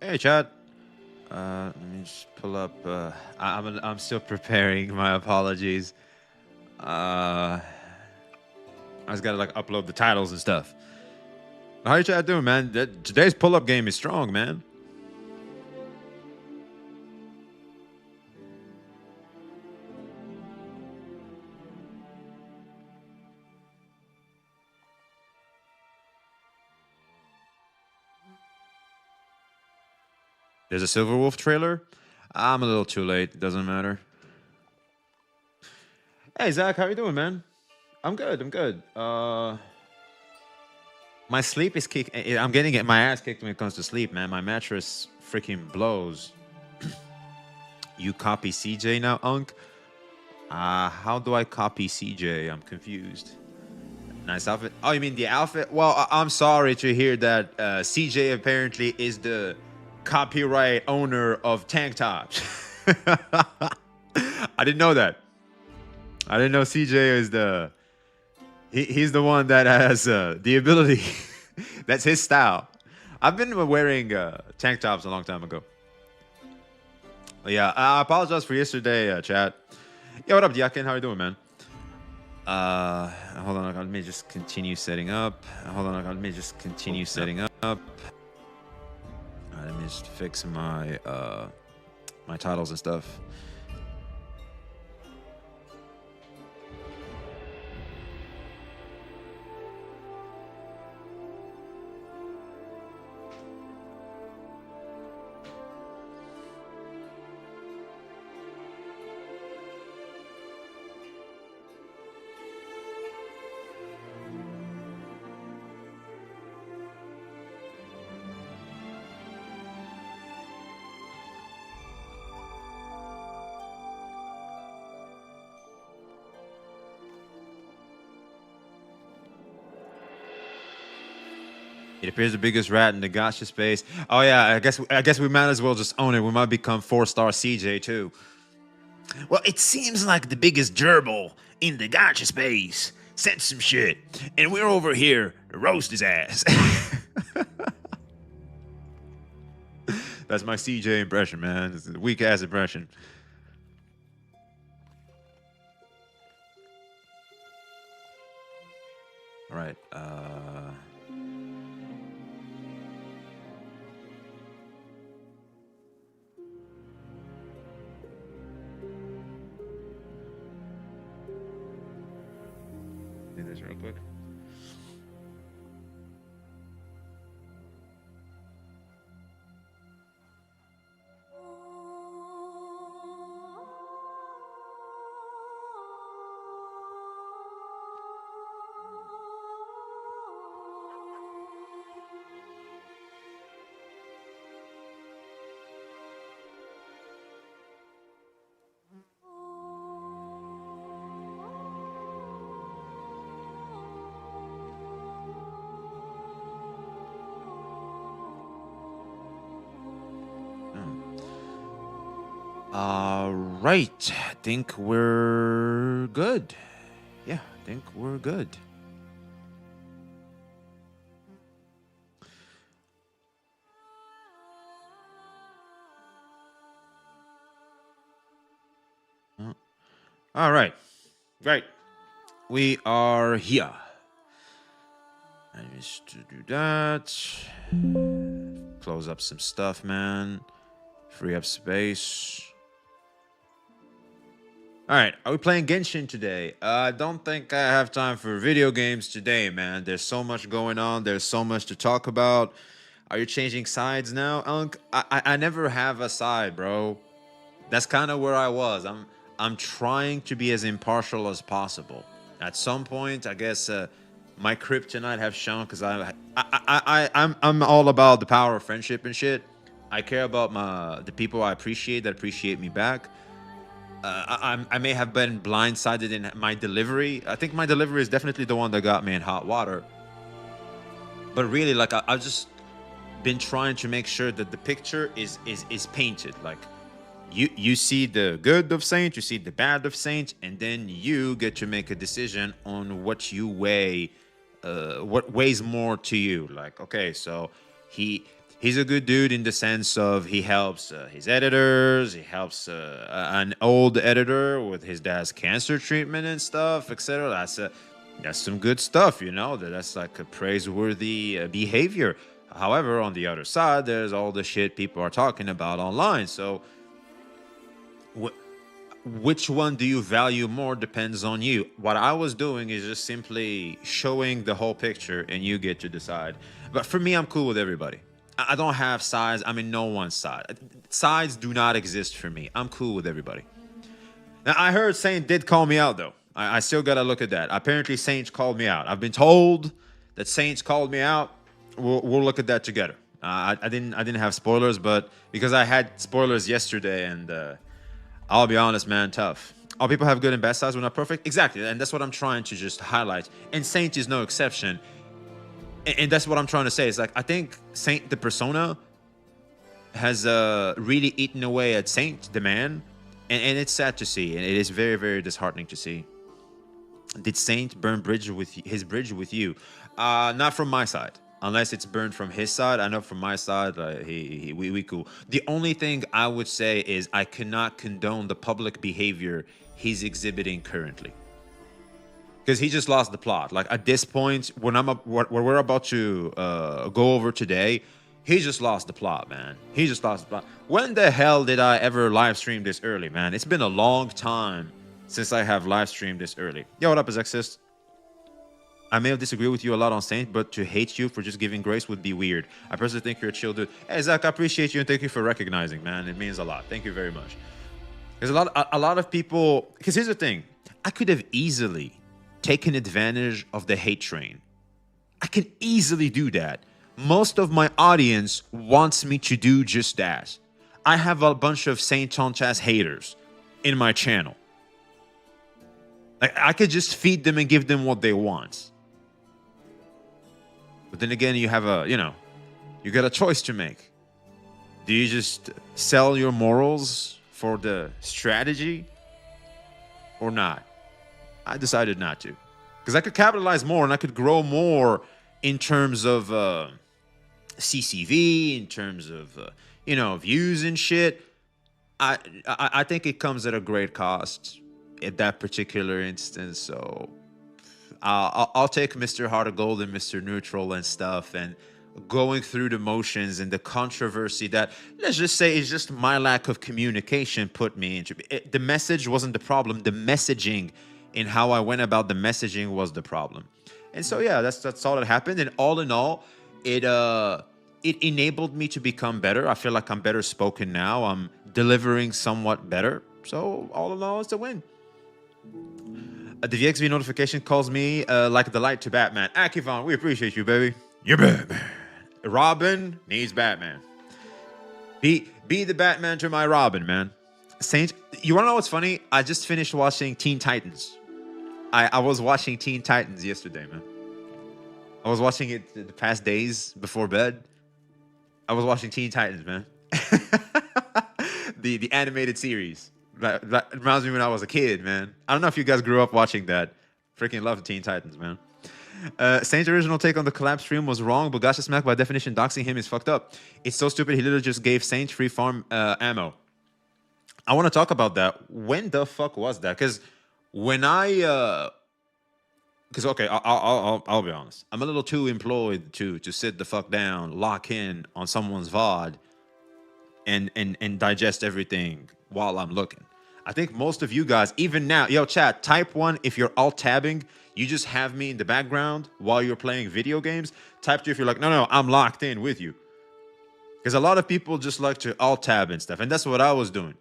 Hey, chat. Let me just pull up. I'm still preparing. My apologies. I just gotta like upload the titles and stuff. How you chat doing, man? Today's pull-up game is strong, man. There's a Silver Wolf trailer. I'm a little too late. It doesn't matter. Hey, Zach, how you doing, man? I'm good. I'm good. My sleep is kick. I'm getting my ass kicked when it comes to sleep, man. My mattress freaking blows. You copy CJ now, Unk? How do I copy CJ? I'm confused. Nice outfit. Oh, you mean the outfit? Well, I'm sorry to hear that CJ apparently is the copyright owner of tank tops. I didn't know that. I didn't know CJ is he's the one that has the ability. That's his style. I've been wearing tank tops a long time ago. Yeah, I apologize for yesterday, chat. Yeah, what up, Diakin? How you doing, man? Hold on, let me just continue setting up. Hold on, let me just continue setting up. Let me just fix my my titles and stuff. It appears the biggest rat in the gacha space. Oh yeah, I guess we might as well just own it. We might become 4-star CJ too. Well, it seems like the biggest gerbil in the gacha space sent some shit, and we're over here to roast his ass. That's my CJ impression, man. It's a weak ass impression. All right. Do this real quick. Right. I think we're good. Yeah, I think we're good. All right. Right. We are here. I just to do that. Close up some stuff, man. Free up space. All right, are we playing Genshin today? I don't think I have time for video games today, man. There's so much going on. There's so much to talk about. Are you changing sides now, Unk? I never have a side, bro. That's kind of where I was. I'm trying to be as impartial as possible. At some point, I guess my kryptonite have shown because I'm all about the power of friendship and shit. I care about the people I appreciate that appreciate me back. I may have been blindsided in my delivery. I think my delivery is definitely the one that got me in hot water. But really, like I've just been trying to make sure that the picture is painted. Like you see the good of Saint, you see the bad of Saint, and then you get to make a decision on what you weigh, what weighs more to you. Like, okay, so he He's a good dude in the sense of he helps his editors. He helps an old editor with his dad's cancer treatment and stuff, etc. That's some good stuff, you know. That's like a praiseworthy behavior. However, on the other side, there's all the shit people are talking about online. So, which one do you value more depends on you. What I was doing is just simply showing the whole picture, and you get to decide. But for me, I'm cool with everybody. I don't have sides. I'm in no one's side. Sides do not exist for me. I'm cool with everybody. Now, I heard Saint did call me out, though. I still got to look at that. Apparently, Saint called me out. I've been told that Saint called me out. We'll look at that together. I didn't have spoilers, but because I had spoilers yesterday, and I'll be honest, man, tough. All people have good and bad sides. We're not perfect. Exactly, and that's what I'm trying to just highlight. And Saint is no exception. And that's what I'm trying to say. It's like, I think Saint the persona has really eaten away at Saint the man. And it's sad to see. And it is very, very disheartening to see. Did Saint burn his bridge with you? Not from my side. Unless it's burned from his side. I know from my side, we cool. The only thing I would say is I cannot condone the public behavior he's exhibiting currently. Because he just lost the plot. Like at this point, when we're about to go over today, he just lost the plot, man. He just lost the plot. When the hell did I ever live stream this early, man? It's been a long time since I have live streamed this early. Yo, what up, Exist? I may have disagreed with you a lot on Saint, but to hate you for just giving grace would be weird. I personally think you're a chill dude. Hey, Zach, I appreciate you and thank you for recognizing, man. It means a lot. Thank you very much. There's a lot of people. Because here's the thing, I could have easily taken advantage of the hate train. I can easily do that. Most of my audience wants me to do just that. I have a bunch of Saint Tonchas haters in my channel. Like, I could just feed them and give them what they want. But then again, you have you got a choice to make. Do you just sell your morals for the strategy or not? I decided not to, because I could capitalize more and I could grow more in terms of CCV, in terms of views and shit. I think it comes at a great cost at that particular instance. So I'll take Mr. Heart of Gold and Mr. Neutral and stuff, and going through the motions and the controversy that, let's just say, is just my lack of communication put me into. The message wasn't the problem. The messaging in how I went about the messaging was the problem. And so, yeah, that's all that happened. And all in all, it enabled me to become better. I feel like I'm better spoken now. I'm delivering somewhat better. So all in all, it's a win. The VXV notification calls me like the light to Batman. Akivan, we appreciate you, baby. You're Batman. Robin needs Batman. Be the Batman to my Robin, man. Saint, you want to know what's funny? I just finished watching Teen Titans. I was watching Teen Titans yesterday, man. I was watching it the past days before bed. I was watching Teen Titans, man. the animated series. That reminds me when I was a kid, man. I don't know if you guys grew up watching that. Freaking love Teen Titans, man. Saint's original take on the collab stream was wrong, but Gacha Smack, by definition, doxing him is fucked up. It's so stupid, he literally just gave Saint free farm ammo. I want to talk about that. When the fuck was that? Because when okay, I'll be honest. I'm a little too employed to sit the fuck down, lock in on someone's VOD, and digest everything while I'm looking. I think most of you guys, even now, yo, chat, type 1 if you're alt-tabbing. You just have me in the background while you're playing video games. Type 2 if you're like, no, I'm locked in with you. Because a lot of people just like to alt-tab and stuff, and that's what I was doing.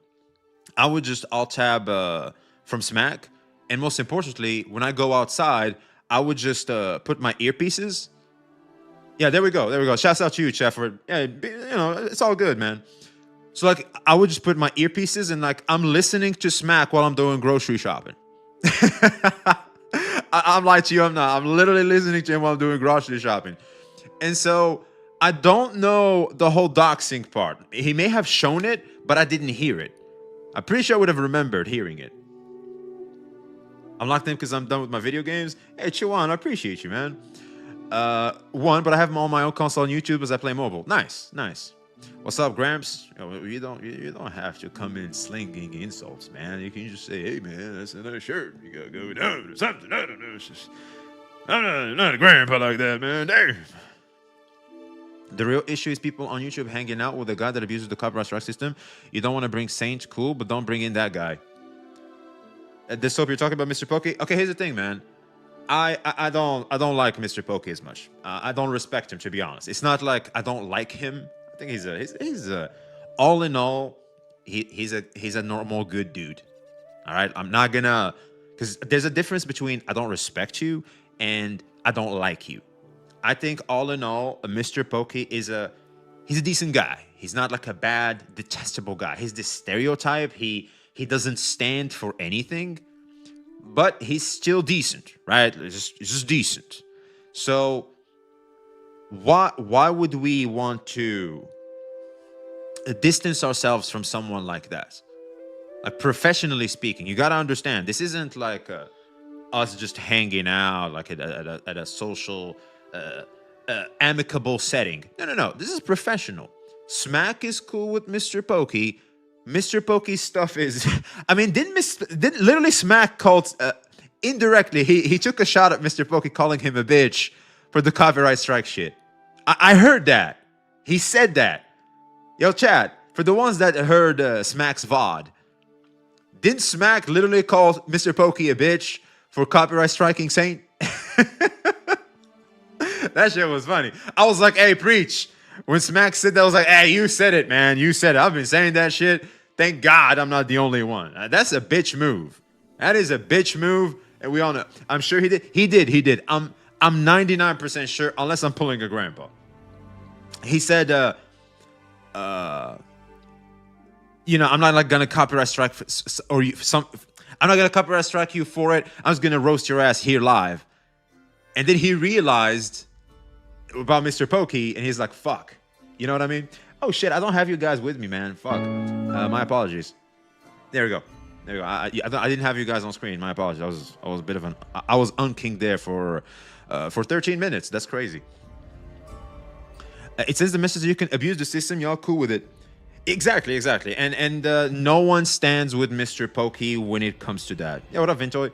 I would just alt-tab from Smack, and most importantly, when I go outside, I would just put my earpieces. Yeah, there we go. Shouts out to you, chat, for it's all good, man. So like, I would just put my earpieces and like I'm listening to Smack while I'm doing grocery shopping. I'm lying to you, I'm not. I'm literally listening to him while I'm doing grocery shopping. And so I don't know the whole doxing part. He may have shown it, but I didn't hear it. I'm pretty sure I would have remembered hearing it. I'm locked in because I'm done with my video games. Hey, Chiwan, I appreciate you, man. One, but I have them on my own console on YouTube as I play mobile. Nice, nice. What's up, Gramps? You don't have to come in slinging insults, man. You can just say, "Hey, man, that's another shirt. You gotta go down or something." I don't know. It's just I'm not a grandpa like that, man. Damn. The real issue is people on YouTube hanging out with a guy that abuses the copyright strike system. You don't want to bring Saint, cool, but don't bring in that guy. This soap you're talking about, Mr. Pokey. Okay, here's the thing, man. I don't like Mr. Pokey as much. I don't respect him, to be honest. It's not like I don't like him. I think he's a all in all, he's a normal good dude. All right, I'm not gonna, because there's a difference between I don't respect you and I don't like you. I think all in all, Mr. Pokey he's a decent guy. He's not like a bad, detestable guy. He's this stereotype. He doesn't stand for anything, but he's still decent, right? It's just decent. So why would we want to distance ourselves from someone like that? Like, professionally speaking, you got to understand, this isn't like us just hanging out like at a social amicable setting. No. This is professional. Smack is cool with Mr. Pokey. Mr. Pokey's stuff is, I mean, didn't literally Smack called indirectly? He took a shot at Mr. Pokey, calling him a bitch for the copyright strike shit. I heard that. He said that. Yo, chat, for the ones that heard Smack's VOD, didn't Smack literally call Mr. Pokey a bitch for copyright striking Saint? That shit was funny. I was like, hey, preach. When Smack said that, I was like, hey, you said it, man. You said it. I've been saying that shit. Thank God I'm not the only one. That's a bitch move. That is a bitch move. And we all know. I'm sure he did. He did. I'm 99% sure, unless I'm pulling a grandpa. He said, I'm not like gonna copyright strike I'm not gonna copyright strike you for it. I'm just gonna roast your ass here live. And then he realized about Mr. Pokey, and he's like, fuck. You know what I mean? Oh shit, I don't have you guys with me, man. Fuck. My apologies. There we go. I didn't have you guys on screen. My apologies. I was a bit of I was unkinged there for 13 minutes. That's crazy. It says the message you can abuse the system. Y'all cool with it? Exactly. And no one stands with Mr. Pokey when it comes to that. Yeah, what up, Vintoy?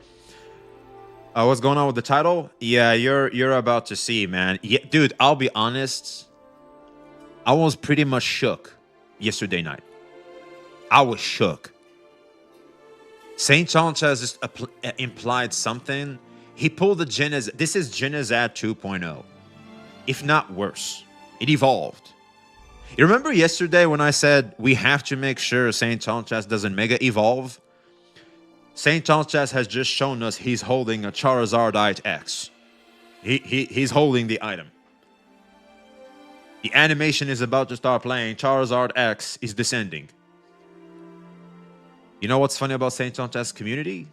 What's going on with the title? Yeah, you're about to see, man. Yeah, dude, I'll be honest. I was pretty much shook yesterday night. I was shook. Saint Sanchez just implied something. He pulled the Genez. This is Genezad 2.0, if not worse. It evolved. You remember yesterday when I said we have to make sure Saint Sanchez doesn't mega evolve? Saint Sanchez has just shown us he's holding a Charizardite X. He's holding the item. The animation is about to start playing. Charizard X is descending. You know what's funny about Saint Sanchez's community?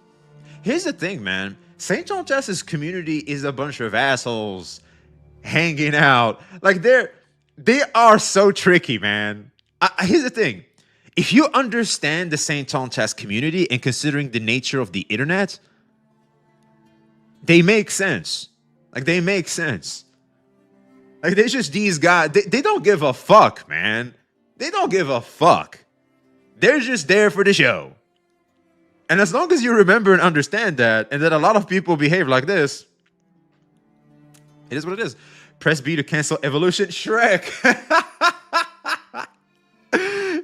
Here's the thing, man. Saint Sanchez's community is a bunch of assholes hanging out. Like, they are so tricky, man. Here's the thing. If you understand the Saint Sanchez community and considering the nature of the internet, they make sense. Like, they make sense. Like, they're just these guys. They don't give a fuck, man. They don't give a fuck. They're just there for the show. And as long as you remember and understand that, and that a lot of people behave like this, it is what it is. Press B to cancel evolution. Shrek.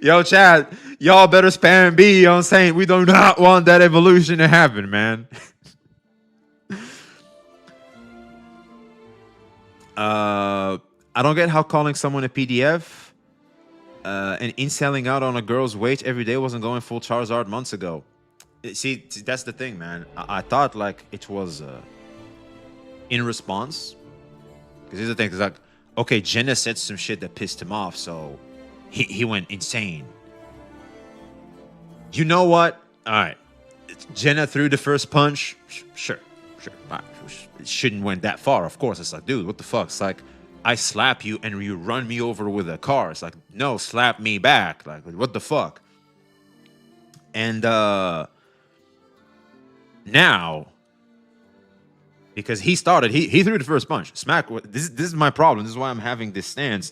Yo, chat, y'all better spam B on Saint. We do not want that evolution to happen, man. I don't get how calling someone a PDF and inselling out on a girl's weight every day wasn't going full Charizard months ago. See, that's the thing, man. I thought like it was in response. Because here's the thing, it's like, okay, Jenna said some shit that pissed him off, so he went insane. You know what? All right. Jenna threw the first punch. Sure. Right. It shouldn't went that far, of course. It's like, dude, what the fuck? It's like, I slap you and you run me over with a car. It's like, no, slap me back. Like, what the fuck? And now, because he started. He threw the first punch. Smack. This is my problem. This is why I'm having this stance.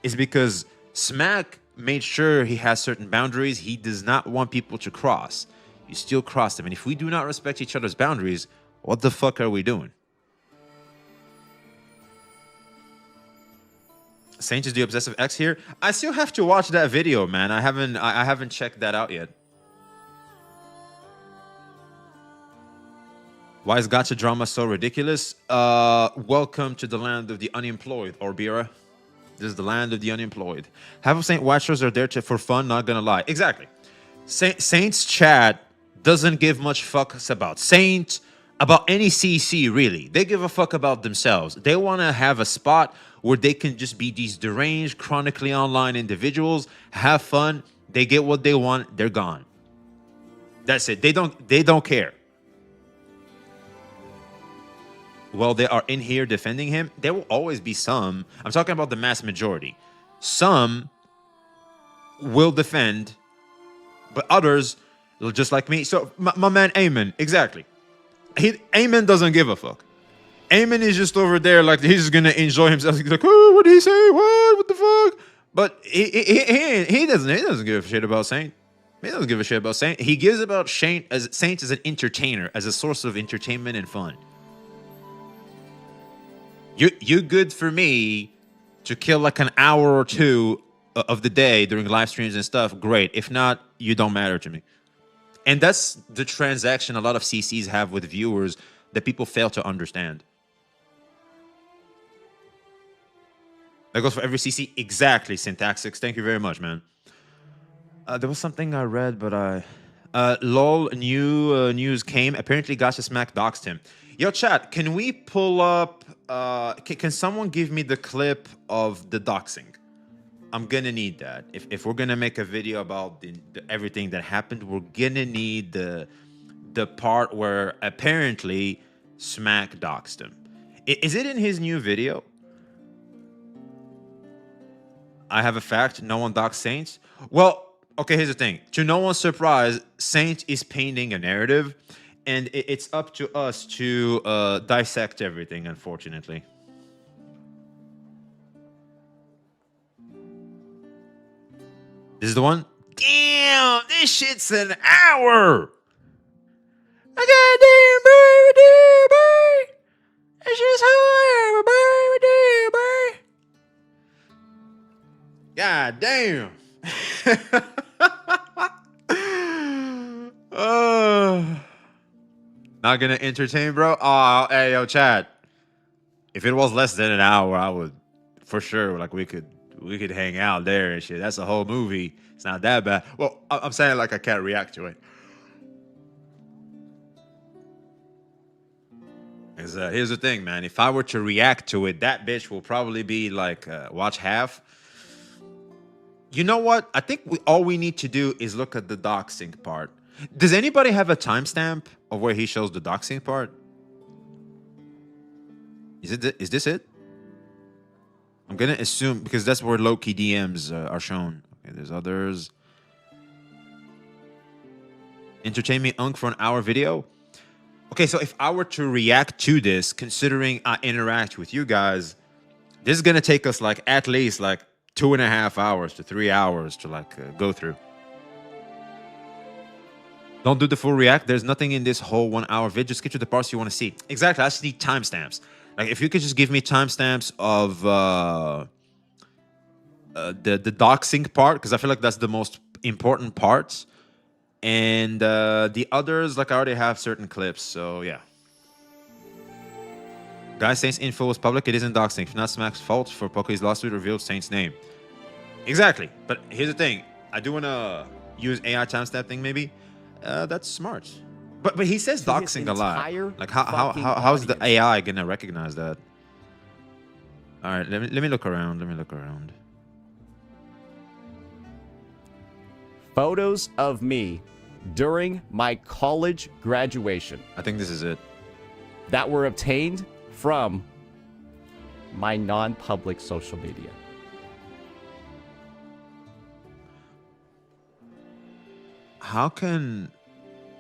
Is because Smack made sure he has certain boundaries he does not want people to cross. You still cross them, and if we do not respect each other's boundaries, what the fuck are we doing? Saint is the obsessive X here. I still have to watch that video, man. I haven't checked that out yet. Why is Gacha drama so ridiculous? Welcome to the land of the unemployed, Orbira. This is the land of the unemployed. Half of Saint watchers are there for fun, not gonna lie. Exactly. Saint's chat doesn't give much fucks about Saint, about any CC, really. They give a fuck about themselves. They want to have a spot where they can just be these deranged, chronically online individuals, have fun, they get what they want, they're gone. That's it. They don't care. Well, they are in here defending him. There will always be some. I'm talking about the mass majority. Some will defend, but others, just like me. So my man Eamon, exactly. Eamon doesn't give a fuck. Eamon is just over there like he's just gonna enjoy himself. He's like, oh, what did he say? What the fuck? But he doesn't give a shit about Saint. He doesn't give a shit about Saint. He gives about Saint as an entertainer, as a source of entertainment and fun. You good for me to kill like an hour or two of the day during live streams and stuff. Great. If not, you don't matter to me. And that's the transaction a lot of CCs have with viewers that people fail to understand. That goes for every CC. Exactly, Syntaxics. Thank you very much, man. There was something I read, but lol, news came. Apparently, Gacha Smack doxed him. Yo, chat, can we pull up... can someone give me the clip of the doxing? I'm gonna need that. If we're gonna make a video about the everything that happened, we're gonna need the part where apparently Smack doxed him. Is it in his new video? I have a fact. No one doxed Saints. Well, okay, here's the thing. To no one's surprise, Saint is painting a narrative, and it's up to us to dissect everything, unfortunately. This is the one? Damn, this shit's an hour. I got damn baby, it's just however, baby. God damn. Not gonna entertain, bro? Oh, hey, yo, chat. If it was less than an hour, I would, for sure, like, we could hang out there and shit. That's a whole movie. It's not that bad. Well, I'm saying, like, I can't react to it. Here's the thing, man. If I were to react to it, that bitch will probably be, like, watch half. You know what? I think all we need to do is look at the doxing part. Does anybody have a timestamp of where he shows the doxing part? Is this it? I'm gonna assume, because that's where low-key DMs are shown. Okay, there's others. Entertain me, Unk, for an hour video. Okay, so if I were to react to this, considering I interact with you guys, this is gonna take us like at least like 2.5 hours to 3 hours to like go through. Don't do the full react. There's nothing in this whole 1 hour vid. Just get to the parts you want to see. Exactly. I just need timestamps. Like, if you could just give me timestamps of the doxing part, because I feel like that's the most important part. And the others, like, I already have certain clips. So, yeah. Guys, Saint's info is public. It isn't doxing. If not Smack's fault for Pokey's lawsuit revealed Saint's name. Exactly. But here's the thing. I do want to use AI timestamp thing, maybe. That's smart. But he says doxing a lot. Like, how's the AI gonna recognize that? All right, let me look around. Let me look around. Photos of me during my college graduation. I think this is it. That were obtained from my non-public social media. How can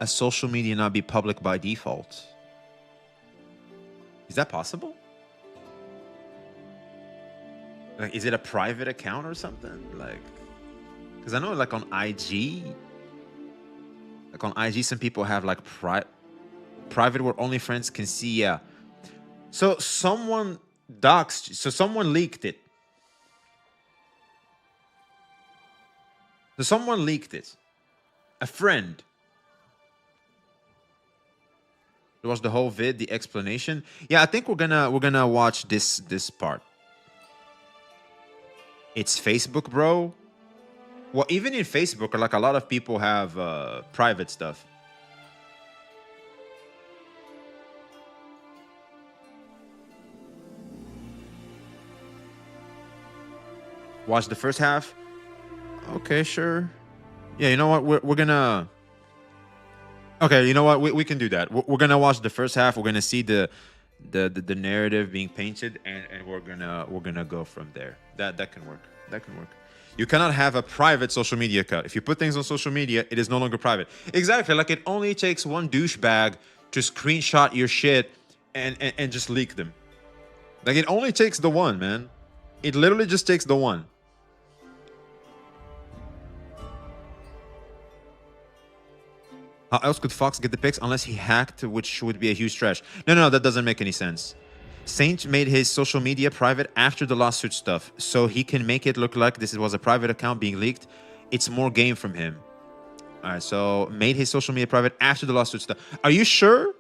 a social media not be public by default? Is that possible? Like, is it a private account or something? Like, because I know, like on IG, some people have like private where only friends can see. Yeah. So someone doxed. So someone leaked it. So someone leaked it. A friend. It was the whole vid, the explanation. Yeah, I think we're gonna watch this part. It's Facebook, bro. Well, even in Facebook, like a lot of people have private stuff. Watch the first half. Okay, sure. Yeah, you know what? We're gonna. Okay, you know what? We can do that. We're gonna watch the first half. We're gonna see the narrative being painted, and we're gonna go from there. That can work. That can work. You cannot have a private social media account. If you put things on social media, it is no longer private. Exactly. Like, it only takes one douchebag to screenshot your shit and just leak them. Like, it only takes the one, man. It literally just takes the one. How else could Fox get the pics unless he hacked, which would be a huge stretch? No, that doesn't make any sense. Saint made his social media private after the lawsuit stuff, so he can make it look like this was a private account being leaked. It's more game from him. All right, so made his social media private after the lawsuit stuff. Are you sure?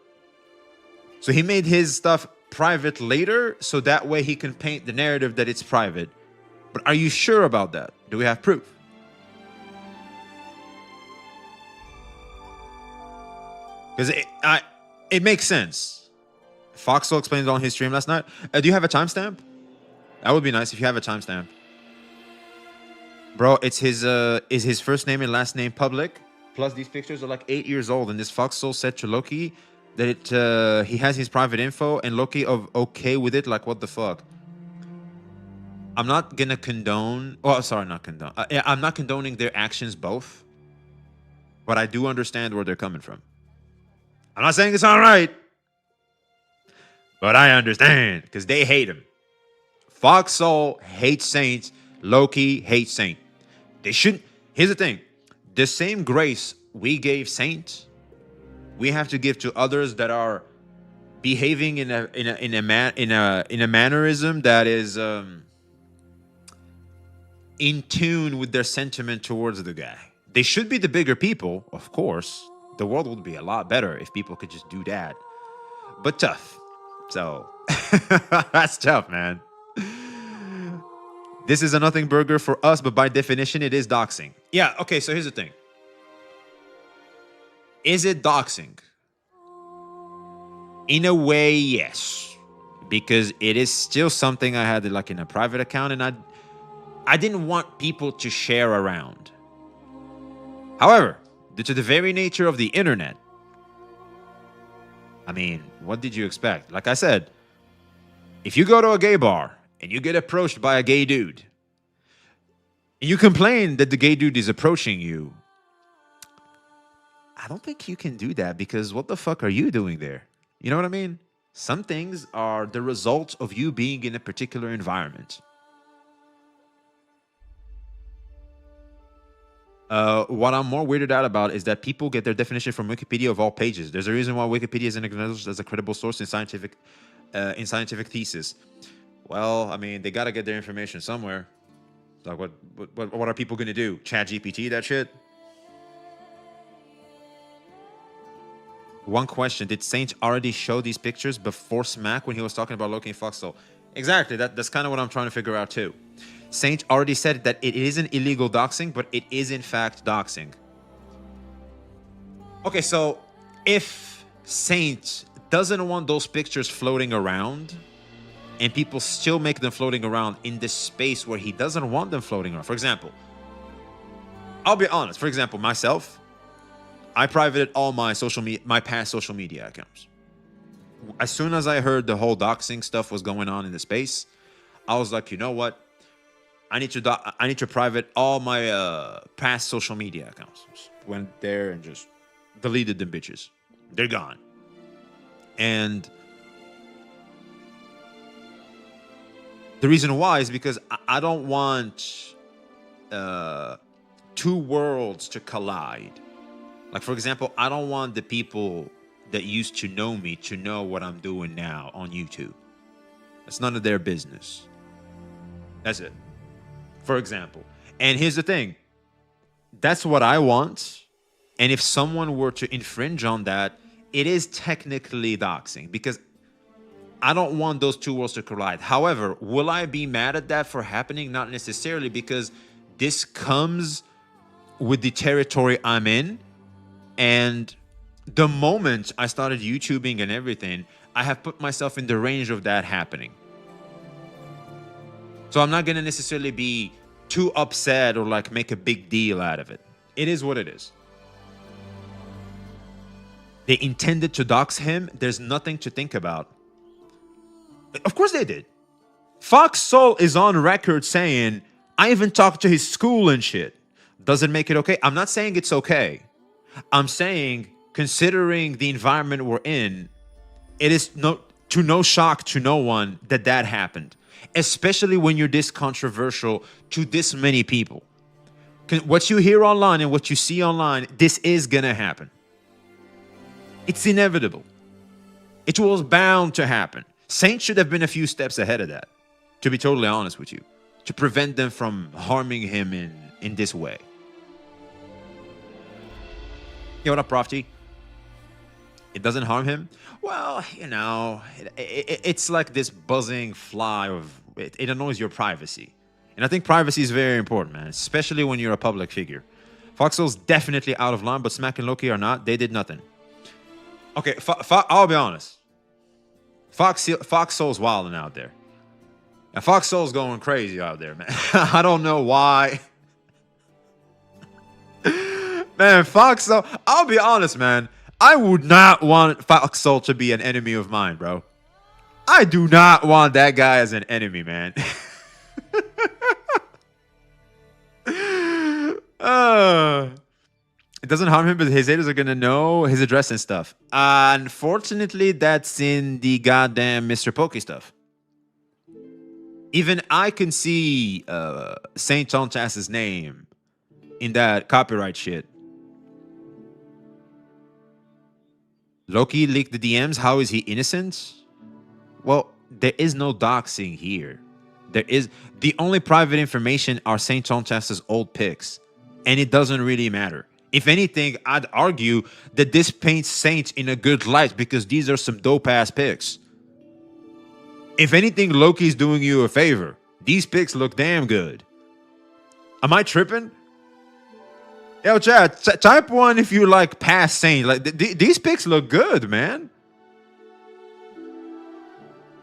So he made his stuff private later, so that way he can paint the narrative that it's private. But are you sure about that? Do we have proof? Because it makes sense. Foxhole explained it on his stream last night. Do you have a timestamp? That would be nice if you have a timestamp. Bro, it's his is his first name and last name public. Plus these pictures are like 8 years old, and this Foxhole said to Loki that he has his private info, and Loki okay with it. Like, what the fuck? I'm not gonna condone. Oh, sorry, not condone. Yeah, I'm not condoning their actions both, but I do understand where they're coming from. I'm not saying it's all right, but I understand because they hate him. Foxhole hates Saint. Loki hates Saint. They shouldn't. Here's the thing: the same grace we gave Saint, we have to give to others that are behaving in a mannerism that is in tune with their sentiment towards the guy. They should be the bigger people, of course. The world would be a lot better if people could just do that. But tough. So that's tough, man. This is a nothing burger for us, but by definition, it is doxing. Yeah, okay, so here's the thing. Is it doxing? In a way, yes. Because it is still something I had like in a private account, and I didn't want people to share around. However, due to the very nature of the internet, I mean, what did you expect? Like I said, if you go to a gay bar and you get approached by a gay dude, and you complain that the gay dude is approaching you, I don't think you can do that, because what the fuck are you doing there? You know what I mean? Some things are the result of you being in a particular environment. What I'm more weirded out about is that people get their definition from Wikipedia of all pages. There's a reason why Wikipedia isn't acknowledged as a credible source in scientific thesis. Well, I mean, they got to get their information somewhere. Like, what are people going to do? Chat GPT that shit? One question: did Saint already show these pictures before Smack when he was talking about Loki and Foxhole? Exactly. That's kind of what I'm trying to figure out too. Saint already said that it isn't illegal doxing, but it is in fact doxing. Okay, so if Saint doesn't want those pictures floating around, and people still make them floating around in this space where he doesn't want them floating around. For example, I'll be honest. For example, myself, I privated all my past social media accounts. As soon as I heard the whole doxing stuff was going on in the space, I was like, you know what? I need to private all my past social media accounts. Just went there and just deleted them bitches. They're gone. And The reason why is because I don't want two worlds to collide. Like, for example, I don't want the people that used to know me to know what I'm doing now on YouTube. That's none of their business. That's it. For example. And here's the thing. That's what I want. And if someone were to infringe on that, it is technically doxing, because I don't want those two worlds to collide. However, will I be mad at that for happening? Not necessarily, because this comes with the territory I'm in. And the moment I started YouTubing and everything, I have put myself in the range of that happening. So I'm not going to necessarily be too upset or like make a big deal out of it. It is what it is. They intended to dox him. There's nothing to think about. Of course they did. Fox Soul is on record saying, I even talked to his school and shit. Does it make it okay? I'm not saying it's okay. I'm saying, considering the environment we're in, it is no shock to no one that that happened. Especially when you're this controversial to this many people. What you hear online and what you see online, this is gonna happen. It's inevitable. It was bound to happen. Saint should have been a few steps ahead of that, to be totally honest with you, to prevent them from harming him in this way. Yo, what up, Prof T? It doesn't harm him? Well, you know, it's like this buzzing fly of it annoys your privacy. And I think privacy is very important, man, especially when you're a public figure. Fox Soul's definitely out of line, but Smack and Loki are not. They did nothing. Okay, I'll be honest. Fox Soul's wilding out there. And Fox Soul's going crazy out there, man. I don't know why. Man, Fox Soul, I'll be honest, man. I would not want Fox Soul to be an enemy of mine, bro. I do not want that guy as an enemy, man. It doesn't harm him, but his haters are gonna know his address and stuff. Unfortunately, that's in the goddamn Mr. Pokey stuff. Even I can see Saint Chas's name in that copyright shit. Loki leaked the DMs. How is he innocent? Well, there is no doxing here. There is the only private information are Saint Chas's old pics, and it doesn't really matter. If anything, I'd argue that this paints Saint in a good light because these are some dope-ass pics. If anything, Loki's doing you a favor. These pics look damn good. Am I tripping? Yo, chat, type 1 if you like past Saint. Like these pics look good, man.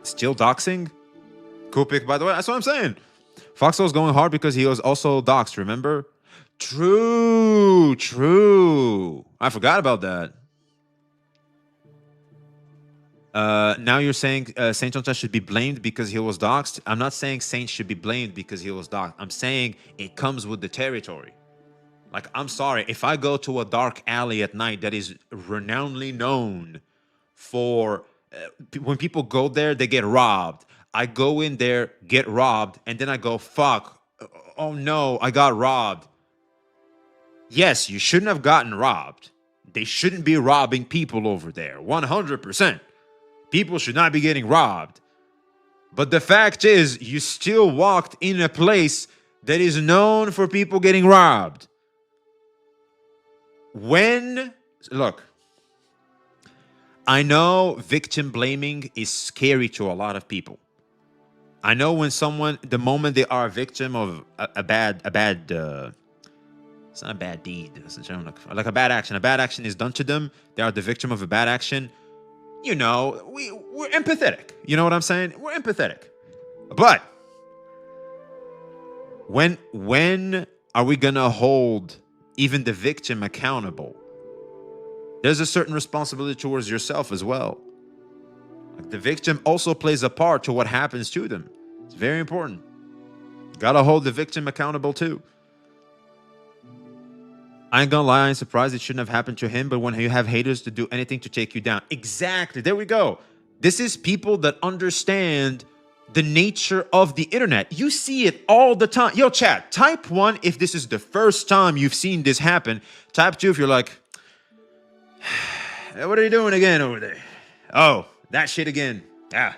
Still doxing? Cool pic, by the way. That's what I'm saying. Foxhole's going hard because he was also doxed, remember? True. I forgot about that. Now you're saying Saint John should be blamed because he was doxed. I'm not saying Saint should be blamed because he was doxed. I'm saying it comes with the territory. Like, I'm sorry, if I go to a dark alley at night that is renownedly known for when people go there, they get robbed. I go in there, get robbed, and then I go, fuck, oh no, I got robbed. Yes, you shouldn't have gotten robbed. They shouldn't be robbing people over there, 100%. People should not be getting robbed. But the fact is, you still walked in a place that is known for people getting robbed. Look, I know victim blaming is scary to a lot of people. I know when someone, the moment they are a victim of a bad, it's not a bad deed, it's like a bad action is done to them, they are the victim of a bad action. You know, we're empathetic. You know what I'm saying? We're empathetic. But when are we gonna hold even the victim accountable? There's a certain responsibility towards yourself as well. Like, the victim also plays a part to what happens to them. It's very important. Gotta hold the victim accountable too. I ain't gonna lie, I'm surprised it shouldn't have happened to him, but when you have haters to do anything to take you down. Exactly, there we go. This is people that understand the nature of the internet. You see it all the time. Yo, chat, type 1 if this is the first time you've seen this happen. Type 2 if you're like, what are you doing again over there? Oh, that shit again. Yeah.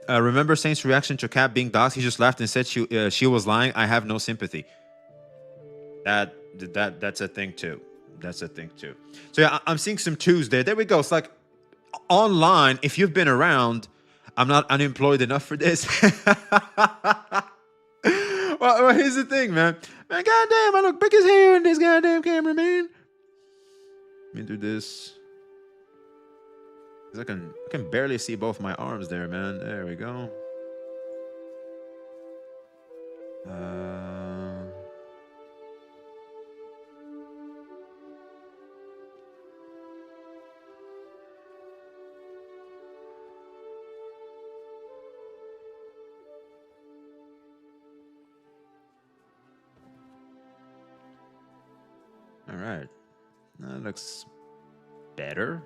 Remember Saint's reaction to Cap being doxxed? He just laughed and said she was lying. I have no sympathy. That's a thing too. That's a thing too. So yeah, I'm seeing some twos there. There we go. It's like online. If you've been around, I'm not unemployed enough for this. well, here's the thing, man. Man, goddamn, I look big as hell in this goddamn camera, man. Let me do this. I can barely see both my arms there, man. There we go. All right. That looks better.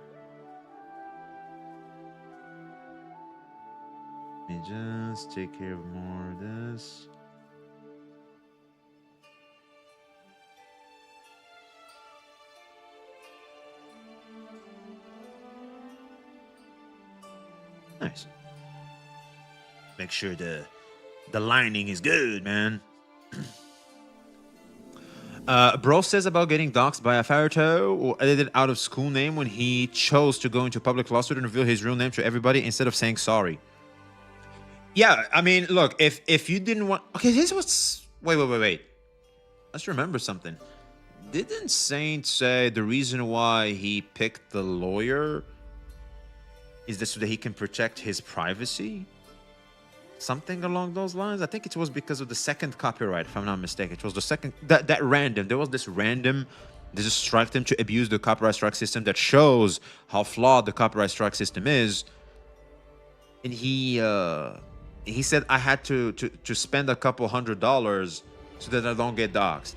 Let me just take care of more of this. Nice. Make sure the lining is good, man. Bro says about getting doxxed by a Farito or edited out of school name when he chose to go into public lawsuit and reveal his real name to everybody instead of saying sorry. Yeah, I mean, look, if you didn't want... Okay, here's what's... Wait. Let's remember something. Didn't Saint say the reason why he picked the lawyer is this so that he can protect his privacy? Something along those lines. I think it was because of the second copyright, if I'm not mistaken. It was the second that random. There was this random. They just strike them to abuse the copyright strike system that shows how flawed the copyright strike system is. And he said I had to spend a couple $100 so that I don't get doxxed.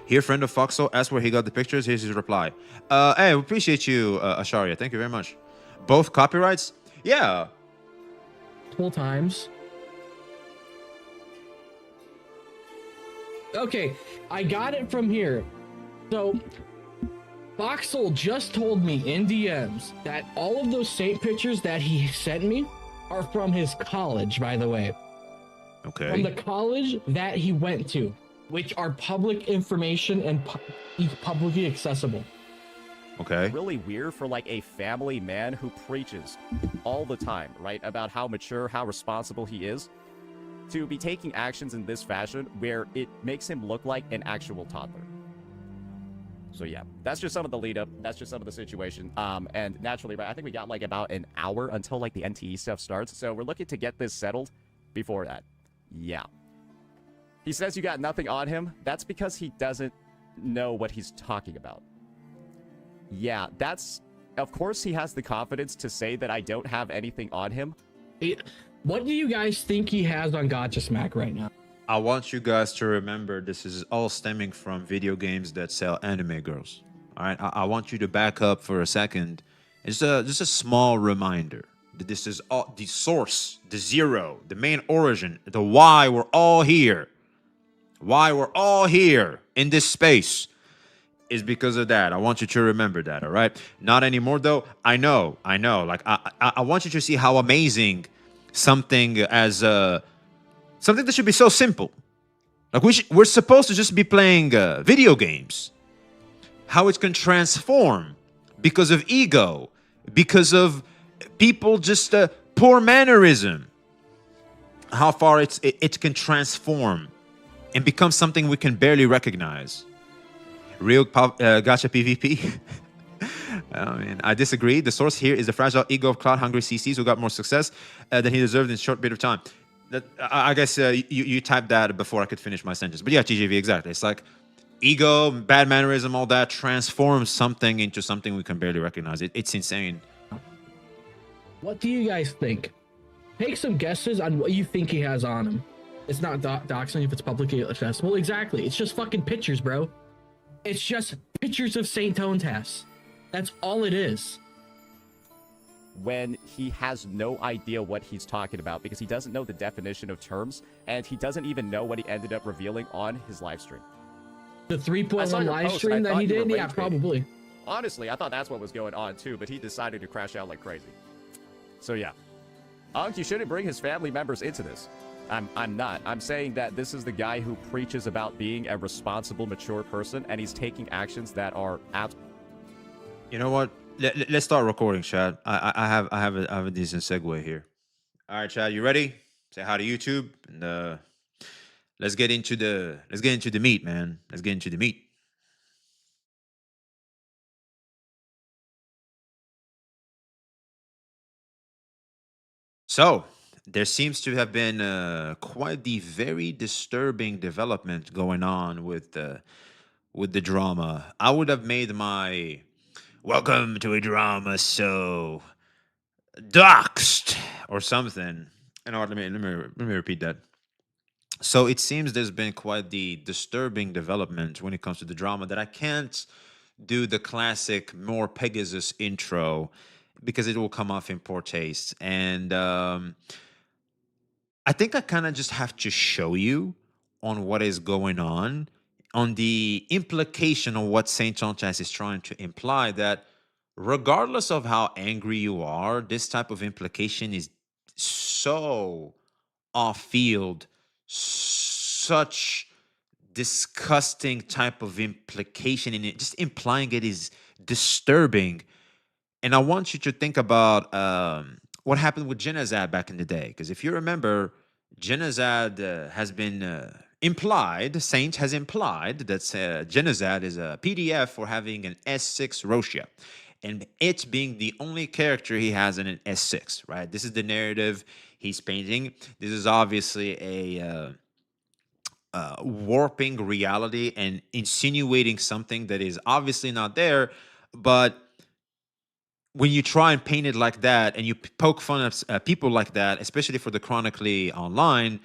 Here, friend of Foxo asked where he got the pictures. Here's his reply. Hey, we appreciate you, Asharia. Thank you very much. Both copyrights? Yeah. Multiple times. Okay, I got it from here. So, Foxel just told me in DMs that all of those Saint pictures that he sent me are from his college, by the way. Okay. From the college that he went to, which are public information and publicly accessible. Okay. Really weird for like a family man who preaches all the time, right, about how mature, how responsible he is, to be taking actions in this fashion where it makes him look like an actual toddler. So yeah, that's just some of the lead up. That's just some of the situation. And naturally, right, I think we got like about an hour until like the NTE stuff starts. So we're looking to get this settled before that. Yeah. He says you got nothing on him. That's because he doesn't know what he's talking about. Yeah, that's... Of course he has the confidence to say that I don't have anything on him. What do you guys think he has on Gacha Smack right now? I want you guys to remember this is all stemming from video games that sell anime girls. All right, I want you to back up for a second. It's just a small reminder that this is all the source, the zero, the main origin, the why we're all here. Why we're all here in this space is because of that. I want you to remember that, all right? Not anymore, though. I know. Like, I want you to see how amazing something as... something that should be so simple. Like, we're supposed to just be playing video games. How it can transform because of ego, because of people just poor mannerism. How far it can transform and become something we can barely recognize. Real gacha PvP. I mean, I disagree. The source here is the fragile ego of cloud-hungry CCs who got more success than he deserved in a short period of time. I guess you typed that before I could finish my sentence. But yeah, TGV, exactly. It's like ego, bad mannerism, all that transforms something into something we can barely recognize. It's insane. What do you guys think? Take some guesses on what you think he has on him. It's not doxing if it's publicly accessible. Exactly. It's just fucking pictures, bro. It's just pictures of Saint Tontas. That's all it is. When he has no idea what he's talking about because he doesn't know the definition of terms and he doesn't even know what he ended up revealing on his live stream. The 3.1 live stream that he did? Yeah, probably. Honestly, I thought that's what was going on too, but he decided to crash out like crazy. So yeah. You shouldn't bring his family members into this. I'm not. I'm saying that this is the guy who preaches about being a responsible, mature person, and he's taking actions that are You know what? Let's start recording, Chad. I have a decent segue here. All right, Chad, you ready? Say hi to YouTube, and let's get into the meat, man. Let's get into the meat. So there seems to have been quite the very disturbing development going on with the drama. I would have made my welcome to a drama so doxed or something. You know what? Let me repeat that. So it seems there's been quite the disturbing development when it comes to the drama that I can't do the classic more Pegasus intro because it will come off in poor taste. And I think I kind of just have to show you on what is going on the implication of what Saint Sanchez is trying to imply that regardless of how angry you are, this type of implication is so off field, such disgusting type of implication in it, just implying it is disturbing. And I want you to think about what happened with Genazad back in the day. Because if you remember, Genazad has been implied, Saint has implied that Genazad is a PDF for having an S6 Roshia. And it being the only character he has in an S6, right? This is the narrative he's painting. This is obviously a warping reality and insinuating something that is obviously not there. But when you try and paint it like that and you poke fun at people like that, especially for the chronically online,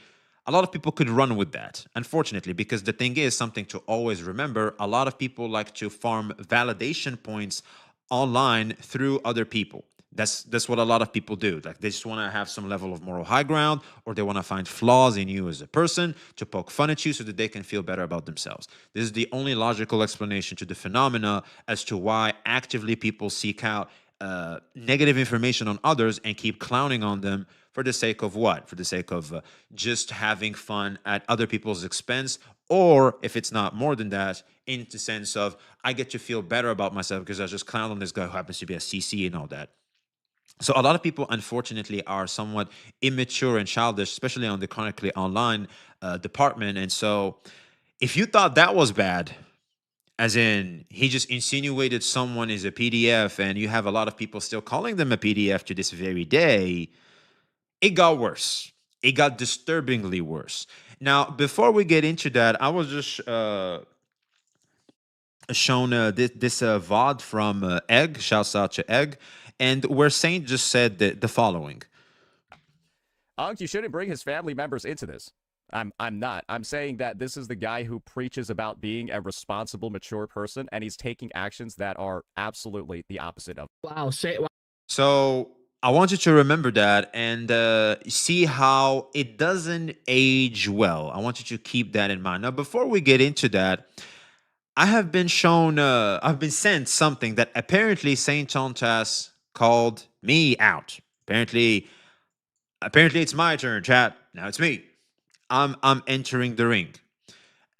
a lot of people could run with that, unfortunately, because the thing is something to always remember. A lot of people like to farm validation points online through other people. That's what a lot of people do. Like they just want to have some level of moral high ground, or they want to find flaws in you as a person to poke fun at you so that they can feel better about themselves. This is the only logical explanation to the phenomena as to why actively people seek out negative information on others and keep clowning on them for the sake of what? For the sake of just having fun at other people's expense, or if it's not more than that, in the sense of I get to feel better about myself because I just clowned on this guy who happens to be a CC and all that. So a lot of people, unfortunately, are somewhat immature and childish, especially on the chronically online department. And so if you thought that was bad, as in he just insinuated someone is a PDF and you have a lot of people still calling them a PDF to this very day, it got worse. It got disturbingly worse. Now, before we get into that, I was just shown this VOD from Egg. Shouts out to Egg. And where Saint just said the following. You shouldn't bring his family members into this. I'm not. I'm saying that this is the guy who preaches about being a responsible, mature person, and he's taking actions that are absolutely the opposite of. Wow. So I want you to remember that and see how it doesn't age well. I want you to keep that in mind. Now, before we get into that, I have been shown, I've been sent something that apparently Saint Tontas called me out. Apparently it's my turn, chat. Now it's me. I'm entering the ring.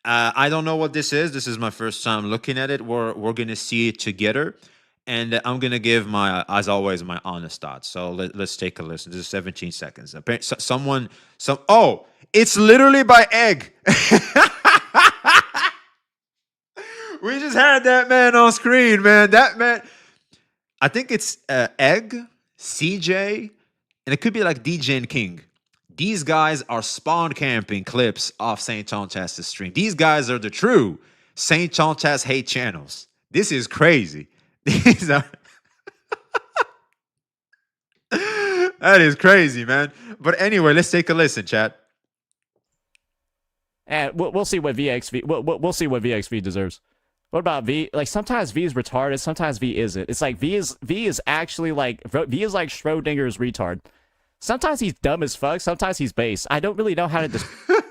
I don't know what this is. This is my first time looking at it. We're gonna see it together, and I'm gonna give my, as always, my honest thoughts. So let's take a listen. This is 17 seconds. Oh, it's literally by Egg. We just had that man on screen, man. That man, I think it's Egg, CJ, and it could be like DJ and King. These guys are spawn camping clips off Saint Tontas' stream. These guys are the true Saint Tontas hate channels. This is crazy. These are that is crazy, man. But anyway, let's take a listen, chat. And we'll see what VXV. We'll see what VXV deserves. What about V? Like sometimes V is retarded, sometimes V isn't. It's like V is actually like V is like Schrodinger's retard. Sometimes he's dumb as fuck, sometimes he's base. I don't really know how to describe.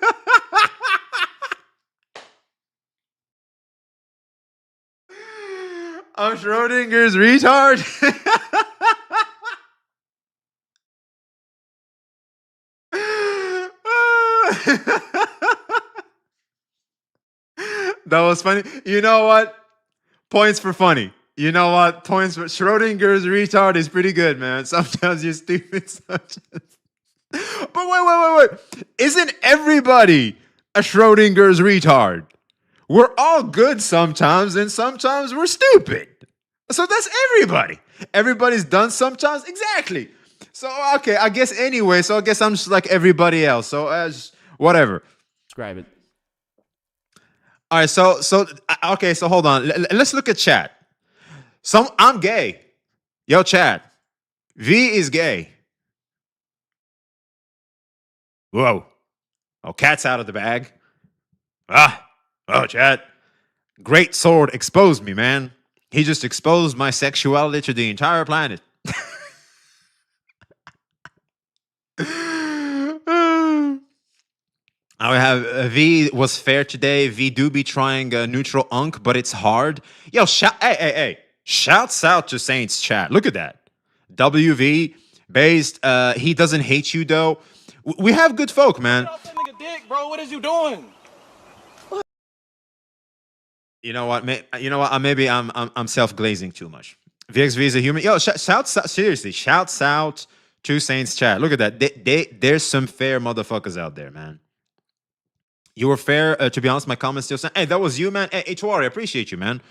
I'm Schrodinger's retard. That was funny. You know what? Points for funny. You know what? Points for Schrodinger's retard is pretty good, man. Sometimes you're stupid. But wait. Isn't everybody a Schrodinger's retard? We're all good sometimes, and sometimes we're stupid. So that's everybody. Everybody's done sometimes. Exactly. So, okay, I guess anyway. So I guess I'm just like everybody else. So, whatever. Describe it. All right, okay, so hold on. Let's look at chat. I'm gay. Yo, chat. V is gay. Whoa. Oh, cat's out of the bag. Oh, chat. Great sword exposed me, man. He just exposed my sexuality to the entire planet. I have V was fair today. V do be trying neutral unk, but it's hard. Yo, hey. Shouts out to Saints chat. Look at that. WV based. He doesn't hate you though. We have good folk, man. Get off that nigga dick, bro. What is you doing? You know what? Maybe I'm self glazing too much. VXV is a human. Yo, seriously. Shouts out to Saints chat. Look at that. There's some fair motherfuckers out there, man. You were fair. To be honest, my comments still saying, hey, that was you, man. Hey, H-War, I appreciate you, man.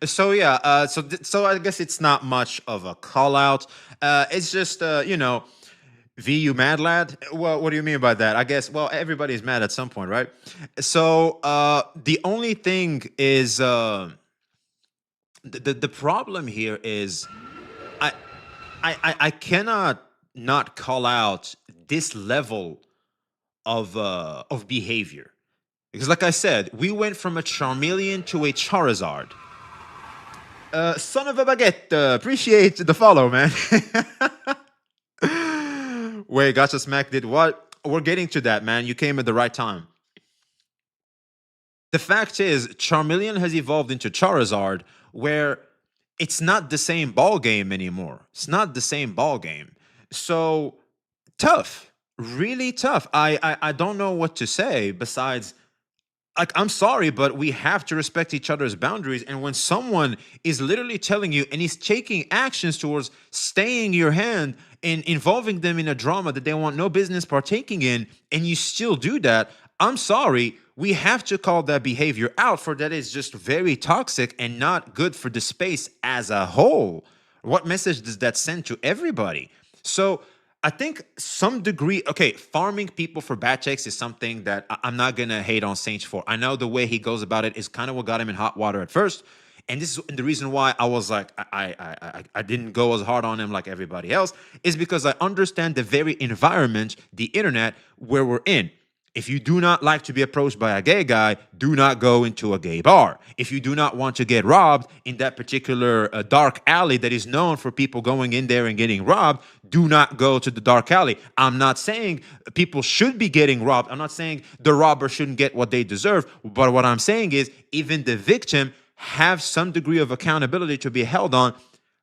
So, yeah, so I guess it's not much of a call out. It's just, V, you mad, lad? Well, what do you mean by that? I guess, well, everybody's mad at some point, right? So, the only thing is, the problem here is, I cannot not call out this level of behavior. Because like I said, we went from a Charmeleon to a Charizard. Son of a baguette, appreciate the follow, man. Wait, Gacha Smack did what? We're getting to that, man. You came at the right time. The fact is, Charmeleon has evolved into Charizard, where it's not the same ball game anymore. It's not the same ball game. So, tough. Really tough. I don't know what to say besides, like, I'm sorry, but we have to respect each other's boundaries. And when someone is literally telling you and is taking actions towards staying your hand and involving them in a drama that they want no business partaking in, and you still do that, I'm sorry, we have to call that behavior out, for that is just very toxic and not good for the space as a whole. What message does that send to everybody? So I think some degree, okay, farming people for bad checks is something that I'm not going to hate on Saints for. I know the way he goes about it is kind of what got him in hot water at first. And this is the reason why I was like, I didn't go as hard on him like everybody else, is because I understand the very environment, the internet, where we're in. If you do not like to be approached by a gay guy, do not go into a gay bar. If you do not want to get robbed in that particular dark alley that is known for people going in there and getting robbed, do not go to the dark alley. I'm not saying people should be getting robbed. I'm not saying the robber shouldn't get what they deserve. But what I'm saying is even the victim have some degree of accountability to be held on.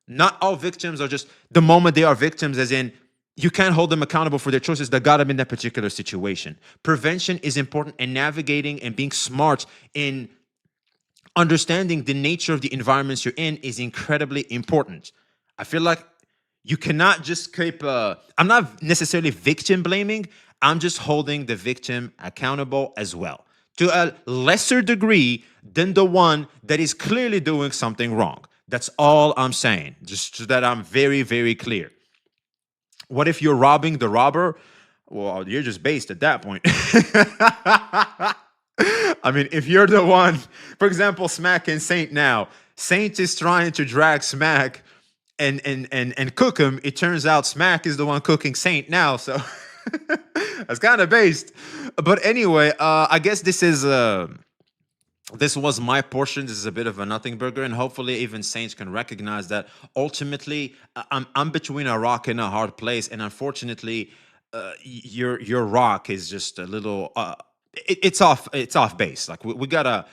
Not all victims are just the moment they are victims, as in, you can't hold them accountable for their choices that got them in that particular situation. Prevention is important, and navigating and being smart in understanding the nature of the environments you're in is incredibly important. I feel like you cannot just keep, I'm not necessarily victim blaming. I'm just holding the victim accountable as well, to a lesser degree than the one that is clearly doing something wrong. That's all I'm saying, just so that I'm very, very clear. What if you're robbing the robber? Well, you're just based at that point. I mean, if you're the one, for example, Smack and Saint now. Saint is trying to drag Smack and cook him. It turns out Smack is the one cooking Saint now, so that's kind of based. But anyway, I guess this is this was my portion. This is a bit of a nothing burger, and hopefully even Saints can recognize that ultimately I'm between a rock and a hard place, and unfortunately, your rock is just a little it's off base. Like we gotta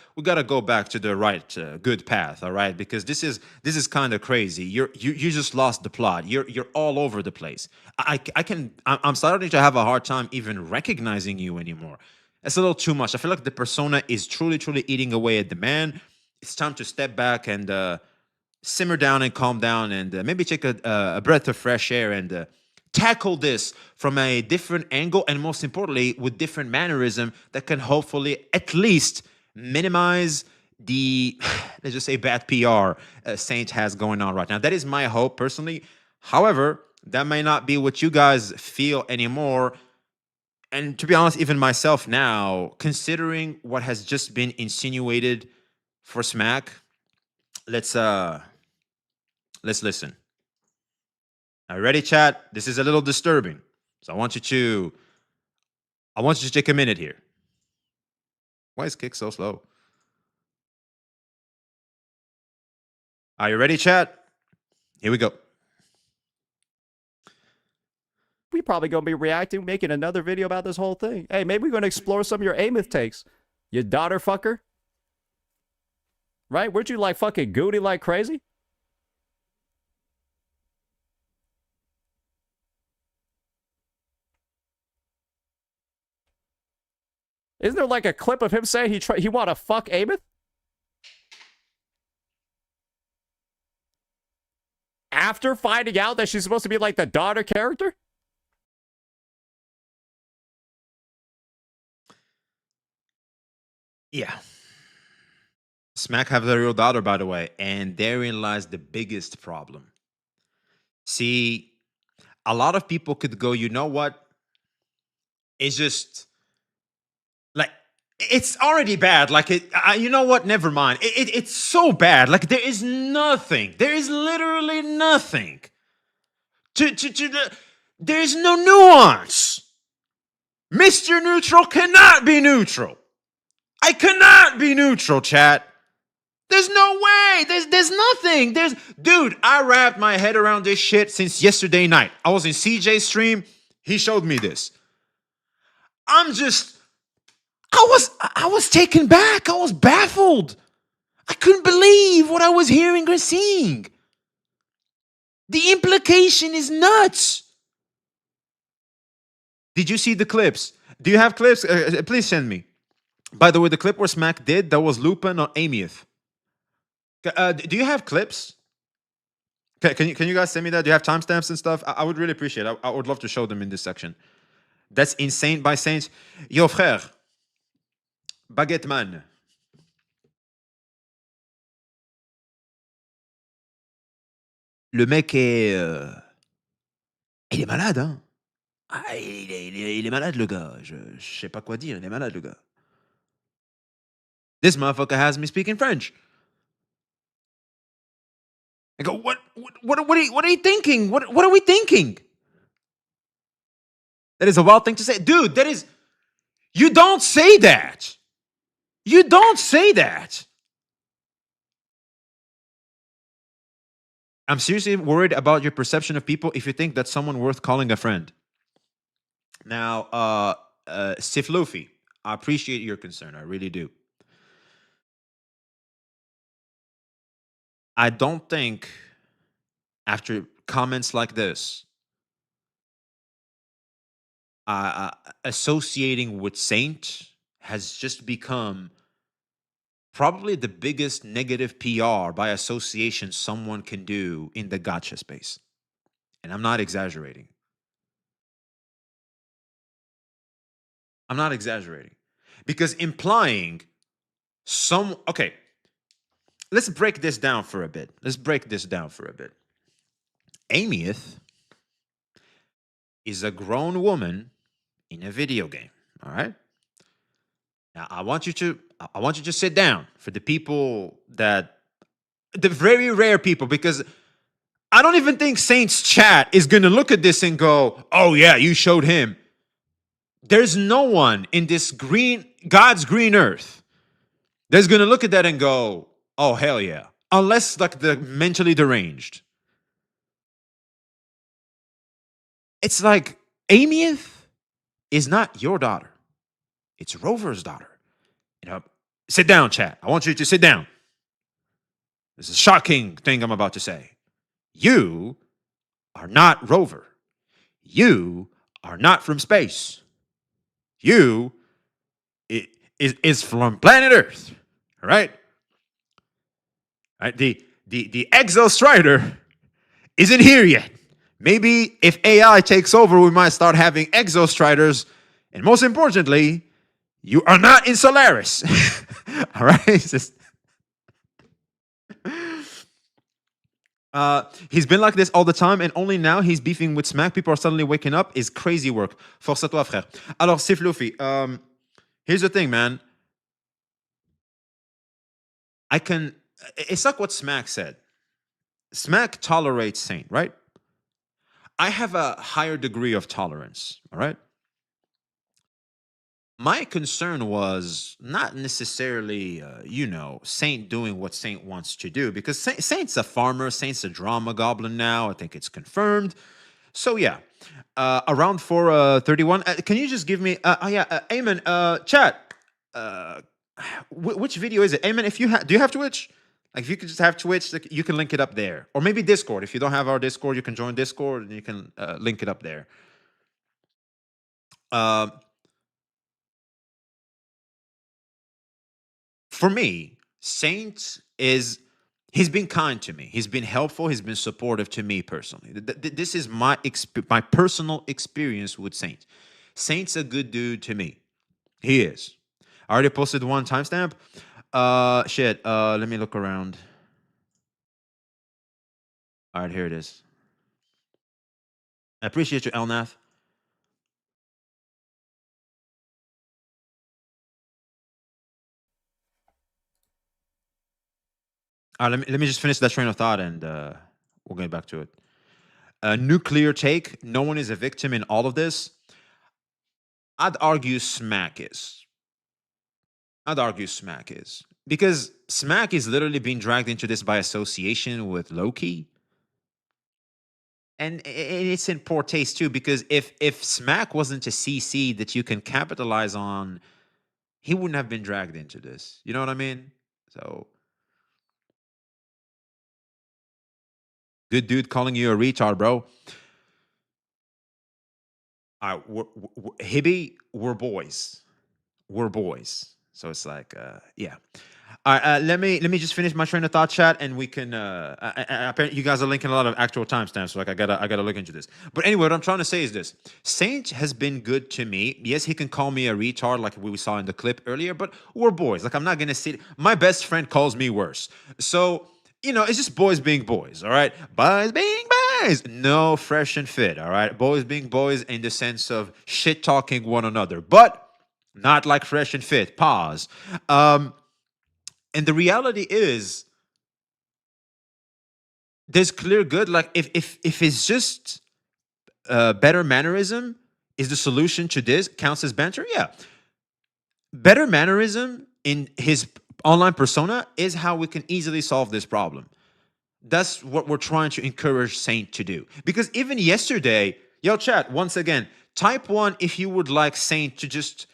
go back to the right good path, all right? Because this is kind of crazy. You just lost the plot. You're all over the place. I'm starting to have a hard time even recognizing you anymore. It's a little too much. I feel like the persona is truly eating away at the man. It's time to step back and simmer down and calm down and maybe take a breath of fresh air and tackle this from a different angle and most importantly with different mannerism that can hopefully at least minimize the let's just say bad PR Saint has going on right now. That is my hope personally. However, that may not be what you guys feel anymore. And to be honest, even myself now, considering what has just been insinuated for Smack, let's listen. Are you ready, chat? This is a little disturbing. So I want you to take a minute here. Why is Kick so slow? Are you ready, chat? Here we go. We probably gonna be reacting, making another video about this whole thing. Hey, maybe we're gonna explore some of your Amith takes. You daughter fucker. Right? Weren't you like fucking Goody like crazy? Isn't there like a clip of him saying he want to fuck Amith? After finding out that she's supposed to be like the daughter character? Yeah. Smack have the real daughter, by the way, and therein lies the biggest problem. See, a lot of people could go, you know what? It's just like it's already bad. Like you know what? Never mind. It's so bad. Like there is nothing. There is literally nothing. There is no nuance. Mr. Neutral cannot be neutral. I cannot be neutral, chat. There's no way. There's nothing. Dude, I wrapped my head around this shit since yesterday night. I was in CJ's stream. He showed me this. I was taken back. I was baffled. I couldn't believe what I was hearing or seeing. The implication is nuts. Did you see the clips? Do you have clips? Please send me. By the way, the clip where Smack did, that was Lupa, not Amith. Do you have clips? Can you guys send me that? Do you have timestamps and stuff? I would really appreciate it. I would love to show them in this section. That's insane by Saints. Yo, frère. Baguette man. Le mec est... Il est malade, hein? Ah, il est malade, le gars. Je sais pas quoi dire. Il est malade, le gars. This motherfucker has me speaking French. I go, what are you thinking? What are we thinking? That is a wild thing to say. Dude, that is... You don't say that. You don't say that. I'm seriously worried about your perception of people if you think that's someone worth calling a friend. Now, Sif Luffy, I appreciate your concern. I really do. I don't think after comments like this, associating with Saint has just become probably the biggest negative PR by association someone can do in the gacha space. And I'm not exaggerating. I'm not exaggerating. Because implying okay, let's break this down for a bit. Amith is a grown woman in a video game, all right? Now, I want you to sit down for the people the very rare people, because I don't even think Saint's chat is going to look at this and go, oh yeah, you showed him. There's no one in this God's green earth There's gonna look at that and go, oh hell yeah. Unless like the mentally deranged. It's like Amyth is not your daughter. It's Rover's daughter. You know, sit down, chat. I want you to sit down. This is a shocking thing I'm about to say. You are not Rover. You are not from space. You is from planet Earth. All right? All right, the Exostrider isn't here yet. Maybe if AI takes over, we might start having Exostriders. And most importantly, you are not in Solaris. All right? It's just, he's been like this all the time, and only now he's beefing with Smack. People are suddenly waking up. Is crazy work. Force à toi, frère. Alors, c'est Fluffy. Here's the thing, man. It's like what Smack said. Smack tolerates Saint, right? I have a higher degree of tolerance, all right? My concern was not necessarily, Saint doing what Saint wants to do, because Saint's a farmer, Saint's a drama goblin now. I think it's confirmed. So yeah, around 431. Can you just give me? Eamon, chat. Which video is it, Eamon? If you do you have Twitch? Like, if you could just have Twitch, like, you can link it up there, or maybe Discord. If you don't have our Discord, you can join Discord and you can link it up there. For me, Saint he's been kind to me. He's been helpful. He's been supportive to me personally. This is my personal experience with Saint. Saint's a good dude to me. He is. I already posted one timestamp. Let me look around. All right, here it is. I appreciate you, Elnath. All right, let me just finish that train of thought, and we'll get back to it. A nuclear take. No one is a victim in all of this. I'd argue Smack is. Because Smack is literally being dragged into this by association with Loki. And it's in poor taste too, because if Smack wasn't a CC that you can capitalize on, he wouldn't have been dragged into this. You know what I mean? So, good dude calling you a retard, bro. All right, Hibby, we're boys. So it's like, yeah. All right, let me just finish my train of thought, chat, and we can. Apparently, you guys are linking a lot of actual timestamps, so like I gotta look into this. But anyway, what I'm trying to say is this: Saint has been good to me. Yes, he can call me a retard, like we saw in the clip earlier, but we're boys. Like, I'm not gonna sit. My best friend calls me worse, so it's just boys being boys. All right, boys being boys. No fresh and fit. All right, boys being boys in the sense of shit talking one another, but not like fresh and fit. Pause. And the reality is, there's clear good. Like, if it's just better mannerism is the solution to this, counts as banter. Yeah, better mannerism in his online persona is how we can easily solve this problem. That's what we're trying to encourage Saint to do. Because even yesterday, yo, chat, once again, type 1 if you would like Saint to just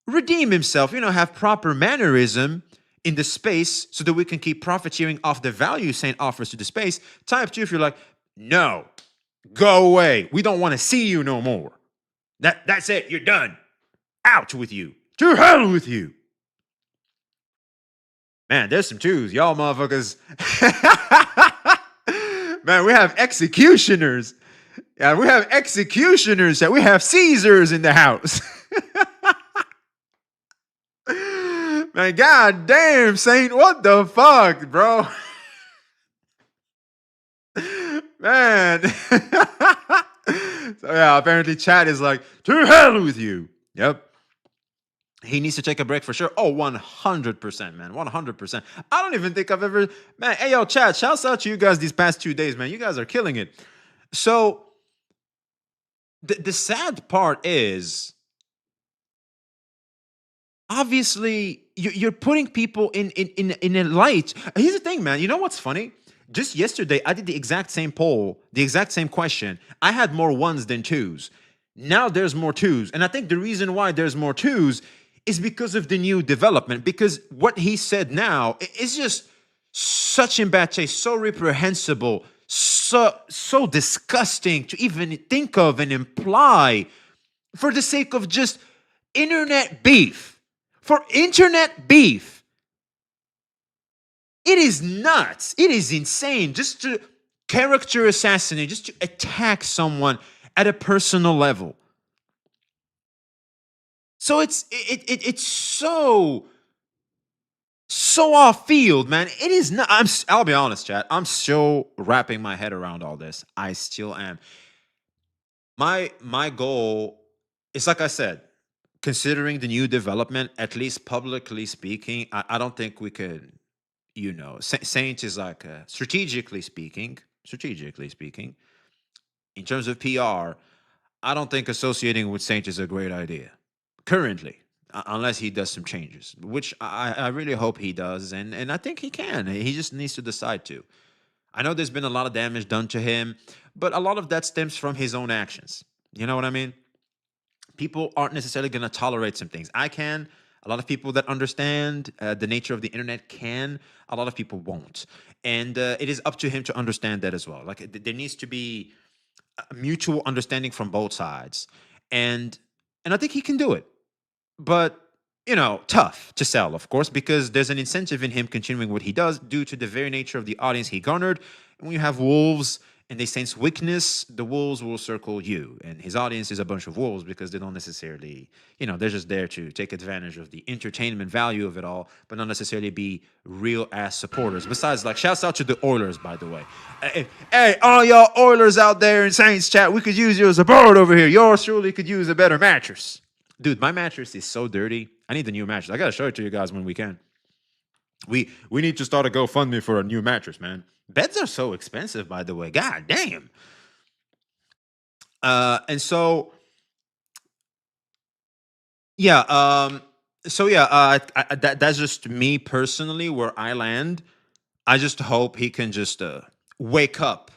redeem himself, have proper mannerism in the space so that we can keep profiteering off the value Saint offers to the space. Type 2 if you're like, no, go away. We don't want to see you no more. That's it. You're done. Out with you. To hell with you. Man, there's some twos. Y'all motherfuckers. Man, we have executioners. Yeah, we have executioners. We have Caesars in the house. Man, god damn, Saint, what the fuck, bro? Man. So yeah, apparently chat is like, to hell with you. Yep. He needs to take a break for sure. Oh, 100%, man. 100%. I don't even think I've ever... Man, hey, yo, chat, shouts out to you guys these past 2 days, man. You guys are killing it. So, the sad part is, obviously, you're putting people in a light. Here's the thing, man. You know what's funny? Just yesterday, I did the exact same poll, the exact same question. I had more ones than twos. Now there's more twos. And I think the reason why there's more twos is because of the new development. Because what he said now is just such in bad taste, so reprehensible, so disgusting to even think of and imply for the sake of just internet beef. For internet beef. It is nuts. It is insane just to character assassinate, just to attack someone at a personal level. So it's so off field, man. It is not. I'll be honest, chat. I'm still wrapping my head around all this. I still am. My goal is, like I said, considering the new development, at least publicly speaking, I don't think we could. Saint is like strategically speaking, in terms of PR, I don't think associating with Saint is a great idea currently, unless he does some changes, which I really hope he does, and I think he can. He just needs to decide to. I know there's been a lot of damage done to him, but a lot of that stems from his own actions. You know what I mean? People aren't necessarily going to tolerate some things. I can. A lot of people that understand the nature of the internet can. A lot of people won't. And it is up to him to understand that as well. Like, there needs to be a mutual understanding from both sides. And I think he can do it. But, tough to sell, of course, because there's an incentive in him continuing what he does due to the very nature of the audience he garnered. And when you have wolves and they sense weakness, the wolves will circle you. And his audience is a bunch of wolves because they don't necessarily, they're just there to take advantage of the entertainment value of it all, but not necessarily be real ass supporters. Besides, like, shouts out to the Oilers, by the way. Hey, all y'all Oilers out there in Saints chat, we could use your support over here. Yours truly could use a better mattress. Dude, my mattress is so dirty. I need the new mattress. I got to show it to you guys when we can. We need to start a GoFundMe for a new mattress, man. Beds are so expensive, by the way. God damn. And so, yeah. That's just me personally where I land. I just hope he can just wake up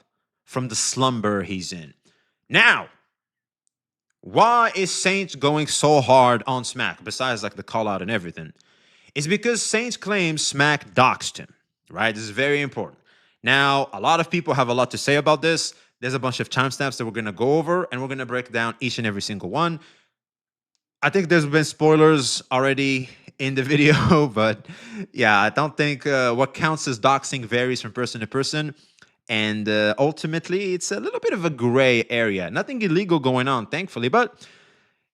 from the slumber he's in. Now, why is Saint going so hard on Smack, besides like the call out and everything? It's because Saint claims Smack doxed him, right? This is very important. Now, a lot of people have a lot to say about this. There's a bunch of timestamps that we're going to go over, and we're going to break down each and every single one. I think there's been spoilers already in the video, but yeah, I don't think what counts as doxing varies from person to person. And ultimately, it's a little bit of a gray area. Nothing illegal going on, thankfully, but,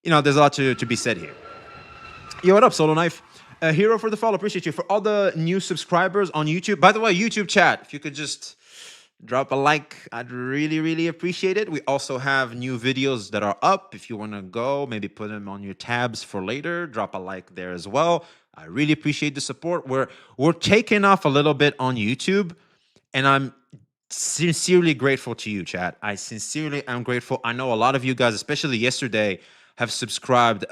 there's a lot to be said here. Yo, what up, Solo Knife? Hero for the follow. Appreciate you. For all the new subscribers on YouTube. By the way, YouTube chat, if you could just drop a like, I'd really, really appreciate it. We also have new videos that are up. If you want to go, maybe put them on your tabs for later. Drop a like there as well. I really appreciate the support. We're taking off a little bit on YouTube, and I'm sincerely grateful to you, chat. I sincerely am grateful. I know a lot of you guys, especially yesterday, have subscribed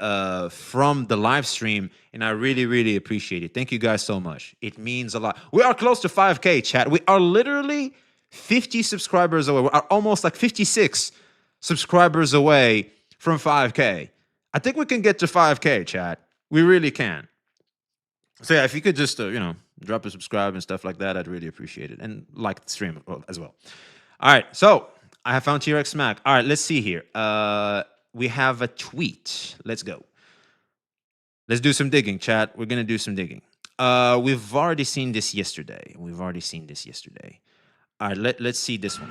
from the live stream, and I really, really appreciate it. Thank you guys so much. It means a lot. We are close to 5K, chat. We are literally 50 subscribers away. We are almost like 56 subscribers away from 5K. I think we can get to 5K, chat. We really can. So yeah, if you could just, drop a subscribe and stuff like that, I'd really appreciate it. And like the stream as well. All right, so I have found T-Rex Smack. All right, let's see here. We have a tweet. Let's go. Let's do some digging, chat. We're going to do some digging. We've already seen this yesterday. All right, let's see this one.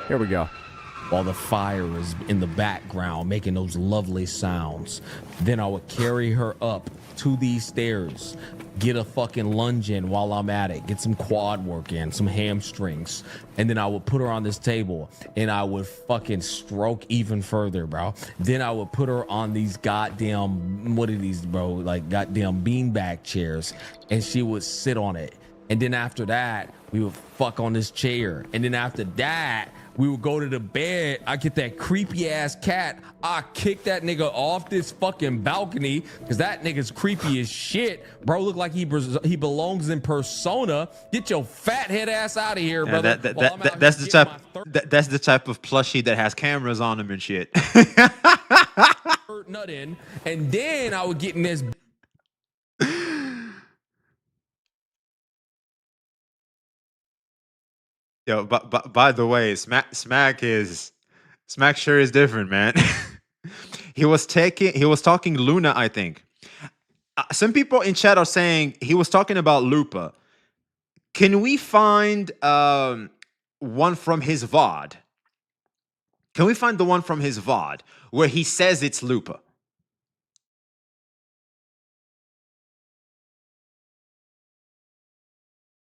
Here we go. While the fire is in the background making those lovely sounds, then I would carry her up to these stairs, get a fucking lunge in while I'm at it, get some quad work in, some hamstrings, and then I would put her on this table and I would fucking stroke even further, bro. Then I would put her on these goddamn, what are these, bro, like goddamn beanbag chairs, and she would sit on it. And then after that, we would fuck on this chair. And then after that, We would go to the bed. I get that creepy ass cat. I kick that nigga off this fucking balcony because that nigga's creepy as shit. Bro, look like he belongs in Persona. Get your fat head ass out of here, brother. That's the type of plushie that has cameras on him and shit. Nut in, and then I would get in this. Yo, but by the way, Smack sure is different, man. he was talking Luna, I think. Some people in chat are saying he was talking about Lupa. Can we find one from his VOD? Can we find the one from his VOD where he says it's Lupa?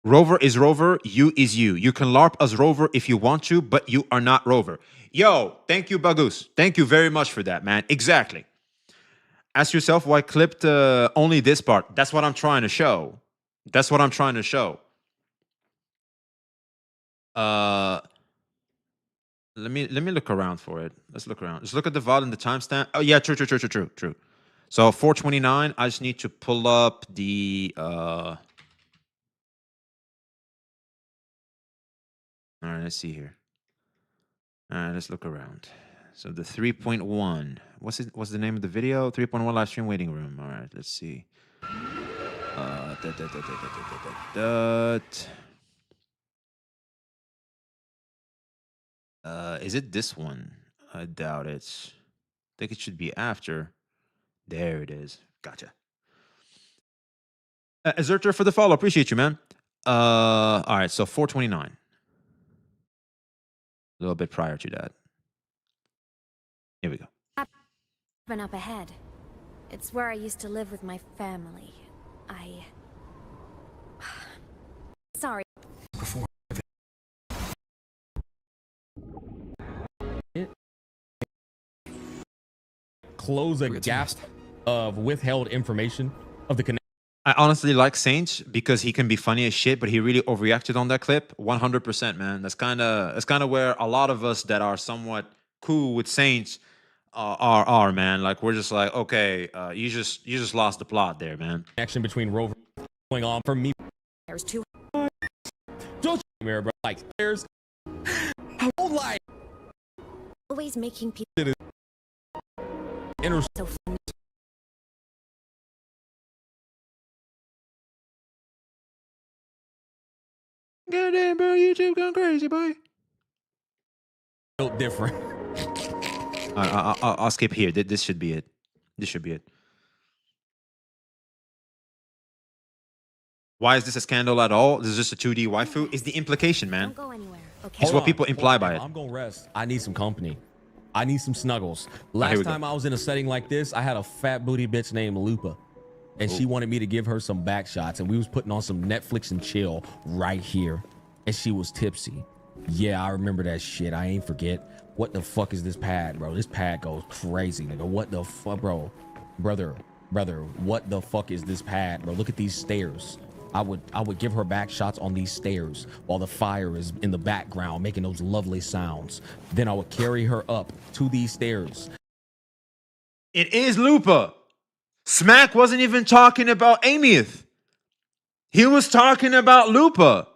Rover is Rover, you is you. You can LARP as Rover if you want to, but you are not Rover. Yo, thank you, Bagus. Thank you very much for that, man. Exactly. Ask yourself why clipped only this part. That's what I'm trying to show. That's what I'm trying to show. Let me look around for it. Let's look around. Just look at the VOD and the timestamp. Oh yeah, true. So 429. I just need to pull up the All right, let's see here. All right, let's look around. So the 3.1. What's the name of the video? 3.1 live stream waiting room. All right, let's see. Is it this one? I doubt it. I think it should be after. There it is. Gotcha. Azerter for the follow. Appreciate you, man. All right, so 429. A little bit prior to that. Here we go. Up ahead. It's where I used to live with my family. Sorry. Close a gap of withheld information of the connection. I honestly like Saint because he can be funny as shit, but he really overreacted on that clip. 100%, man. That's kind of where a lot of us that are somewhat cool with Saints are, man. Like we're just like, okay, you just lost the plot there, man. Connection between Rover going on for me. There's two. Don't mirror, bro. Like there's I won't lie. Always making people so funny. Goddamn, bro, YouTube gone crazy, boy. Built different. I'll skip here. This should be it. This should be it. Why is this a scandal at all? This is just a 2D waifu. It's the implication, man. Don't go anywhere. Okay. It's what people imply by it. I'm gonna rest. I need some company. I need some snuggles. Last time I was in a setting like this, I had a fat booty bitch named Lupa. And she wanted me to give her some back shots, and we was putting on some Netflix and chill right here. And she was tipsy. Yeah, I remember that shit. I ain't forget. What the fuck is this pad, bro? This pad goes crazy, nigga. What the fuck, bro? Brother, what the fuck is this pad, bro? Look at these stairs. I would give her back shots on these stairs while the fire is in the background making those lovely sounds. Then I would carry her up to these stairs. It is Lupa. Smack wasn't even talking about Amieth. He was talking about Lupa.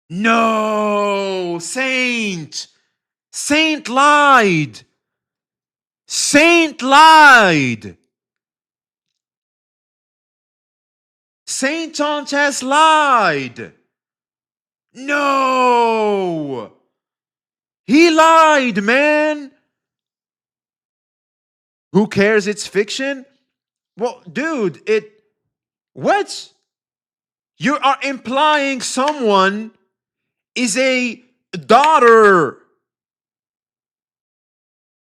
No, Saint. Saint lied. Saint lied. Saint Tontes lied. No. He lied, man. Who cares? It's fiction. Well, dude, what? You are implying someone is a daughter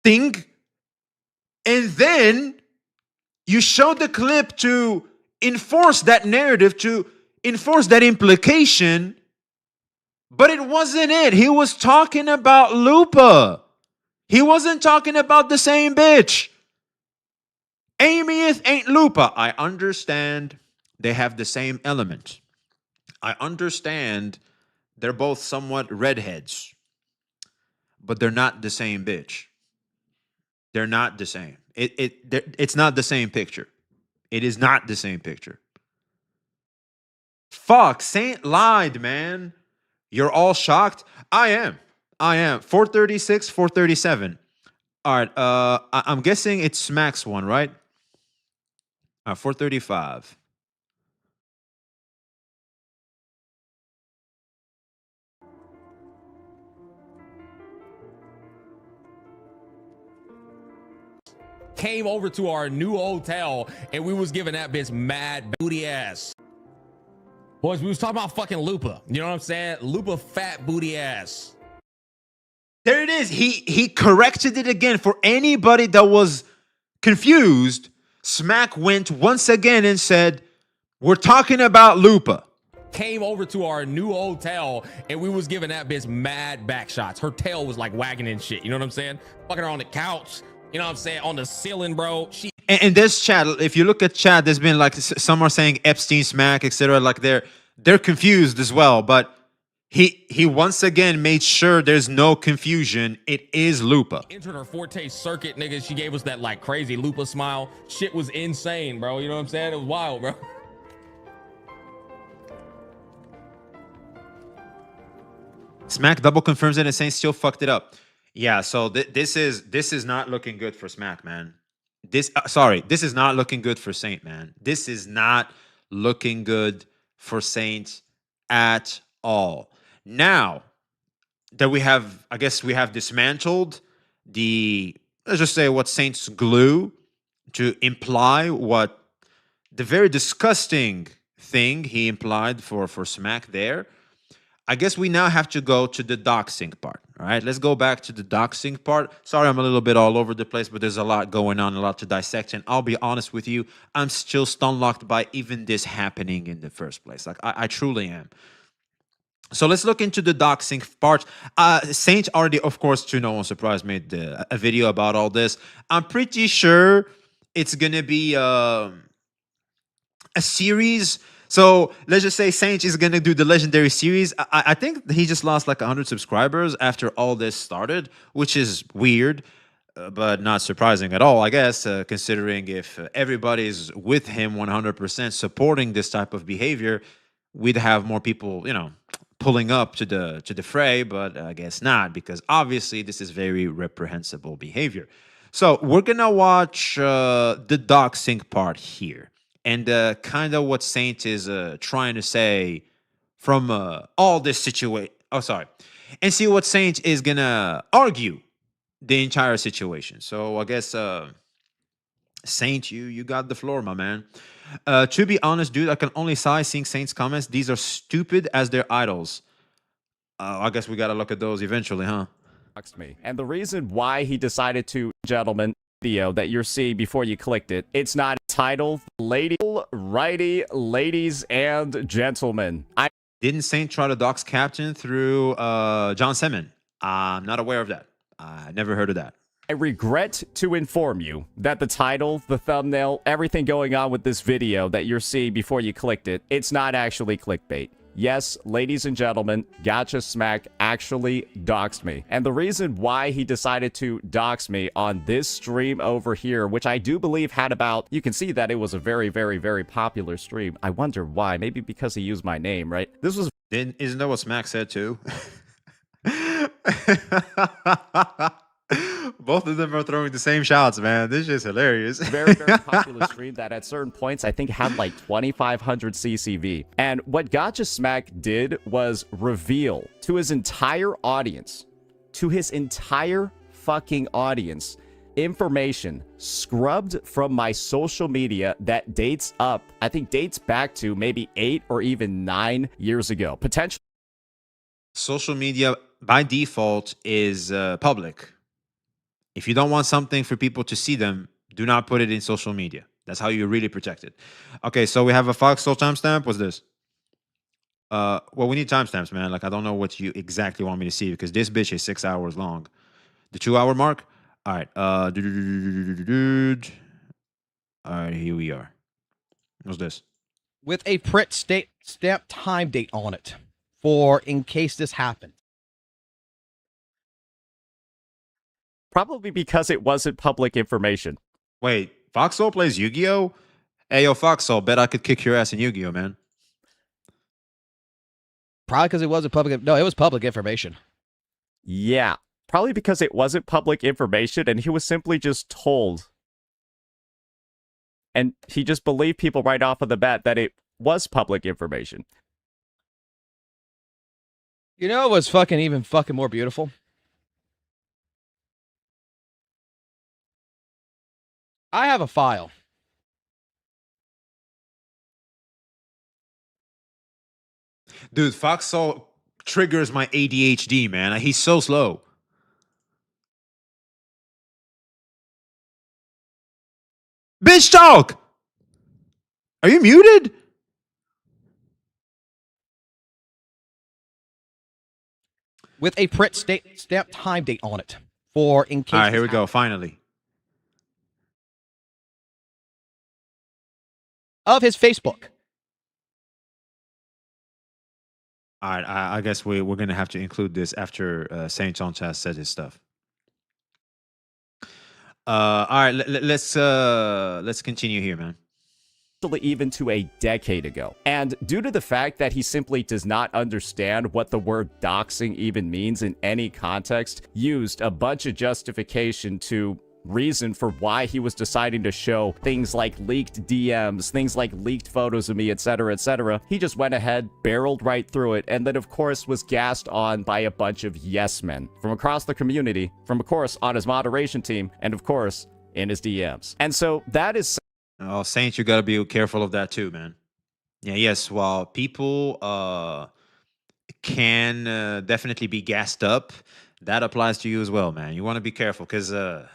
thing, and then you show the clip to enforce that narrative, to enforce that implication, but it wasn't it. He was talking about Lupa. He wasn't talking about the same bitch. Amieth ain't Lupa. I understand they have the same element. I understand they're both somewhat redheads. but they're not the same bitch. They're not the same. It's not the same picture. It is not the same picture. Fuck, Saint lied, man. You're all shocked. I am. 436, 437. All right. I'm guessing it's Smack's one, right? 435. Came over to our new hotel and we was giving that bitch mad booty ass. Boys, we was talking about fucking Lupa. You know what I'm saying? Lupa fat booty ass. There it is. He corrected it again for anybody that was confused. Smack went once again and said, "We're talking about Lupa." Came over to our new hotel and we was giving that bitch mad back shots. Her tail was like wagging and shit. You know what I'm saying? Fucking her on the couch. You know what I'm saying? On the ceiling, bro. And this chat, if you look at chat, there's been like some are saying Epstein Smack, etc. Like they're confused as well. But he once again made sure there's no confusion. It is Lupa. Entered her forte circuit, nigga. She gave us that like crazy Lupa smile. Shit was insane, bro. You know what I'm saying? It was wild, bro. Smack double confirms it and Saint still fucked it up. Yeah, so this is not looking good for Smack, man. This is not looking good for Saint, man. This is not looking good for Saint at all. Now that I guess we have dismantled let's just say what Saint's glue to imply what the very disgusting thing he implied for Smack there. I guess we now have to go to the doxing part. All right, let's go back to the doxing part. Sorry, I'm a little bit all over the place, but there's a lot going on, a lot to dissect. And I'll be honest with you, I'm still stun-locked by even this happening in the first place. Like, I truly am. So let's look into the doxing part. Saint already, of course, to no one's surprise, made a video about all this. I'm pretty sure it's going to be a series. So let's just say Saint is going to do the legendary series. I think he just lost like 100 subscribers after all this started, which is weird, but not surprising at all, I guess, considering if everybody's with him 100% supporting this type of behavior, we'd have more people, pulling up to the fray, but I guess not, because obviously this is very reprehensible behavior. So we're going to watch the doxing part here. And kind of what Saint is trying to say from all this situation. Oh, sorry. And see what Saint is going to argue the entire situation. So I guess, Saint, you got the floor, my man. To be honest, dude, I can only sigh seeing Saint's comments. These are stupid as their idols. I guess we got to look at those eventually, huh? Me. And the reason why he decided to, gentlemen, video that you're seeing before you clicked it, it's not titled righty, ladies and gentlemen. Didn't Saint try to dox Captain through John Semin? I'm not aware of that. I never heard of that. I regret to inform you that the title, the thumbnail, everything going on with this video that you're seeing before you clicked it, it's not actually clickbait. Yes, ladies and gentlemen, Gacha Smack actually doxed me. And the reason why he decided to dox me on this stream over here, which I do believe had about, you can see that it was a very, very, very popular stream. I wonder why. Maybe because he used my name, right? This was... Isn't that what Smack said too? Both of them are throwing the same shots, man. This is hilarious. Very, very popular stream that at certain points I think had like 2,500 CCV. And what Gacha Smack did was reveal to his entire audience, fucking audience, information scrubbed from my social media that dates back to maybe 8 or even 9 years ago. Potentially. Social media by default is public. If you don't want something for people to see them, do not put it in social media. That's how you really protect it. Okay, so we have a Foxhole timestamp. What's this? Well, we need timestamps, man. Like, I don't know what you exactly want me to see because this bitch is 6 hours long. The 2-hour mark? All right. All right, here we are. What's this? With a print stamp time date on it for in case this happened. Probably because it wasn't public information. Wait, Foxhole plays Yu-Gi-Oh? Hey, yo, Foxhole, bet I could kick your ass in Yu-Gi-Oh, man. Probably because it wasn't public. No, it was public information. Yeah, probably because it wasn't public information and he was simply just told. And he just believed people right off of the bat that it was public information. You know, it was even fucking more beautiful. I have a file. Dude, Foxhole triggers my ADHD, man. He's so slow. Bitch talk! Are you muted? With a print stamp time date on it. For in case. All right, here we go, finally. Of his Facebook. All right, I guess we're going to have to include this after Saint has said his stuff. All right, let's continue here, man. Even to a decade ago. And due to the fact that he simply does not understand what the word doxing even means in any context, used a bunch of justification to reason for why he was deciding to show things like leaked DMs, things like leaked photos of me, etc., etc. He just went ahead, barreled right through it, and then of course was gassed on by a bunch of yes men from across the community, from of course on his moderation team, and of course in his DMs. And so that is... Oh, Saint, you got to be careful of that too, man. Yeah, yes, while people can definitely be gassed up, that applies to you as well, man. You want to be careful because a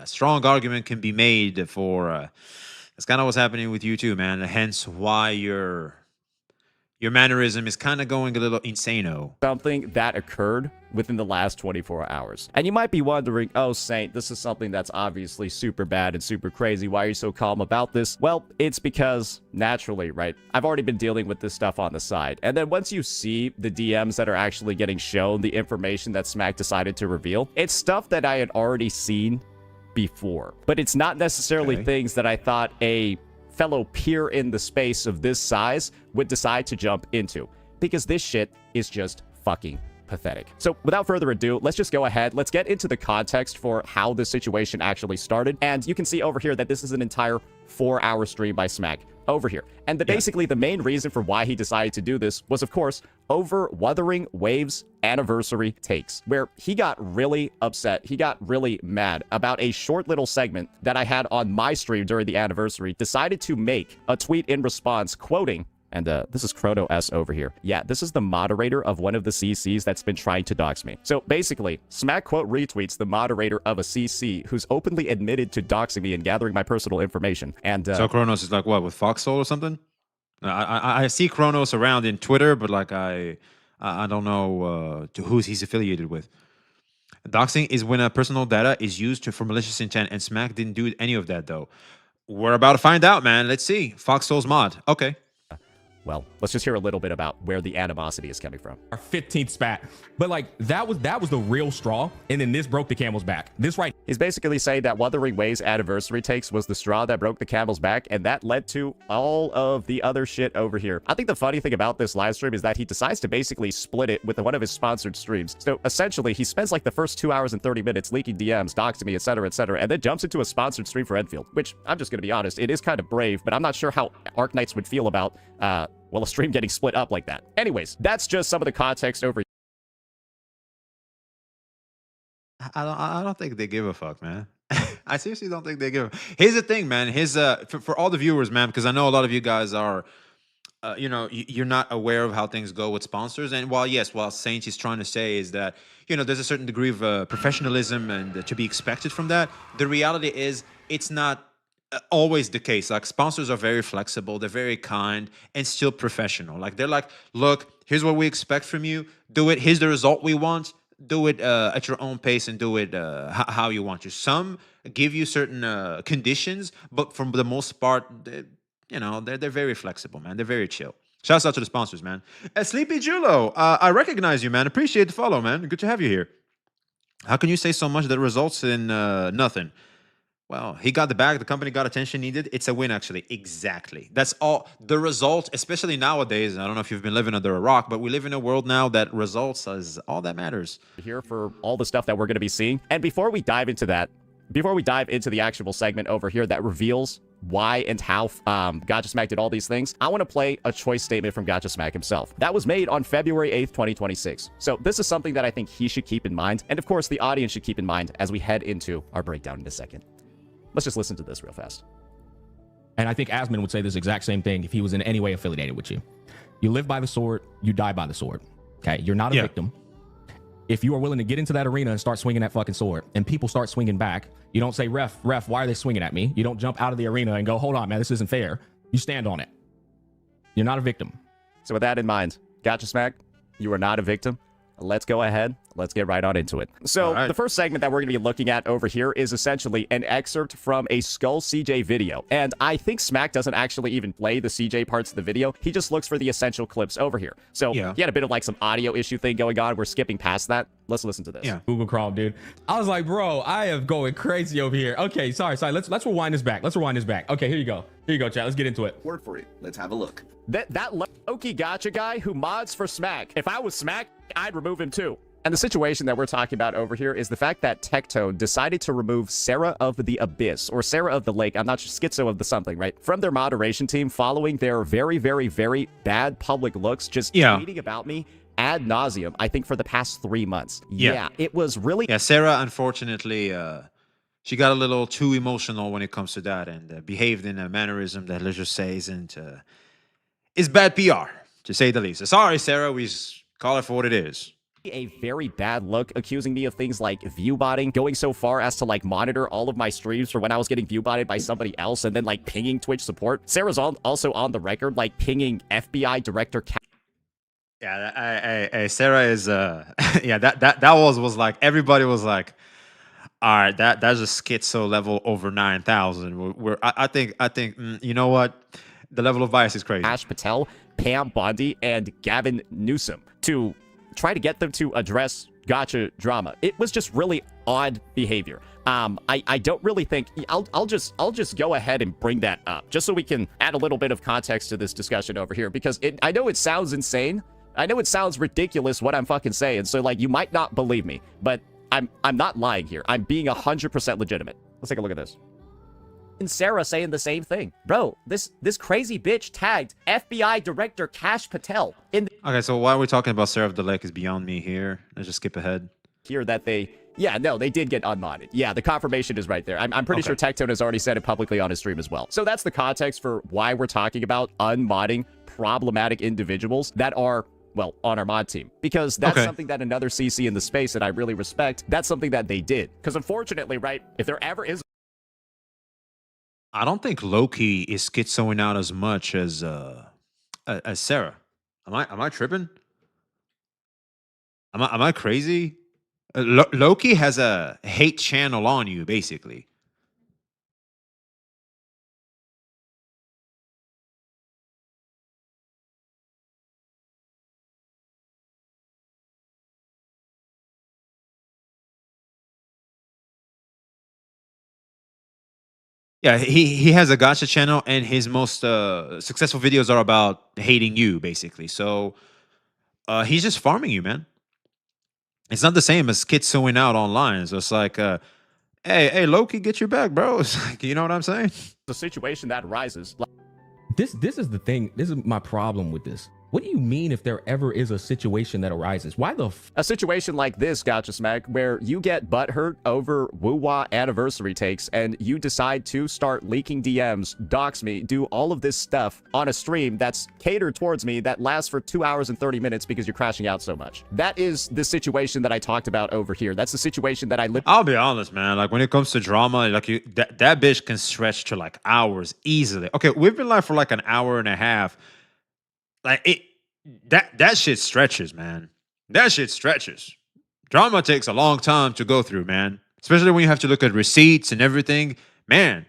strong argument can be made for that's kind of what's happening with you too, man. Hence why your mannerism is kind of going a little insano. Something that occurred within the last 24 hours. And you might be wondering, oh, Saint, this is something that's obviously super bad and super crazy. Why are you so calm about this? Well, it's because, naturally, right, I've already been dealing with this stuff on the side. And then once you see the DMs that are actually getting shown, the information that Smack decided to reveal, it's stuff that I had already seen before. But it's not necessarily things that I thought a fellow peer in the space of this size would decide to jump into, because this shit is just fucking pathetic. So without further ado, let's just go ahead. Let's get into the context for how this situation actually started. And you can see over here that this is an entire 4-hour stream by Smack over here. And basically the main reason for why he decided to do this was, of course, over Wuthering Waves anniversary takes, where he got really upset. He got really mad about a short little segment that I had on my stream during the anniversary, decided to make a tweet in response quoting, and this is Chrono S over here. Yeah, this is the moderator of one of the CCs that's been trying to dox me. So basically, Smack quote retweets the moderator of a CC who's openly admitted to doxing me and gathering my personal information. And so Kronos is like what, with Foxhole or something? I see Kronos around in Twitter, but like I don't know to who's he's affiliated with. Doxing is when a personal data is used for malicious intent, and Smack didn't do any of that though. We're about to find out, man. Let's see. Foxhole's mod. Okay. Well, let's just hear a little bit about where the animosity is coming from. Our 15th spat. But like that was the real straw, and then this broke the camel's back. This right. He's basically saying that Wuthering Waves anniversary takes was the straw that broke the camel's back, and that led to all of the other shit over here. I think the funny thing about this live stream is that he decides to basically split it with one of his sponsored streams. So essentially, he spends like the first 2 hours and 30 minutes leaking DMs, doxing me, etc., and then jumps into a sponsored stream for Enfield, which I'm just gonna be honest, it is kind of brave, but I'm not sure how Arknights would feel about well, a stream getting split up like that. Anyways, that's just some of the context over. I don't think they give a fuck, man. I seriously don't think they give a... Here's the thing, man. For all the viewers, man, because I know a lot of you guys are, you know, you're not aware of how things go with sponsors. And while Saint is trying to say is that, you know, there's a certain degree of professionalism and to be expected from that, the reality is it's not always the case. Like, sponsors are very flexible, they're very kind and still professional. Like, they're like, look, here's what we expect from you, do it, here's the result we want, do it at your own pace and do it how you want to. Some give you certain conditions, but for the most part, you know, they're very flexible, man. They're very chill. Shouts out to the sponsors, man. Sleepy Julo, I recognize you, man. Appreciate the follow, man. Good to have you here. How can you say so much that results in nothing? Well, he got the bag. The company got attention needed. It's a win, actually. Exactly. That's all. The result, especially nowadays, I don't know if you've been living under a rock, but we live in a world now that results is all that matters. Here for all the stuff that we're going to be seeing. And before we dive into that, before we dive into the actual segment over here that reveals why and how Gacha Smack did all these things, I want to play a choice statement from Gacha Smack himself. That was made on February 8th, 2026. So this is something that I think he should keep in mind. And of course, the audience should keep in mind as we head into our breakdown in a second. Let's just listen to this real fast. And I think Asmon would say this exact same thing if he was in any way affiliated with you. You live by the sword, you die by the sword. Okay, you're not a victim. If you are willing to get into that arena and start swinging that fucking sword, and people start swinging back, you don't say, ref, why are they swinging at me? You don't jump out of the arena and go, hold on, man, this isn't fair. You stand on it. You're not a victim. So with that in mind, Gacha Smack, you are not a victim. Let's go ahead. Let's get right on into it. So the first segment that we're going to be looking at over here is essentially an excerpt from a Skull CJ video. And I think Smack doesn't actually even play the CJ parts of the video. He just looks for the essential clips over here. So he had a bit of like some audio issue thing going on. We're skipping past that. Let's listen to this. Google Chrome, dude. I was like, bro, I am going crazy over here. Okay, sorry. Let's rewind this back. Okay, here you go, chat. Let's get into it. Word for it. Let's have a look. That Pokey Gacha guy who mods for Smack. If I was Smack, I'd remove him too. And the situation that we're talking about over here is the fact that Tectone decided to remove Sarah of the Abyss, or Sarah of the Lake, I'm not sure, Schizo of the something, right? From their moderation team following their very, very, very bad public looks, just tweeting about me ad nauseum, I think for the past 3 months. Yeah, it was really... Yeah, Sarah, unfortunately, she got a little too emotional when it comes to that and behaved in a mannerism that, let's just say, is bad PR, to say the least. Sorry, Sarah, we call it for what it is. A very bad look, accusing me of things like view botting, going so far as to like monitor all of my streams for when I was getting view botted by somebody else, and then like pinging Twitch support. Sarah's also on the record like pinging FBI director. Yeah, Sarah is yeah, that was like everybody was like, all right, that's a schizo level over 9,000. I think you know what, the level of bias is crazy. Ash Patel, Pam Bondi, and Gavin Newsom to try to get them to address Gacha drama. It was just really odd behavior. I don't really think I'll just go ahead and bring that up just so we can add a little bit of context to this discussion over here, because I know it sounds insane. I know it sounds ridiculous what I'm fucking saying. So like you might not believe me, but I'm not lying here. I'm being 100% legitimate. Let's take a look at this. And Sarah saying the same thing. Bro, this crazy bitch tagged FBI Director Kash Patel in okay, so why are we talking about Sarah of the Lake is beyond me here. Let's just skip ahead. Here that they did get unmodded. Yeah, the confirmation is right there. I'm pretty sure Tectone has already said it publicly on his stream as well. So that's the context for why we're talking about unmodding problematic individuals that are, well, on our mod team, because that's something that another CC in the space that I really respect, that's something that they did. Because unfortunately, right, if there ever is... I don't think Loki is schizoing out as much as Sarah. Am I tripping? Am I crazy? Loki has a hate channel on you, basically. Yeah, he has a Gacha channel, and his most successful videos are about hating you, basically. So he's just farming you, man. It's not the same as schizoing out online. So it's like, hey, Loki, get your back, bro. It's like, you know what I'm saying? The situation that arises. This is the thing. This is my problem with this. What do you mean if there ever is a situation that arises? Why the a situation like this, Gacha Smack, where you get butthurt over woo-wah anniversary takes and you decide to start leaking DMs, dox me, do all of this stuff on a stream that's catered towards me that lasts for 2 hours and 30 minutes because you're crashing out so much. That is the situation that I talked about over here. That's the situation that I live. I'll be honest, man. Like when it comes to drama, like that bitch can stretch to like hours easily. Okay, we've been live for like an hour and a half. Like that shit stretches, man. That shit stretches. Drama takes a long time to go through, man. Especially when you have to look at receipts and everything. Man,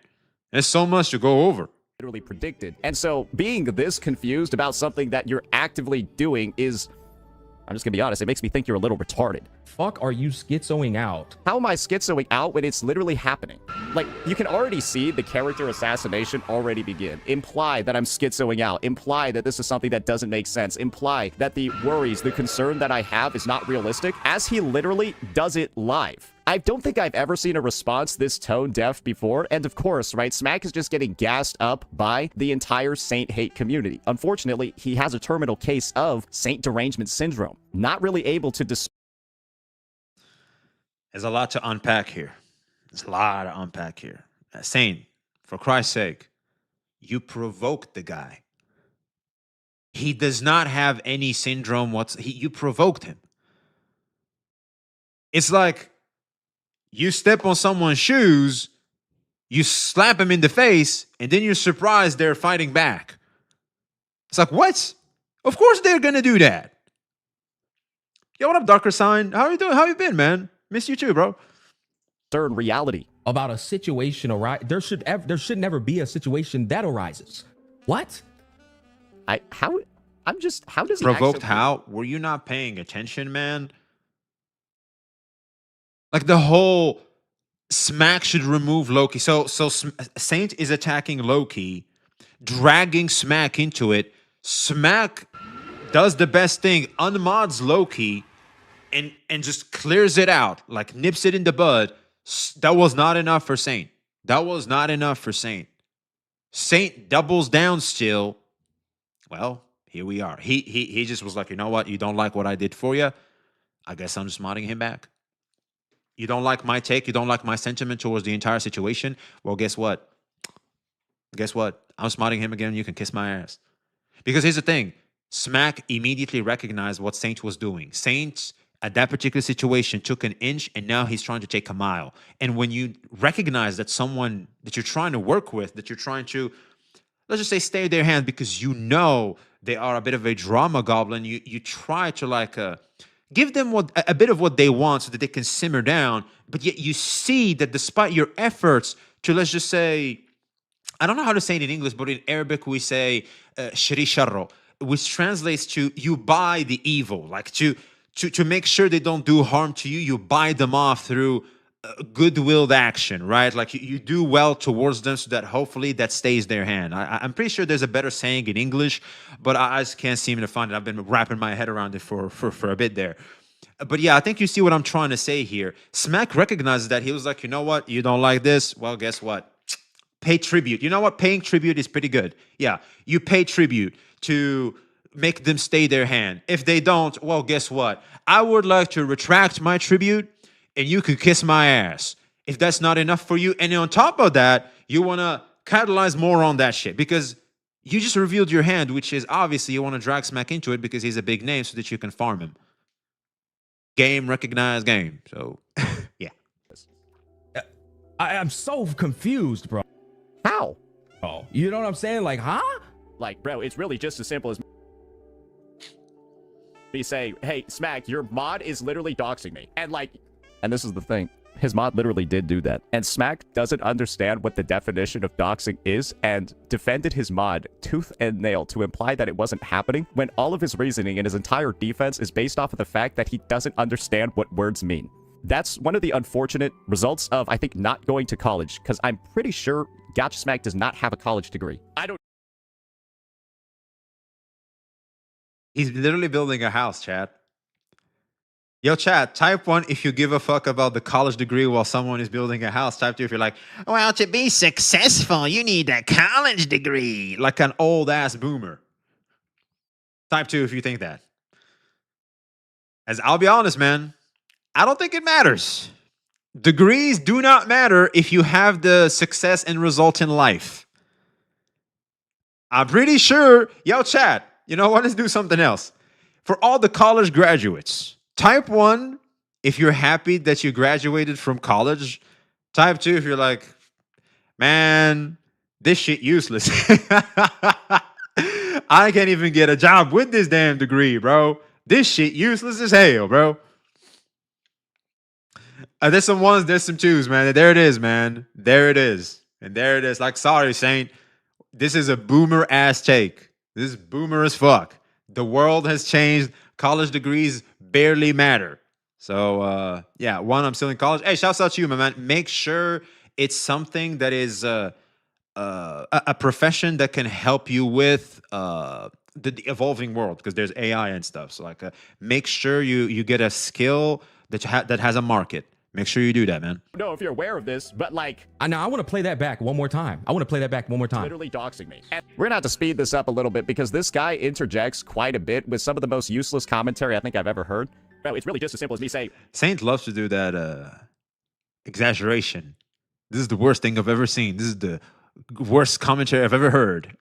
there's so much to go over. Literally predicted. And so being this confused about something that you're actively doing is I'm just gonna be honest, it makes me think you're a little retarded. Fuck are you schizoing out? How am I schizoing out when it's literally happening? Like, you can already see the character assassination already begin. Imply that I'm schizoing out. Imply that this is something that doesn't make sense. Imply that the worries, the concern that I have is not realistic, as he literally does it live. I don't think I've ever seen a response this tone deaf before, and of course, right, Smack is just getting gassed up by the entire Saint hate community. Unfortunately, he has a terminal case of Saint derangement syndrome, not really able to There's a lot to unpack here. There's a lot to unpack here. Saint, for Christ's sake, you provoked the guy. He does not have any syndrome. You provoked him. It's like you step on someone's shoes, you slap him in the face, and then you're surprised they're fighting back. It's like, what? Of course they're gonna do that. Yo, what up, Darker Sign? How you doing? How you been, man? Miss you too, bro. concern reality. About a situation there should never be a situation that arises. What? How does he Provoked actually, how? Were you not paying attention, man? Like the whole Smack should remove Loki. So Saint is attacking Loki, dragging Smack into it. Smack does the best thing, unmods Loki, and just clears it out, like nips it in the bud. That was not enough for Saint. That was not enough for Saint. Saint doubles down still. Well, here we are. He just was like, you know what? You don't like what I did for you? I guess I'm just modding him back. You don't like my take? You don't like my sentiment towards the entire situation? Well, guess what? Guess what? I'm smodding him again. You can kiss my ass. Because here's the thing. Smack immediately recognized what Saint was doing. Saint, at that particular situation, took an inch, and now he's trying to take a mile. And when you recognize that someone that you're trying to work with, that you're trying to, let's just say, stay their hand because you know they are a bit of a drama goblin, you try to give them a bit of what they want so that they can simmer down. But yet you see that despite your efforts to, let's just say, I don't know how to say it in English, but in Arabic we say shari sharro, which translates to you buy the evil, like to make sure they don't do harm to you. You buy them off through goodwilled action, right? Like you do well towards them so that hopefully that stays their hand. I'm pretty sure there's a better saying in English, but I just can't seem to find it. I've been wrapping my head around it for a bit there. But yeah, I think you see what I'm trying to say here. Smack recognizes that. He was like, you know what? You don't like this? Well, guess what? Pay tribute. You know what? Paying tribute is pretty good. Yeah, you pay tribute to make them stay their hand. If they don't, well, guess what? I would like to retract my tribute, and you could kiss my ass. If that's not enough for you, and on top of that, you want to catalyze more on that shit because you just revealed your hand, which is obviously you want to drag Smack into it because he's a big name so that you can farm him. Game, recognized game. So, yeah. I'm so confused, bro. How? Oh, you know what I'm saying? Like, huh? Like, bro, it's really just as simple as me saying, hey, Smack, your mod is literally doxing me. And this is the thing. His mod literally did do that. And Smack doesn't understand what the definition of doxing is and defended his mod tooth and nail to imply that it wasn't happening when all of his reasoning and his entire defense is based off of the fact that he doesn't understand what words mean. That's one of the unfortunate results of, I think, not going to college, because I'm pretty sure Gacha Smack does not have a college degree. He's literally building a house, chat. Yo, chat, type 1 if you give a fuck about the college degree while someone is building a house. Type 2 if you're like, well, to be successful, you need a college degree. Like an old-ass boomer. Type 2 if you think that. As I'll be honest, man, I don't think it matters. Degrees do not matter if you have the success and result in life. I'm pretty sure, yo, chat, you know what? Let's do something else. For all the college graduates, type 1 if you're happy that you graduated from college. Type 2 if you're like, man, this shit useless. I can't even get a job with this damn degree, bro. This shit useless as hell, bro. There's some ones, there's some twos, man. There it is, man. There it is. And there it is. Like, sorry, Saint. This is a boomer ass take. This is boomer as fuck. The world has changed college degrees barely matter. So yeah, one, I'm still in college. Hey, shouts out to you, my man. Make sure it's something that is a profession that can help you with the evolving world, because there's AI and stuff. So like, make sure you get a skill that that has a market. Make sure you do that, man. I don't know if you're aware of this, but like, Now I want to play that back one more time. literally doxing me. And we're gonna have to speed this up a little bit because this guy interjects quite a bit with some of the most useless commentary I think I've ever heard. No, it's really just as simple as me saying, Saint loves to do that exaggeration. This is the worst thing I've ever seen. This is the worst commentary I've ever heard.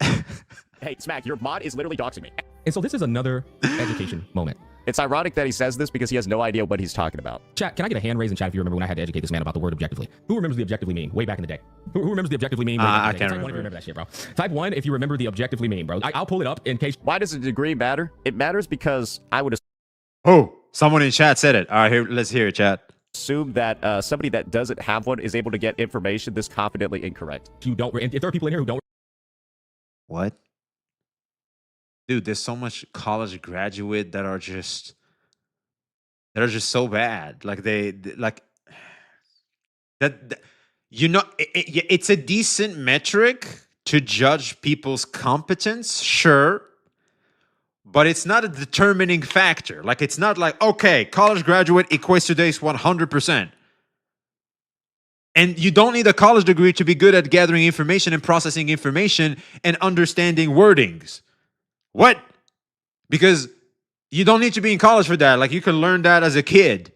hey, Smack, your mod is literally doxing me. And so this is another education moment. It's ironic that he says this because he has no idea what he's talking about. Chat, can I get a hand raise in chat if you remember when I had to educate this man about the word objectively? Who remembers the objectively meme way back in the day? Who remembers the objectively meme? I can't Type 1 if you remember that shit, bro. Type 1 if you remember the objectively meme, bro. I'll pull it up in case. Why does a degree matter? It matters because I would Oh, someone in chat said it. All right, let's hear it, chat. assume that somebody that doesn't have one is able to get information this confidently incorrect. You don't. If there are people in here who don't. What? Dude, there's so much college graduate that are just so bad. Like like that you know, it's a decent metric to judge people's competence, sure, but it's not a determining factor. Like, it's not like, okay, college graduate equates to this 100%. And you don't need a college degree to be good at gathering information and processing information and understanding wordings. What? Because you don't need to be in college for that. Like, you can learn that as a kid.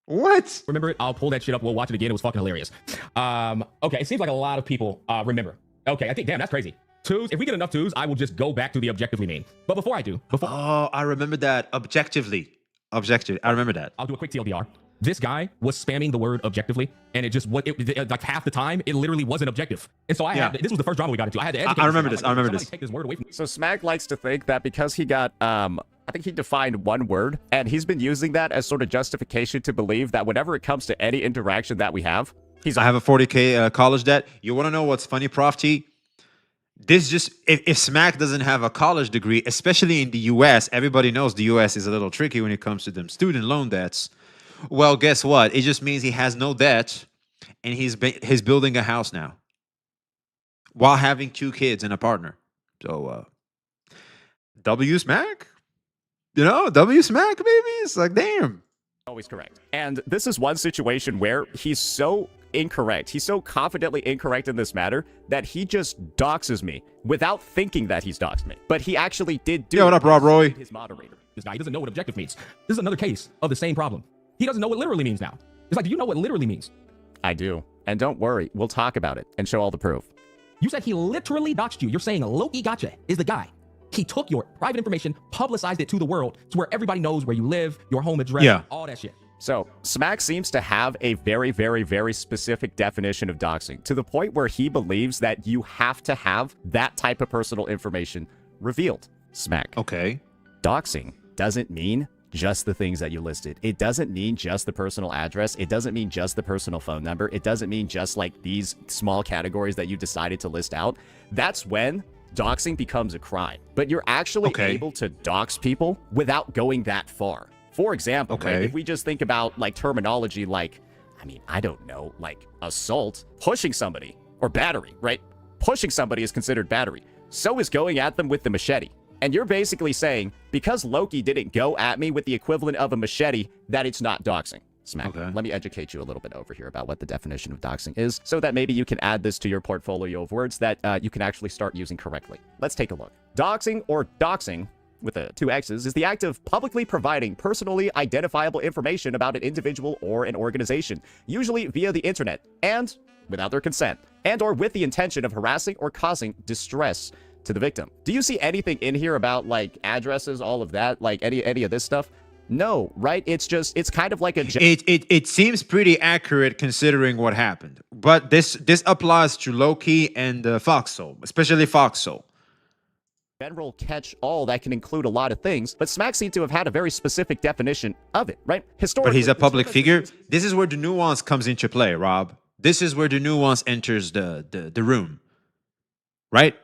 What? Remember it? I'll pull that shit up. We'll watch it again. It was fucking hilarious. Okay, it seems like a lot of people remember. Okay, I think, damn, that's crazy. Twos, if we get enough twos, I will just go back to the objectively meme. But before I do, Oh, I remember that. Objectively. Objective. I remember that. I'll do a quick TLDR. This guy was spamming the word objectively, and it just like half the time it literally wasn't objective. And so I had this was the first drama we got into. I had to educate. I remember this. I remember this. Take this word away from me. So Smack likes to think that because he got, I think he defined one word, and he's been using that as sort of justification to believe that whenever it comes to any interaction that we have, I have a 40K college debt. You want to know what's funny, Prof T? This just, if Smack doesn't have a college degree, especially in the US, everybody knows the US is a little tricky when it comes to them student loan debts. Well, guess what? It just means he has no debt, and he's building a house now while having 2 kids and a partner. So, W Smack? You know, W Smack, baby? It's like, damn. always correct. And this is one situation where he's so incorrect. He's so confidently incorrect in this matter that he just doxes me without thinking that he's doxed me. But he actually did do Yo, what up, Rob Roy? his moderator. This guy, he doesn't know what objective means. This is another case of the same problem. He doesn't know what literally means now. It's like, do you know what literally means? I do. And don't worry, we'll talk about it and show all the proof. You said he literally doxed you. You're saying Loki Gacha is the guy. He took your private information, publicized it to the world, to where everybody knows where you live, your home address, all that shit. So, Smack seems to have a very, very, very specific definition of doxing, to the point where he believes that you have to have that type of personal information revealed. Smack. Okay. Doxing doesn't mean just the things that you listed. It doesn't mean just the personal address. It doesn't mean just the personal phone number. It doesn't mean just like these small categories that you decided to list out. That's when doxing becomes a crime. But you're actually able to dox people without going that far. For example, right, if we just think about like terminology like, I mean, I don't know, like assault, pushing somebody, or battery, right? Pushing somebody is considered battery. So is going at them with the machete. And you're basically saying, because Loki didn't go at me with the equivalent of a machete, that it's not doxing. Smack. Let me educate you a little bit over here about what the definition of doxing is, so that maybe you can add this to your portfolio of words that you can actually start using correctly. Let's take a look. Doxing, or doxing, with the 2 X's, is the act of publicly providing personally identifiable information about an individual or an organization, usually via the internet, and without their consent, and or with the intention of harassing or causing distress to the victim. Do you see anything in here about like addresses, all of that, like any of this stuff? No, right? It's kind of like a... It seems pretty accurate considering what happened. But this applies to Loki and Foxhole, especially Foxhole. General catch-all that can include a lot of things, but Smack seemed to have had a very specific definition of it, right? Historically, but he's a public figure. This is where the nuance comes into play, Rob. This is where the nuance enters the room, right?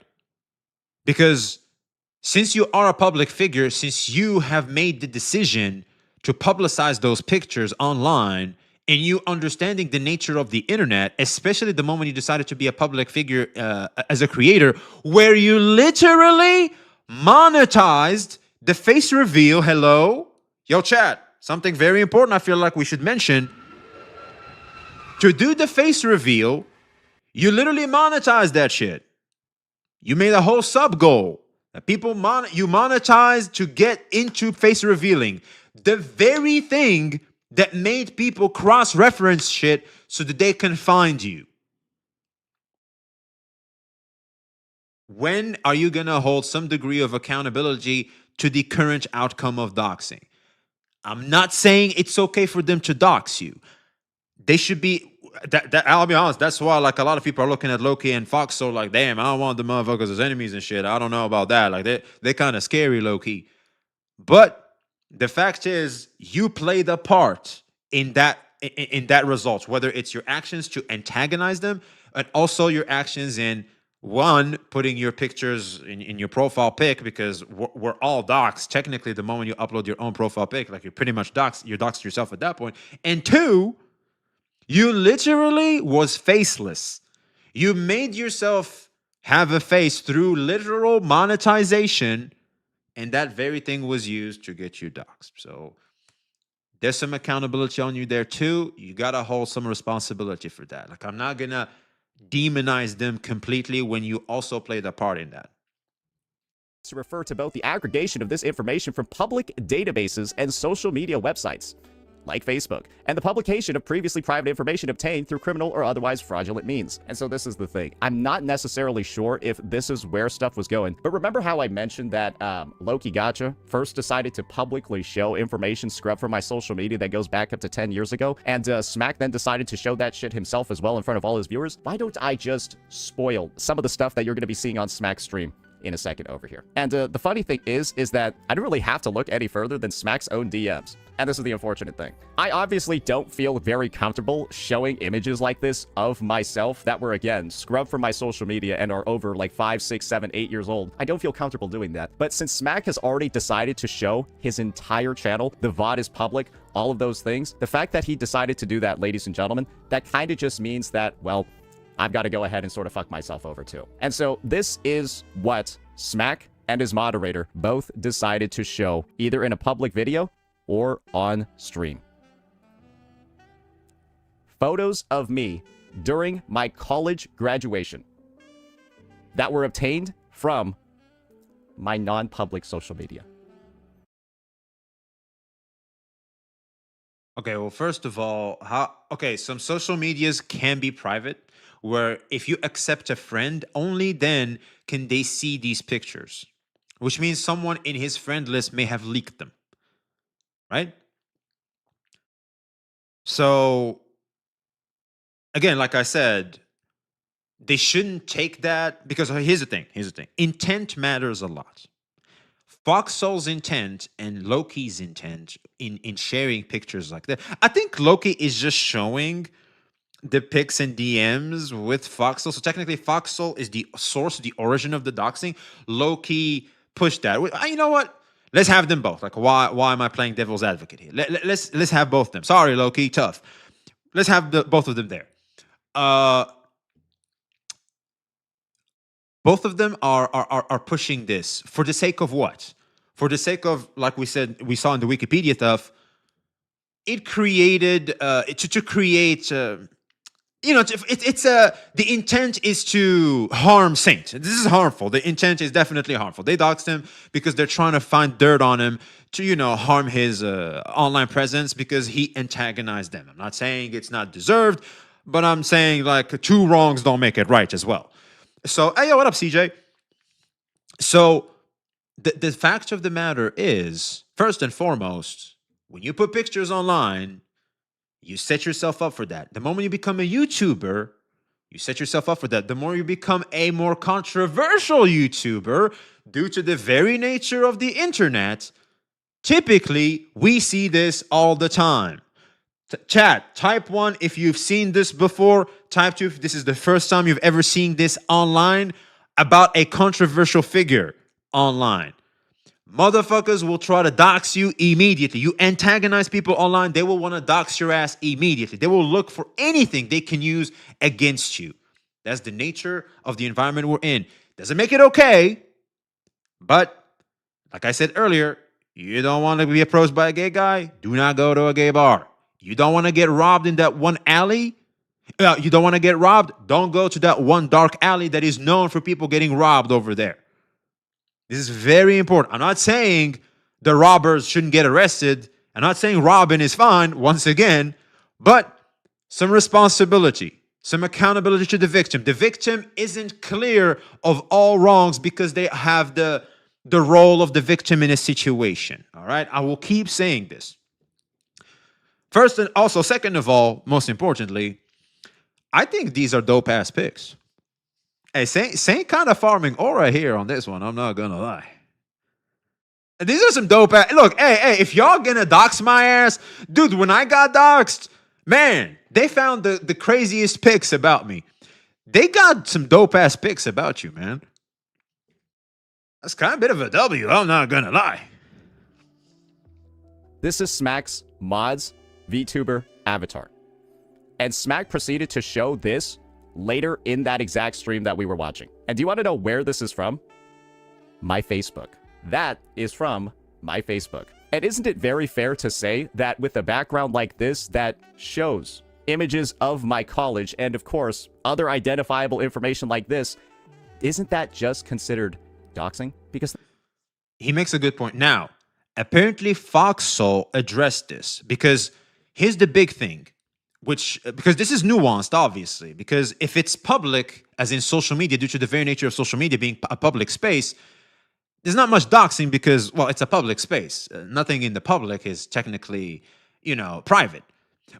Because since you are a public figure, since you have made the decision to publicize those pictures online, and you understanding the nature of the internet, especially the moment you decided to be a public figure as a creator, where you literally monetized the face reveal. Hello? Yo, chat. Something very important I feel like we should mention. To do the face reveal, you literally monetized that shit. You made a whole sub goal. That people you monetize to get into face revealing. The very thing that made people cross-reference shit so that they can find you. When are you going to hold some degree of accountability to the current outcome of doxing? I'm not saying it's okay for them to dox you. They should be... I'll be honest, that's why like a lot of people are looking at Loki and Fox so like, damn, I don't want the motherfuckers as enemies and shit. I don't know about that. Like they're kind of scary, low-key. But the fact is, you played a part in that result, whether it's your actions to antagonize them and also your actions in, one, putting your pictures in your profile pic, because we're all doxxed. Technically, the moment you upload your own profile pic, like you're pretty much doxxed. You're doxxed yourself at that point. And two, you literally was faceless. You made yourself have a face through literal monetization, and that very thing was used to get you doxxed. So there's some accountability on you there too. You gotta hold some responsibility for that. Like, I'm not gonna demonize them completely when you also played a part in that. To refer to both the aggregation of this information from public databases and social media websites, like Facebook, and the publication of previously private information obtained through criminal or otherwise fraudulent means. And so this is the thing. I'm not necessarily sure if this is where stuff was going, but remember how I mentioned that Loki Gacha first decided to publicly show information scrubbed from my social media that goes back up to 10 years ago, and Smack then decided to show that shit himself as well in front of all his viewers? Why don't I just spoil some of the stuff that you're going to be seeing on Smack's stream in a second over here? And the funny thing is that I don't really have to look any further than Smack's own DMs. And this is the unfortunate thing. I obviously don't feel very comfortable showing images like this of myself that were, again, scrubbed from my social media and are over like 5, 6, 7, 8 years old. I don't feel comfortable doing that. But since Smack has already decided to show his entire channel, the VOD is public, all of those things, the fact that he decided to do that, ladies and gentlemen, that kind of just means that, well, I've got to go ahead and sort of fuck myself over too. And so this is what Smack and his moderator both decided to show, either in a public video or on stream. Photos of me during my college graduation that were obtained from my non-public social media. Okay, well, first of all, some social medias can be private, where if you accept a friend, only then can they see these pictures, which means someone in his friend list may have leaked them, right? So, again, like I said, they shouldn't take that, because here's the thing. Intent matters a lot. Foxsoul's intent and Loki's intent in sharing pictures like that. I think Loki is just showing the pics and DMs with Foxsoul. So technically, Foxsoul is the source, the origin of the doxing. Loki pushed that. You know what? Let's have them both. Like, why am I playing devil's advocate here? Let's have both of them. Sorry, Loki, tough. Let's have both of them there. Both of them are pushing this for the sake of what? For the sake of, like we said, we saw in the Wikipedia stuff, it created to create. The intent is to harm Saint. This is harmful. The intent is definitely harmful. They doxed him because they're trying to find dirt on him to, harm his online presence because he antagonized them. I'm not saying it's not deserved, but I'm saying like two wrongs don't make it right as well. So, hey, yo, what up, CJ? So, the fact of the matter is, first and foremost, when you put pictures online, you set yourself up for that. The moment you become a YouTuber, you set yourself up for that. The more you become a more controversial YouTuber, due to the very nature of the internet, typically, we see this all the time. Chat, type 1 if you've seen this before. Type 2 if this is the first time you've ever seen this online about a controversial figure. online. Motherfuckers will try to dox you immediately. You antagonize people online, they will want to dox your ass immediately. They will look for anything they can use against you. That's the nature of the environment we're in. Doesn't make it okay, but like I said earlier, you don't want to be approached by a gay guy, do not go to a gay bar. You don't want to get robbed in that one alley. You don't want to get robbed, don't go to that one dark alley that is known for people getting robbed over there. This is very important. I'm not saying the robbers shouldn't get arrested. I'm not saying robbing is fine, once again, but some responsibility, some accountability to the victim. The victim isn't clear of all wrongs because they have the role of the victim in a situation. All right? I will keep saying this. First and also, second of all, most importantly, I think these are dope-ass picks. Hey, Saint kind of farming aura here on this one. I'm not gonna lie. These are some dope ass. Look, hey, if y'all gonna dox my ass, dude, when I got doxed, man, they found the craziest pics about me. They got some dope ass pics about you, man. That's kind of a bit of a W. I'm not gonna lie. This is Smack's mods VTuber avatar. And Smack proceeded to show this later in that exact stream that we were watching. And do you want to know where this is from? My Facebook. That is from my Facebook. And isn't it very fair to say that with a background like this that shows images of my college and, of course, other identifiable information like this, isn't that just considered doxing? Because he makes a good point. Now, apparently Foxhole addressed this because here's the big thing. Because this is nuanced, obviously, because if it's public, as in social media, due to the very nature of social media being a public space, there's not much doxing because, well, it's a public space. Nothing in the public is technically, private.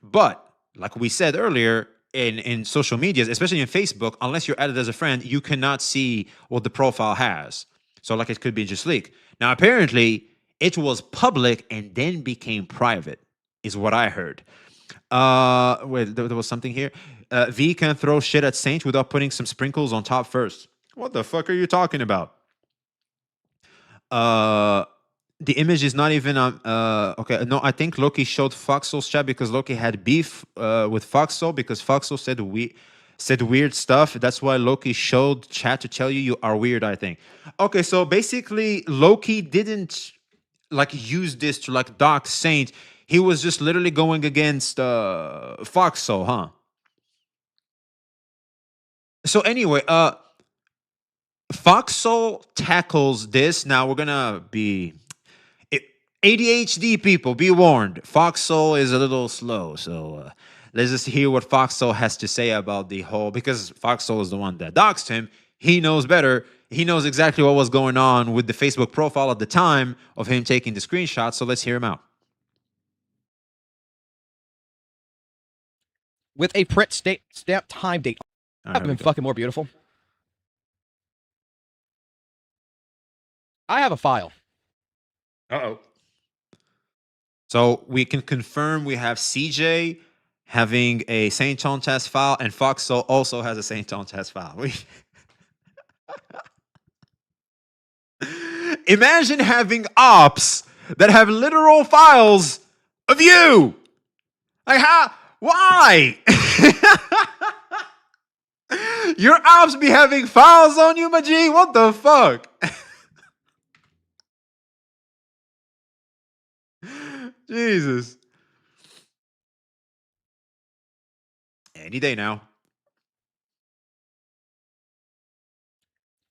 But, like we said earlier, in social media, especially in Facebook, unless you're added as a friend, you cannot see what the profile has. So, like, it could be just leaked. Now, apparently, it was public and then became private, is what I heard. Wait, there was something here. V can throw shit at Saint without putting some sprinkles on top first. What the fuck are you talking about? The image is not even on. Okay, no, I think Loki showed Foxhole's chat because Loki had beef with Foxhole because Foxhole said weird stuff. That's why Loki showed chat to tell you are weird, I think. Okay, so basically Loki didn't use this to dox Saint. He was just literally going against Foxhole, huh? So anyway, Foxhole tackles this. Now we're gonna be ADHD people. Be warned. Foxhole is a little slow, so let's just hear what Foxhole has to say about the whole. Because Foxhole is the one that doxed him. He knows better. He knows exactly what was going on with the Facebook profile at the time of him taking the screenshot. So let's hear him out. With a print stamp time date. I've been fucking more beautiful. I have a file. Uh-oh. So we can confirm we have CJ having a Saint Tone test file, and Foxhole also has a Saint Tone test file. Imagine having ops that have literal files of you. Why? Your ops be having files on you, Maji? What the fuck? Jesus. Any day now.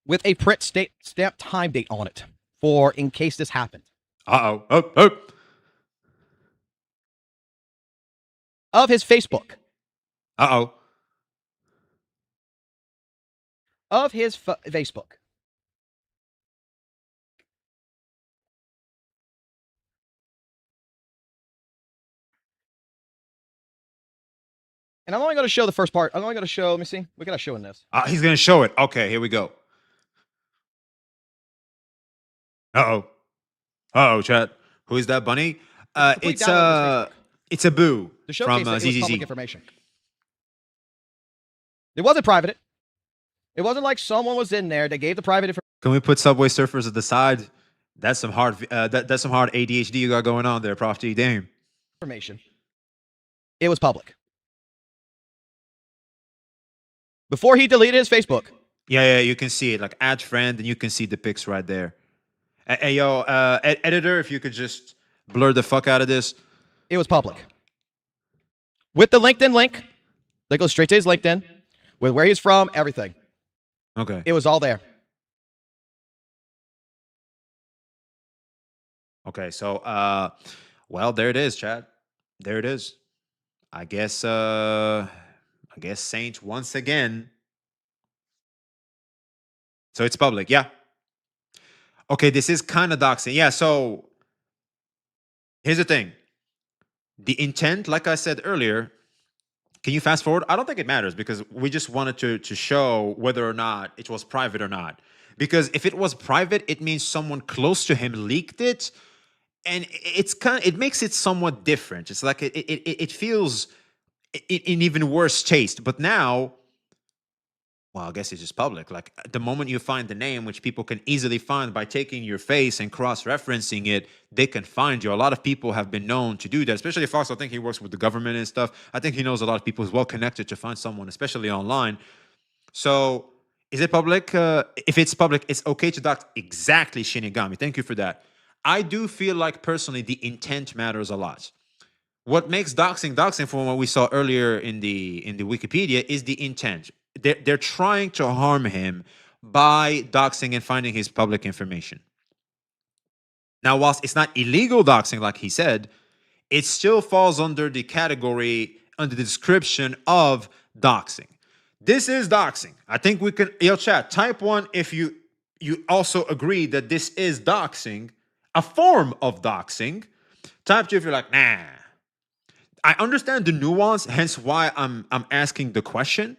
With a print stamp time date on it for in case this happened. Uh-oh. Oh. Of his Facebook. Uh-oh. Of his Facebook. And I'm only going to show the first part. I'm only going to show, let me see. What can I show in this? He's going to show it. Okay, here we go. Uh-oh. Uh-oh, chat. Who is that bunny? It's a boo to from it was ZZZ. public information. It wasn't private. It wasn't like someone was in there. They gave the private information. Can we put Subway Surfers at the side? That's some hard. That's some hard ADHD you got going on there, Prof G. Damn. Information. It was public. Before he deleted his Facebook. Yeah, you can see it. Like add friend, and you can see the pics right there. Hey, yo, editor, if you could just blur the fuck out of this. It was public. With the LinkedIn link, that goes straight to his LinkedIn, with where he's from, everything. Okay. It was all there. Okay, so well, there it is, chat. There it is. I guess Saint once again. So it's public, yeah. Okay, this is kind of doxing. Yeah, so here's the thing. The intent, like I said earlier, can you fast forward? I don't think it matters because we just wanted to show whether or not it was private or not. Because if it was private, it means someone close to him leaked it. And it makes it somewhat different. It's like it feels in even worse taste. But now, well, I guess it's just public. Like the moment you find the name, which people can easily find by taking your face and cross-referencing it, they can find you. A lot of people have been known to do that, especially Fox. I think he works with the government and stuff. I think he knows a lot of people who's well connected to find someone, especially online. So is it public? If it's public, it's okay to dox exactly Shinigami. Thank you for that. I do feel like personally the intent matters a lot. What makes doxing from what we saw earlier in the Wikipedia is the intent. They're trying to harm him by doxing and finding his public information. Now, whilst it's not illegal doxing, like he said, it still falls under the category, under the description of doxing. This is doxing. I think we can, yo, chat, type 1 if you also agree that this is doxing. A form of doxing. Type 2 if you're like, nah. I understand the nuance, hence why I'm asking the question.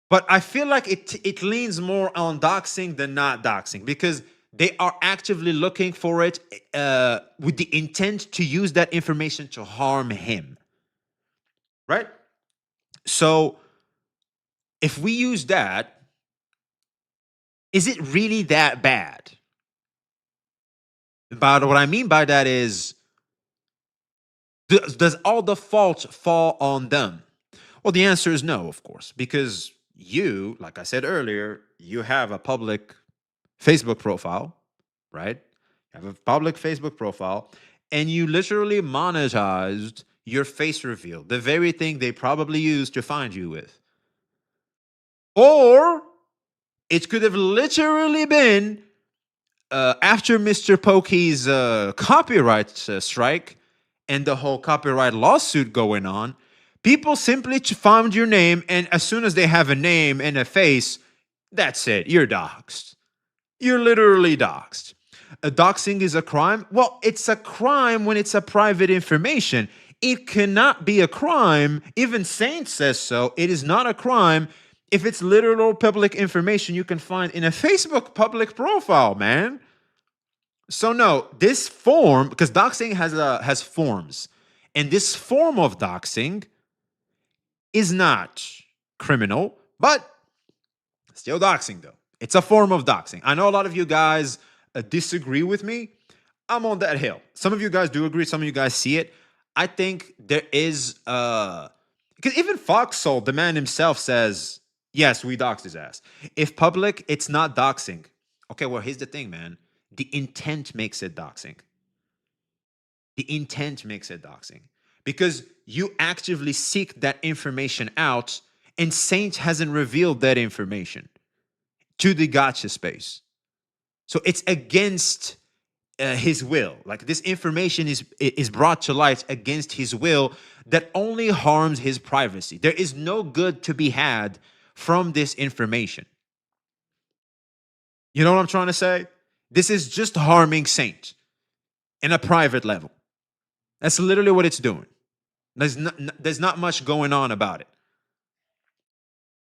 But I feel like it leans more on doxing than not doxing because they are actively looking for it with the intent to use that information to harm him. Right? So if we use that, is it really that bad? But what I mean by that is, does all the fault fall on them? Well, the answer is no, of course, because you, like I said earlier, you have a public Facebook profile, right? You have a public Facebook profile, and you literally monetized your face reveal, the very thing they probably used to find you with. Or it could have literally been after Mr. Pokey's copyright strike and the whole copyright lawsuit going on, people simply found your name, and as soon as they have a name and a face, that's it. You're doxxed. You're literally doxxed. Doxing is a crime? Well, it's a crime when it's a private information. It cannot be a crime. Even Saint says so. It is not a crime if it's literal public information you can find in a Facebook public profile, man. So no, this form, because doxing has forms, and this form of doxing is not criminal, but still doxing though. It's a form of doxing. I know a lot of you guys disagree with me. I'm on that hill. Some of you guys do agree. Some of you guys see it. I think there is because even Foxhole, the man himself, says, yes, we doxed his ass. If public, it's not doxing. Okay, well, here's the thing, man. The intent makes it doxing. The intent makes it doxing. Because you actively seek that information out, and Saint hasn't revealed that information to the Gacha space. So it's against his will. Like this information is brought to light against his will that only harms his privacy. There is no good to be had from this information. You know what I'm trying to say? This is just harming Saint in a private level. That's literally what it's doing. There's not much going on about it.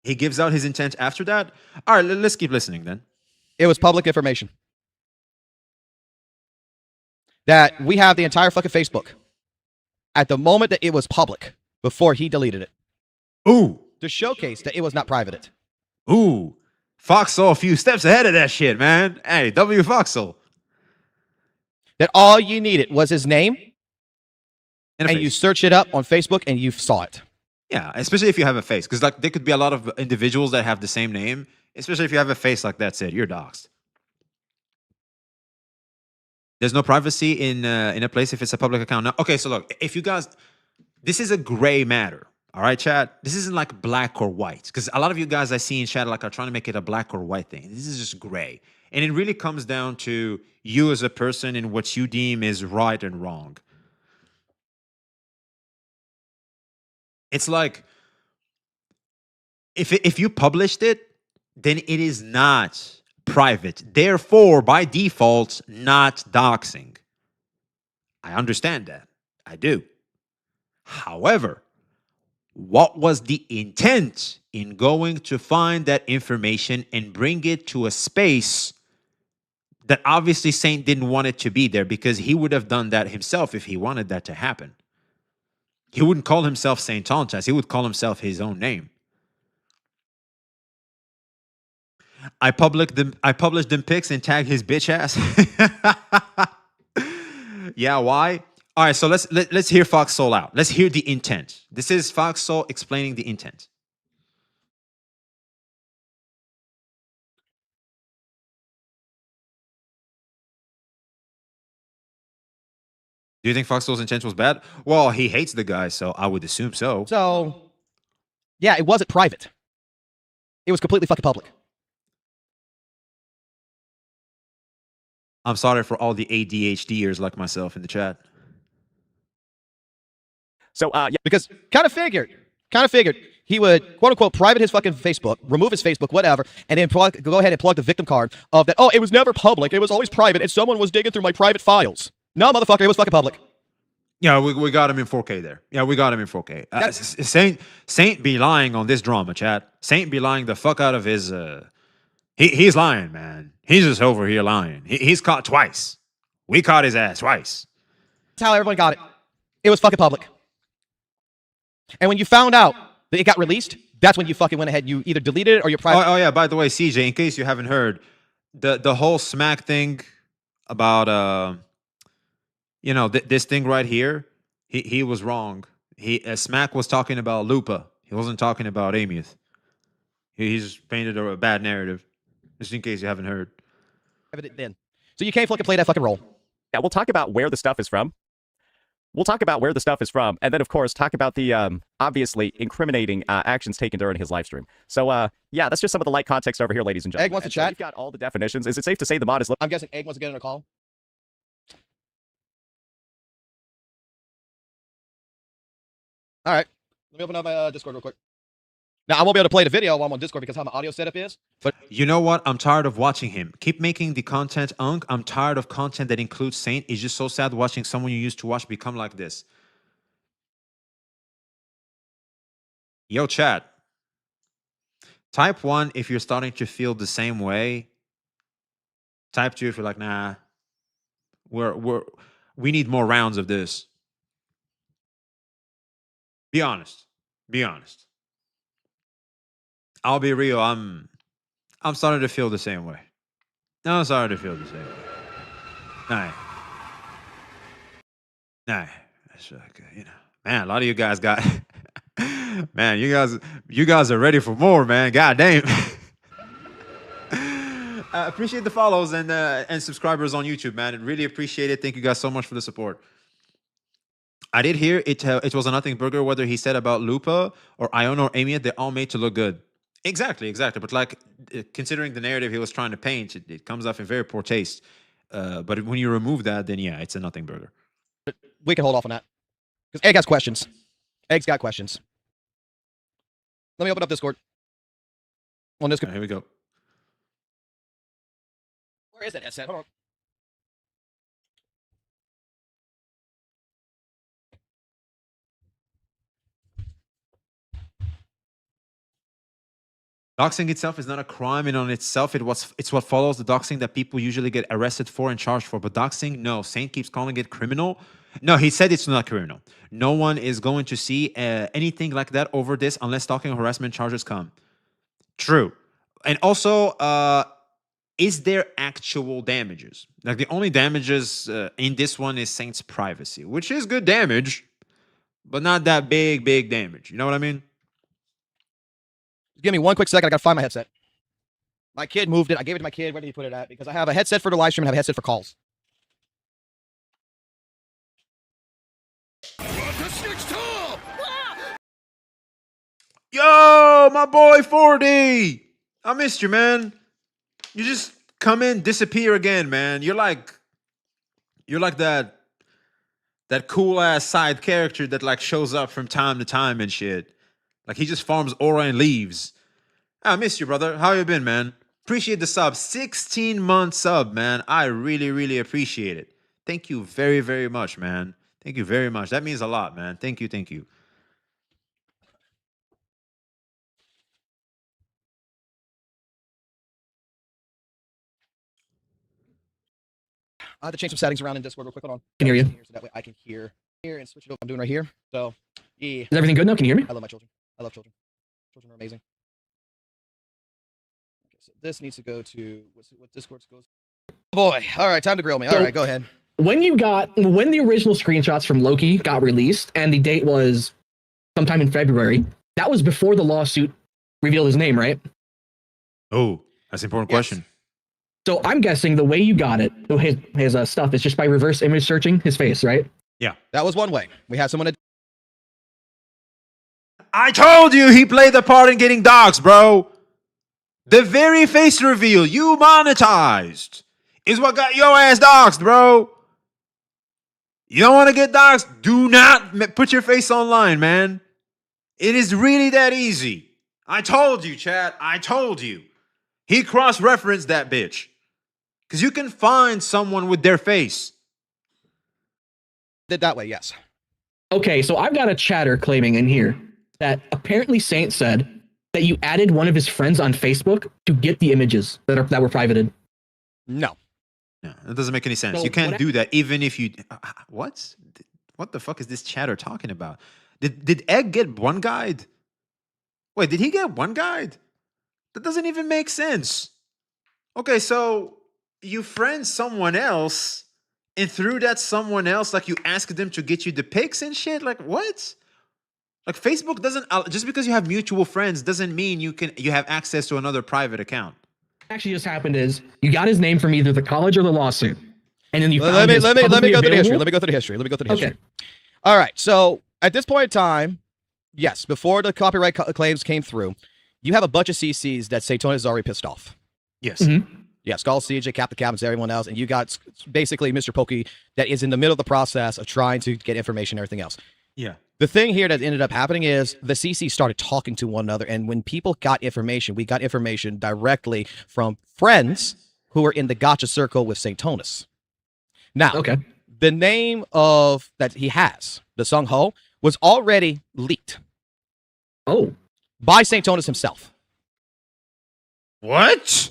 He gives out his intent after that. All right, let's keep listening then. It was public information. That we have the entire fucking Facebook at the moment that it was public before he deleted it. Ooh. To showcase that it was not private. Ooh. Foxhole a few steps ahead of that shit, man. Hey, W Foxhole. That all you needed was his name, And and you search it up on Facebook, and you saw it. Yeah, especially if you have a face, because like there could be a lot of individuals that have the same name. Especially if you have a face like that, said you're doxxed. There's no privacy in a place if it's a public account. Now, okay, so look, if you guys, this is a gray matter. All right, chat. This isn't like black or white, because a lot of you guys I see in chat like are trying to make it a black or white thing. This is just gray, and it really comes down to you as a person and what you deem is right and wrong. It's like if you published it, then it is not private. Therefore, by default, not doxing. I understand that. I do. However, what was the intent in going to find that information and bring it to a space that obviously Saint didn't want it to be there, because he would have done that himself if he wanted that to happen. He wouldn't call himself Saint Tontas. He would call himself his own name. I published them pics and tagged his bitch ass. Yeah, why? All right, so let's hear Foxhole out. Let's hear the intent. This is Foxhole explaining the intent. Do you think Foxhole's intent was bad? Well, he hates the guy, so I would assume so. So, yeah, it wasn't private. It was completely fucking public. I'm sorry for all the ADHDers like myself in the chat. So, yeah. Because kind of figured he would, quote unquote, private his fucking Facebook, remove his Facebook, whatever, and then go ahead and plug the victim card of that, oh, it was never public, it was always private, and someone was digging through my private files. No, motherfucker, it was fucking public. Yeah, we got him in 4K there. Yeah, we got him in 4K. Saint be lying on this drama, chat. Saint be lying the fuck out of his... He's lying, man. He's just over here lying. He's caught twice. We caught his ass twice. That's how everyone got it. It was fucking public. And when you found out that it got released, that's when you fucking went ahead. You either deleted it or your private... Oh yeah, by the way, CJ, in case you haven't heard, the whole smack thing about... you know, this thing right here, he was wrong. Smack was talking about Lupa. He wasn't talking about Amyth. He just painted a bad narrative. Just in case you haven't heard. Then. So you can't fucking play that fucking role. Yeah, we'll talk about where the stuff is from. And then, of course, talk about the obviously incriminating actions taken during his live stream. So, yeah, that's just some of the light context over here, ladies and gentlemen. Egg wants to So chat. we've got all the definitions. Is it safe to say the mod is... I'm guessing Egg wants to get in a call. All right. Let me open up my Discord real quick. Now, I won't be able to play the video while I'm on Discord because how my audio setup is. But you know what? I'm tired of watching him. Keep making the content, Unk. I'm tired of content that includes Saint. It's just so sad watching someone you used to watch become like this. Yo, chat. Type 1 if you're starting to feel the same way. Type 2 if you're like, nah, we need more rounds of this. Be honest. Be honest. I'll be real. I'm starting to feel the same way. I'm starting to feel the same way. Nah. That's like, you know, man. A lot of you guys got, man. You guys are ready for more, man. God damn. Appreciate the follows and subscribers on YouTube, man. Really appreciate it. Thank you guys so much for the support. I did hear it. It was a nothing burger. Whether he said about Lupa or Iona or Amy, they're all made to look good. Exactly. But like, considering the narrative he was trying to paint, it comes off in very poor taste. But when you remove that, then yeah, it's a nothing burger. we can hold off on that. Because Egg has questions. Egg's got questions. Let me open up Discord. On Discord. Here we go. Where is that headset? Hold on. Doxing itself is not a crime in on itself. It's what follows the doxing that people usually get arrested for and charged for. But doxing, no. Saint keeps calling it criminal. No, he said it's not criminal. No one is going to see anything like that over this unless stalking harassment charges come. True. And also, is there actual damages? Like the only damages in this one is Saint's privacy, which is good damage, but not that big damage. You know what I mean? Give me 1 quick second. I gotta find my headset. My kid moved it. I gave it to my kid. Where did he put it at? Because I have a headset for the live stream and I have a headset for calls. Yo, my boy 4D. I missed you, man. You just come in, disappear again, man. You're like that cool ass side character that like shows up from time to time and shit. Like he just farms aura and leaves. I miss you, brother. How you been, man? Appreciate the sub. 16-month sub, man. I really appreciate it. Thank you very much, man. Thank you very much. That means a lot, man. Thank you. I have to change some settings around in Discord real quick. Hold on. Can hear you. So that way I can hear and switch it up. I'm doing right here. So, yeah. Is everything good now? Can you hear me? I love my children. I love children. Children are amazing. Okay, so this needs to go to what Discord goes. Boy, all right, time to grill me. All right, go ahead. When the original screenshots from Loki got released and the date was sometime in February, that was before the lawsuit revealed his name, right? Oh, that's an important question. So I'm guessing the way you got it, his stuff, is just by reverse image searching his face, right? Yeah. That was one way. We had someone. I told you he played the part in getting doxxed, bro. The very face reveal you monetized is what got your ass doxxed, bro. You don't want to get doxxed? Do not put your face online, man. It is really that easy. I told you, chat. I told you. He cross-referenced that bitch. Because you can find someone with their face. Did that way, yes. Okay, so I've got a chatter claiming in here that apparently Saint said that you added one of his friends on Facebook to get the images that were privated. No. No, that doesn't make any sense. So you can't do that even if you... What? What the fuck is this chatter talking about? Did Egg get one guide? Wait, did he get one guide? That doesn't even make sense. Okay, so you friend someone else, and through that someone else, like you ask them to get you the pics and shit? Like, what? Like Facebook doesn't... Just because you have mutual friends doesn't mean you have access to another private account. Actually just happened is you got his name from either the college or the lawsuit. And then you let me go through the history. Let me go through the history. Okay. All right. So at this point in time, yes, before the copyright claims came through, you have a bunch of CCs that Saint is already pissed off. Yes. Mm-hmm. Yeah, Skull, CJ, Cap the Cabins, everyone else, and you got basically Mr. Pokey that is in the middle of the process of trying to get information and everything else. Yeah. The thing here that ended up happening is the CC started talking to one another, and when people got information, we got information directly from friends who were in the Gacha circle with Saint Tonus. Now, okay, the name of that he has, the Sung Ho, was already leaked. Oh. By Saint Tonus himself. What?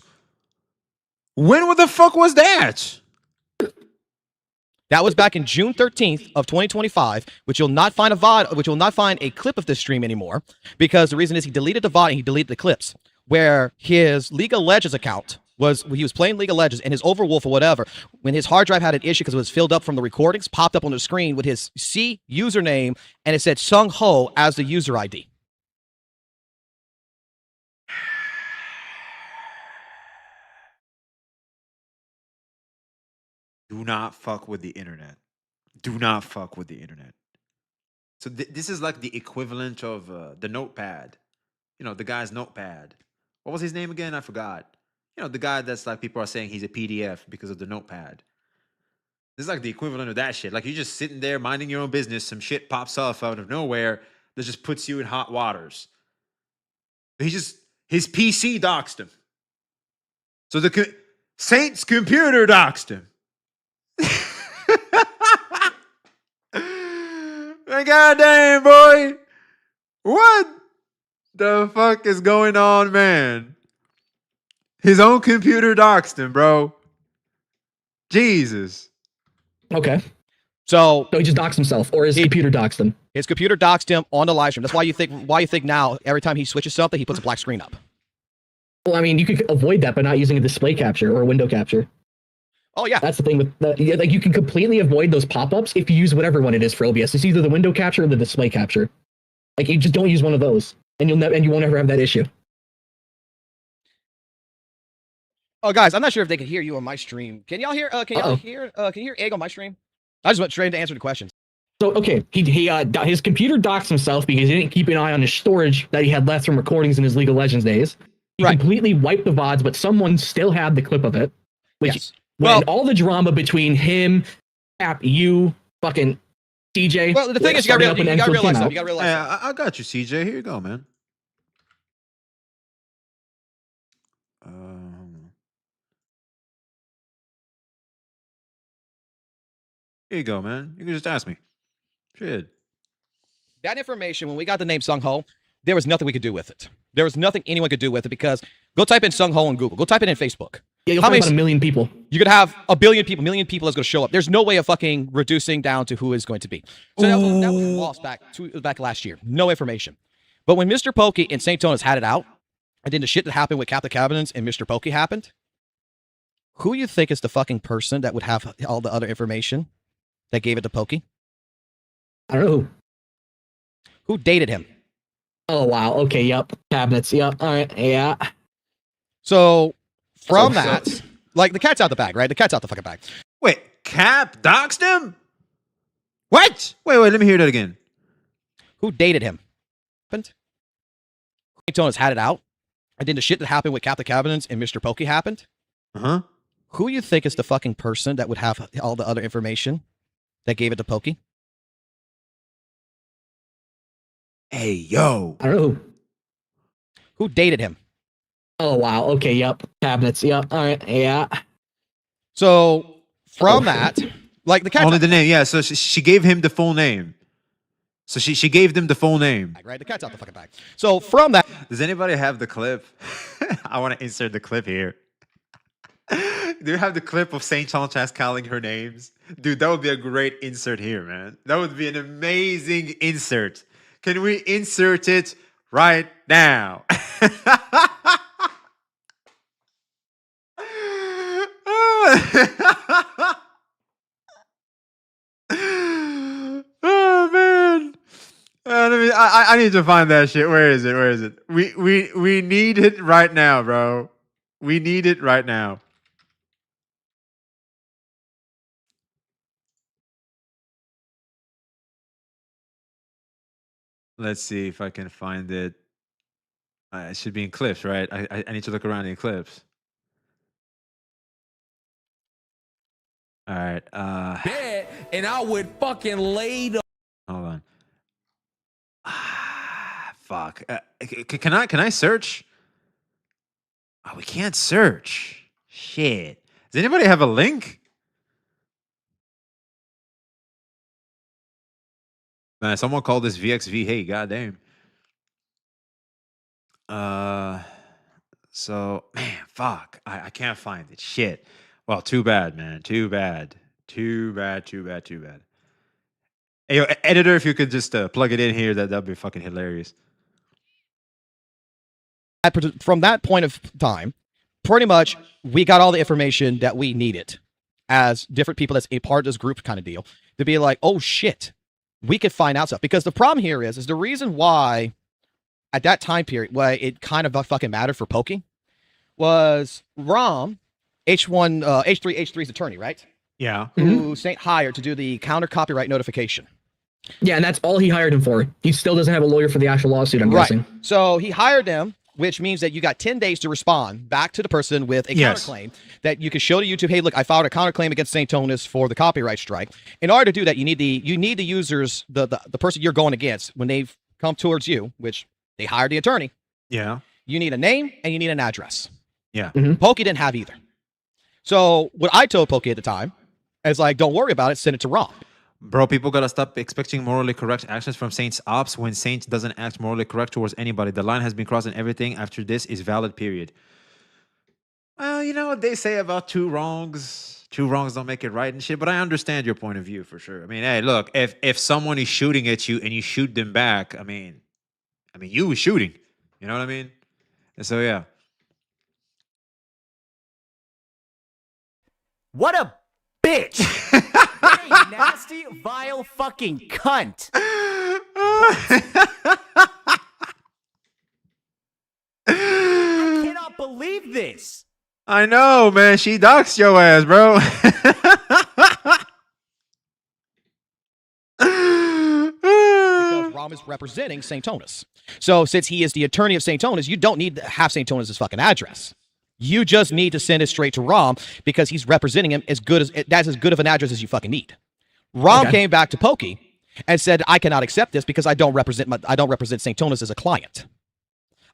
When the fuck was that? That was back in June 13th of 2025, which you'll not find a clip of this stream anymore, because the reason is he deleted the VOD and he deleted the clips, where his League of Legends account he was playing League of Legends, and his Overwolf or whatever, when his hard drive had an issue because it was filled up from the recordings, popped up on the screen with his C username, and it said Sung Ho as the user ID. Do not fuck with the internet. Do not fuck with the internet. So this is like the equivalent of the notepad. You know, the guy's notepad. What was his name again? I forgot. You know, the guy that's like people are saying he's a PDF because of the notepad. This is like the equivalent of that shit. Like you're just sitting there minding your own business. Some shit pops off out of nowhere that just puts you in hot waters. His PC doxed him. So the Saint's computer doxed him. God damn, boy. What the fuck is going on, man? His own computer doxed him, bro. Jesus. Okay. So he just doxed himself, or his computer doxed him? His computer doxed him on the live stream. That's why you think now every time he switches something, he puts a black screen up. Well, I mean, you could avoid that by not using a display capture or a window capture. Oh yeah. That's the thing with like you can completely avoid those pop-ups if you use whatever one it is for OBS. It's either the window capture or the display capture. Like you just don't use one of those, and you won't ever have that issue. Oh guys, I'm not sure if they can hear you on my stream. Can y'all hear? Can you hear Egg on my stream? I just went straight to answer the questions. So okay, his computer doxed himself because he didn't keep an eye on his storage that he had left from recordings in his League of Legends days. He completely wiped the VODs, but someone still had the clip of it. Which, yes. Well, all the drama between him, you, fucking CJ. Well, the thing is, you gotta realize something. Yeah, I got you, CJ. Here you go, man. Here you go, man. You can just ask me. Shit. That information, when we got the name Sung Ho, there was nothing we could do with it. There was nothing anyone could do with it because go type in Sung Ho on Google. Go type it in Facebook. Yeah, you'll find about 1 million people. You could have a billion people. 1 million people is going to show up. There's no way of fucking reducing down to who is going to be. So that was lost back last year. No information. But when Mr. Pokey and Saint Tonas had it out, and then the shit that happened with Captain Cabinets and Mr. Pokey happened, who you think is the fucking person that would have all the other information that gave it to Pokey? I don't know. Who dated him? Oh, wow. Okay, yep. Cabinets, yep. All right, yeah. So, from that, like, the cat's out the bag, right? The cat's out the fucking bag. Wait, Cap doxed him? What? Wait, let me hear that again. Who dated him? Saint Tonas had it out, and then the shit that happened with Captain Cabinets and Mr. Pokey happened. Uh-huh. Who you think is the fucking person that would have all the other information that gave it to Pokey? Hey, yo. I don't know. Who dated him? Oh, wow. Okay, yep. Cabinets, yep. All right, yeah. So, from that, like, the cat's only the name, yeah. So she gave him the full name. So she gave them the full name. Right, the cat's out the fucking bag. So, from that... Does anybody have the clip? I want to insert the clip here. Do you have the clip of Saint Tonas calling her names? Dude, that would be a great insert here, man. That would be an amazing insert. Can we insert it right now? Oh man! I need to find that shit. Where is it? Where is it? We need it right now, bro. We need it right now. Let's see if I can find it. It should be in clips, right? I need to look around in clips. All right. And I would fucking lay the. Hold on. Fuck. Can I search? Oh, we can't search. Shit. Does anybody have a link? Man, someone called this VXV. Hey, goddamn. So, man, fuck. I can't find it. Shit. Well, too bad, man. Too bad. Too bad. Hey, yo, editor, if you could just plug it in here, that'd be fucking hilarious. From that point of time, pretty much, we got all the information that we needed as different people that's a part of this group kind of deal to be like, oh shit, we could find out stuff. Because the problem here is the reason why at that time period, why it kind of fucking mattered for Pokey was Rom, H3's attorney, right? Yeah. Who Saint hired to do the counter copyright notification. Yeah, and that's all he hired him for. He still doesn't have a lawyer for the actual lawsuit, I'm guessing. So he hired them, which means that you got 10 days to respond back to the person with a counterclaim that you can show to YouTube, hey, look, I filed a counterclaim against Saint Tonas for the copyright strike. In order to do that, you need the users, the person you're going against, when they've come towards you, which they hired the attorney. Yeah. You need a name and you need an address. Yeah. Pokey didn't have either. So what I told Pokey at the time is like, don't worry about it, send it to Rom. Bro, people gotta stop expecting morally correct actions from Saint's ops when Saint doesn't act morally correct towards anybody. The line has been crossed and everything after this is valid, period. Well, you know what they say about two wrongs. Two wrongs don't make it right and shit, but I understand your point of view for sure. I mean, hey, look, if someone is shooting at you and you shoot them back, I mean, you was shooting. You know what I mean? And so, yeah. What a bitch! What a nasty, vile fucking cunt! I cannot believe this! I know, man. She doxed your ass, bro. Because Rom is representing St. Tonus. So since he is the attorney of St. Tonus, you don't need to have St. Tonus' fucking address. You just need to send it straight to Rom because he's representing him as good as that's as good of an address as you fucking need. Rom came back to Pokey and said, "I cannot accept this because I don't represent St. Tonus as a client."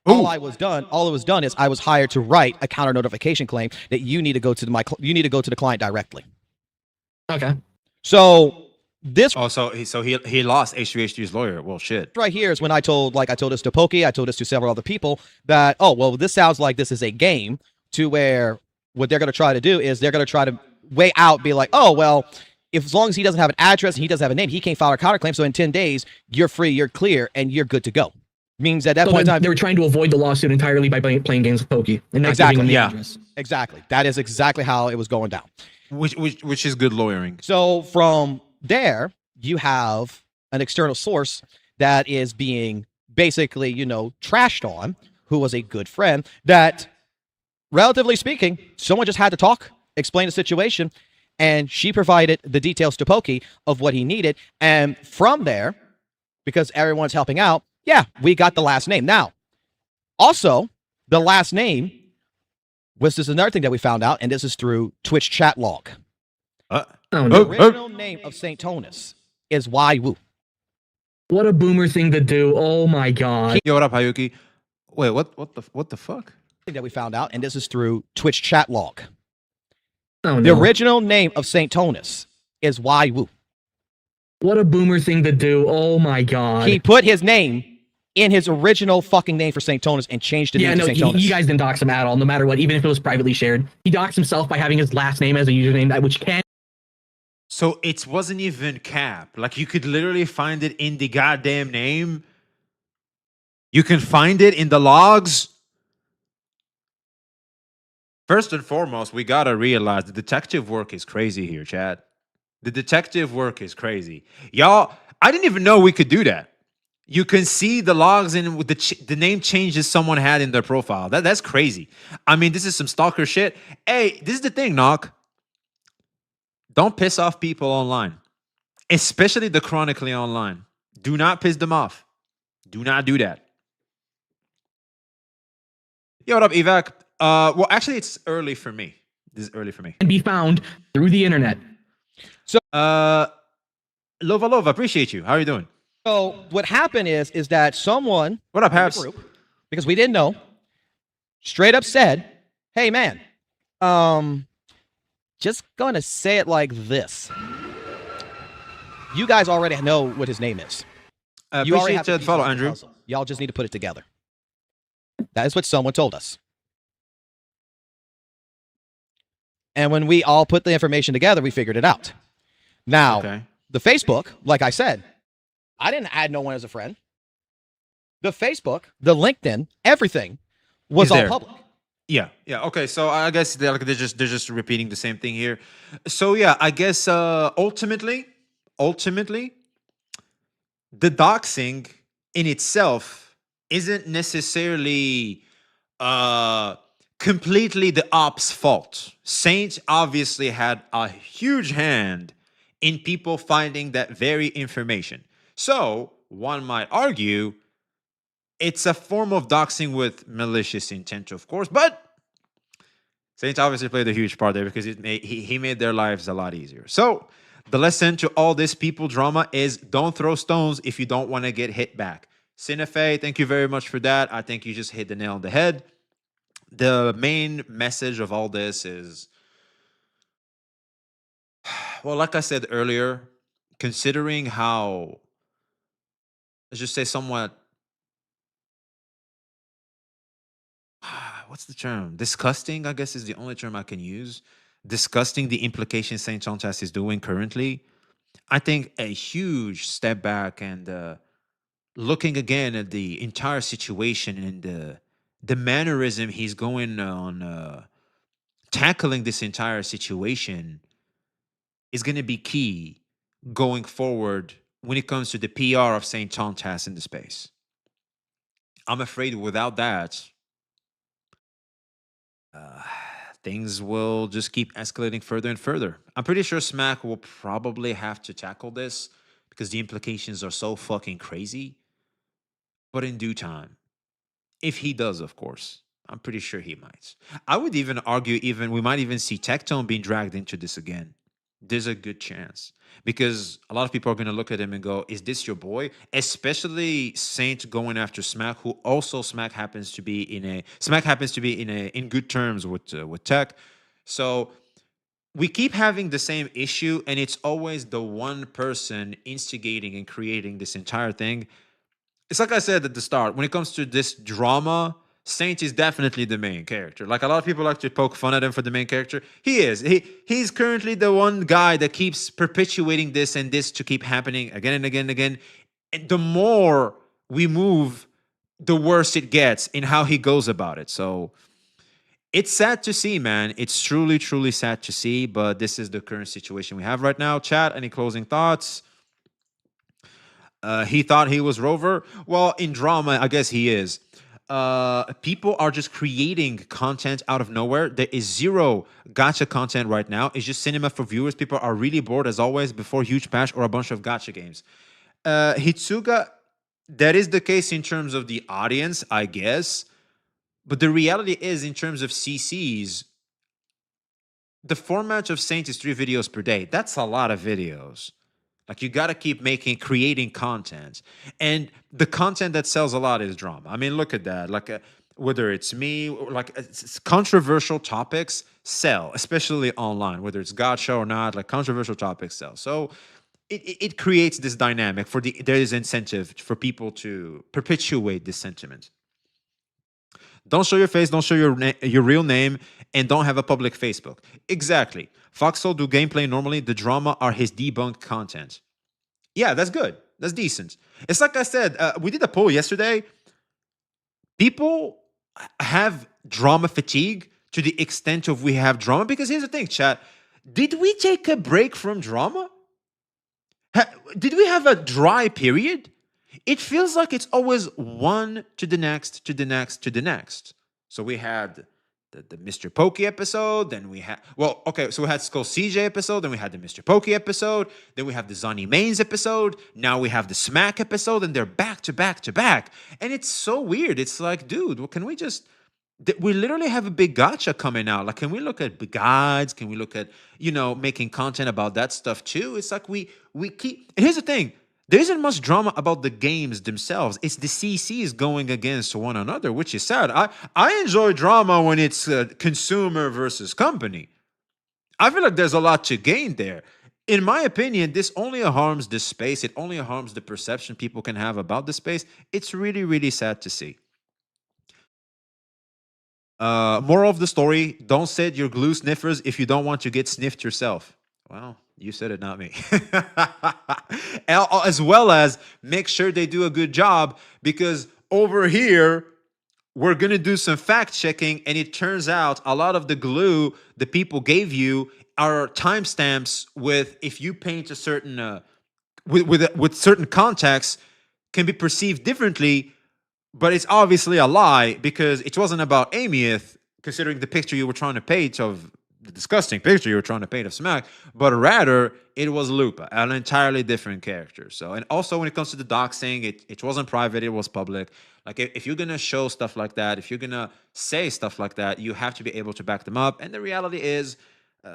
All it was done is I was hired to write a counter notification claim that you need to go to the client directly. Okay. So this so he lost H3H3's lawyer. Well, shit. right here is when I told this to Pokey, I told this to several other people that, oh, well, this sounds like this is a game to where what they're going to try to do is they're going to try to weigh out, be like, oh, well, if as long as he doesn't have an address and he doesn't have a name, he can't file a counterclaim. So in 10 days, you're free, you're clear, and you're good to go. Means at that point in time, they were trying to avoid the lawsuit entirely by playing games with Pokey and not giving him the address. Exactly. That is exactly how it was going down. Which is good lawyering. So from there, you have an external source that is being basically, trashed on, who was a good friend that, relatively speaking, someone just had to talk, explain the situation, and she provided the details to Pokey of what he needed. And from there, because everyone's helping out, yeah, we got the last name. Now, also, the last name was just another thing that we found out, and this is through Twitch chat log. The original name of St. Tonus is Wai Wu. What a boomer thing to do. Oh my god. Yo, what up, Hayuki? Wait, what the fuck? That we found out, and this is through Twitch chat log. Oh, no. The original name of St. Tonus is Wai Wu. What a boomer thing to do. Oh my god. He put his name in his original fucking name for St. Tonus and changed it to St. Tonus. You guys didn't dox him at all, no matter what, even if it was privately shared. He doxed himself by having his last name as a username, which can. So it wasn't even cap. Like, you could literally find it in the goddamn name. You can find it in the logs. First and foremost, we gotta realize the detective work is crazy here, Chad. The detective work is crazy. Y'all, I didn't even know we could do that. You can see the logs in with the name changes someone had in their profile. That's crazy. I mean, this is some stalker shit. Hey, this is the thing, Knock. Don't piss off people online, especially the chronically online. Do not piss them off. Do not do that. Yo, what up, Evac? Well, actually, it's early for me. This is early for me. Can be found through the internet. So, Lova, appreciate you. How are you doing? So what happened is that someone, what up, Habs? Because we didn't know, straight up said, "Hey, man, just gonna say it like this. You guys already know what his name is. You already have to follow, Andrew. Y'all just need to put it together." That is what someone told us. And when we all put the information together, we figured it out. Now, the Facebook, like I said, I didn't add no one as a friend. The Facebook, the LinkedIn, everything was all public. Yeah. Okay, so I guess they're just repeating the same thing here. So yeah, I guess ultimately, the doxing in itself isn't necessarily completely the op's fault. Saint obviously had a huge hand in people finding that very information. So one might argue it's a form of doxing with malicious intent, of course, but Saint obviously played a huge part there because he made their lives a lot easier. So the lesson to all this people drama is don't throw stones if you don't want to get hit back. Cinefe, thank you very much for that. I think you just hit the nail on the head. The main message of all this is, well, like I said earlier, considering how, let's just say somewhat, what's the term? Disgusting, I guess, is the only term I can use. Disgusting the implications St. Chantas is doing currently. I think a huge step back and looking again at the entire situation and the mannerism he's going on tackling this entire situation is going to be key going forward when it comes to the PR of Saint Tontas in the space. I'm afraid without that, uh, things will just keep escalating further and further. I'm pretty sure Smack will probably have to tackle this because the implications are so fucking crazy. But in due time, if he does, of course, I'm pretty sure he might. I would even argue, even we might even see Tectone being dragged into this again. There's a good chance because a lot of people are going to look at him and go, "Is this your boy?" Especially Saint going after Smack, who also Smack happens to be in good terms with Tech. So we keep having the same issue, and it's always the one person instigating and creating this entire thing. It's like I said at the start, when it comes to this drama, Saint is definitely the main character. Like a lot of people like to poke fun at him for the main character. He is. He's currently the one guy that keeps perpetuating this and this to keep happening again and again and again. And the more we move, the worse it gets in how he goes about it. So it's sad to see, man. It's truly, truly sad to see, but this is the current situation we have right now. Chat, any closing thoughts? He thought he was Rover. Well, in drama, I guess he is. People are just creating content out of nowhere. There is zero gacha content right now. It's just cinema for viewers. People are really bored, as always, before huge patch or a bunch of gacha games. Hitsuga, that is the case in terms of the audience, I guess. But the reality is, in terms of CCs, the format of Saint is 3 videos per day. That's a lot of videos. Like you got to keep creating content, and the content that sells a lot is drama. I mean, look at that. Like whether it's me, like it's controversial topics sell, especially online. Whether it's Gacha or not, like controversial topics sell. So it creates this dynamic there is incentive for people to perpetuate this sentiment. Don't show your face, don't show your real name, and don't have a public Facebook. Exactly. Foxhole do gameplay normally. The drama are his debunked content. Yeah, that's good. That's decent. It's like I said, we did a poll yesterday. People have drama fatigue to the extent of we have drama. Because here's the thing, chat. Did we take a break from drama? Did we have a dry period? It feels like it's always one to the next, to the next, to the next. So we had the Mr. Pokey episode, then we had, so we had Skull CJ episode, then we had the Mr. Pokey episode, then we have the Zani Mains episode, now we have the Smack episode, and they're back to back to back. And it's so weird. It's like, dude, well, can we just, we literally have a big gacha coming out. Like, can we look at guides? Can we look at, making content about that stuff too? It's like we keep, and here's the thing, there isn't much drama about the games themselves. It's the CCs going against one another, which is sad. I enjoy drama when it's consumer versus company. I feel like there's a lot to gain there. In my opinion, this only harms the space. It only harms the perception people can have about the space. It's really, really sad to see. Moral of the story, don't set your glue sniffers if you don't want to get sniffed yourself. Well, you said it, not me. As well as make sure they do a good job, because over here, we're going to do some fact checking, and it turns out a lot of the glue the people gave you are timestamps with, if you paint a certain, with certain contexts, can be perceived differently, but it's obviously a lie because it wasn't about Amieth, considering the picture you were trying to paint of the disgusting picture you were trying to paint of Smack, but rather it was Lupa, an entirely different character. So, and also when it comes to the doxing, it wasn't private, it was public. Like if you're gonna show stuff like that, if you're gonna say stuff like that, you have to be able to back them up. And the reality is,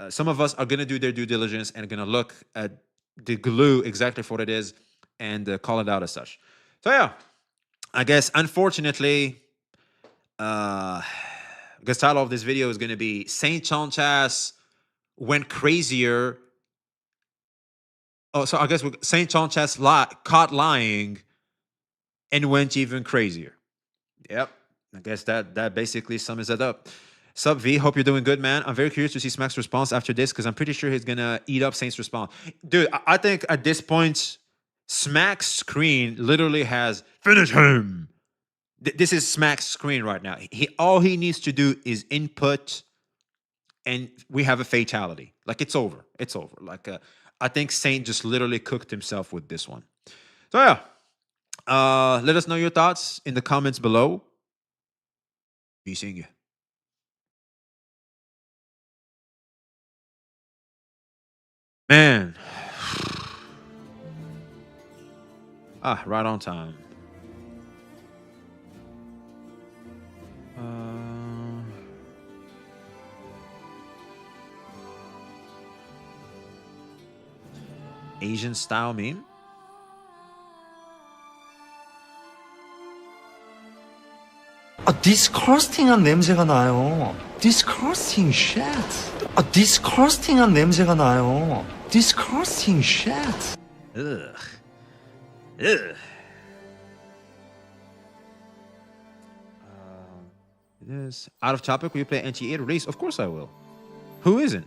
some of us are gonna do their due diligence and gonna look at the glue exactly for what it is and call it out as such. So yeah, I guess unfortunately, the title of this video is going to be Saint Chonchas went crazier. Oh, so I guess Saint Chonchas caught lying and went even crazier. Yep. I guess that basically sums it up. Sup V, hope you're doing good, man. I'm very curious to see Smack's response after this because I'm pretty sure he's going to eat up Saint's response. Dude, I think at this point, Smack's screen literally has finish him. This is Smack's screen right now. All he needs to do is input and we have a fatality. Like, it's over. It's over. Like, I think Saint just literally cooked himself with this one. So yeah, let us know your thoughts in the comments below. Be seeing you. Man. Right on time. Asian style meme. 디스커스팅한 냄새가 나요. Disgusting shit. 디스커스팅한 냄새가 나요. Disgusting shit. Ugh. Ugh. This out of topic. Will you play NT8 race? Of course I will. Who isn't?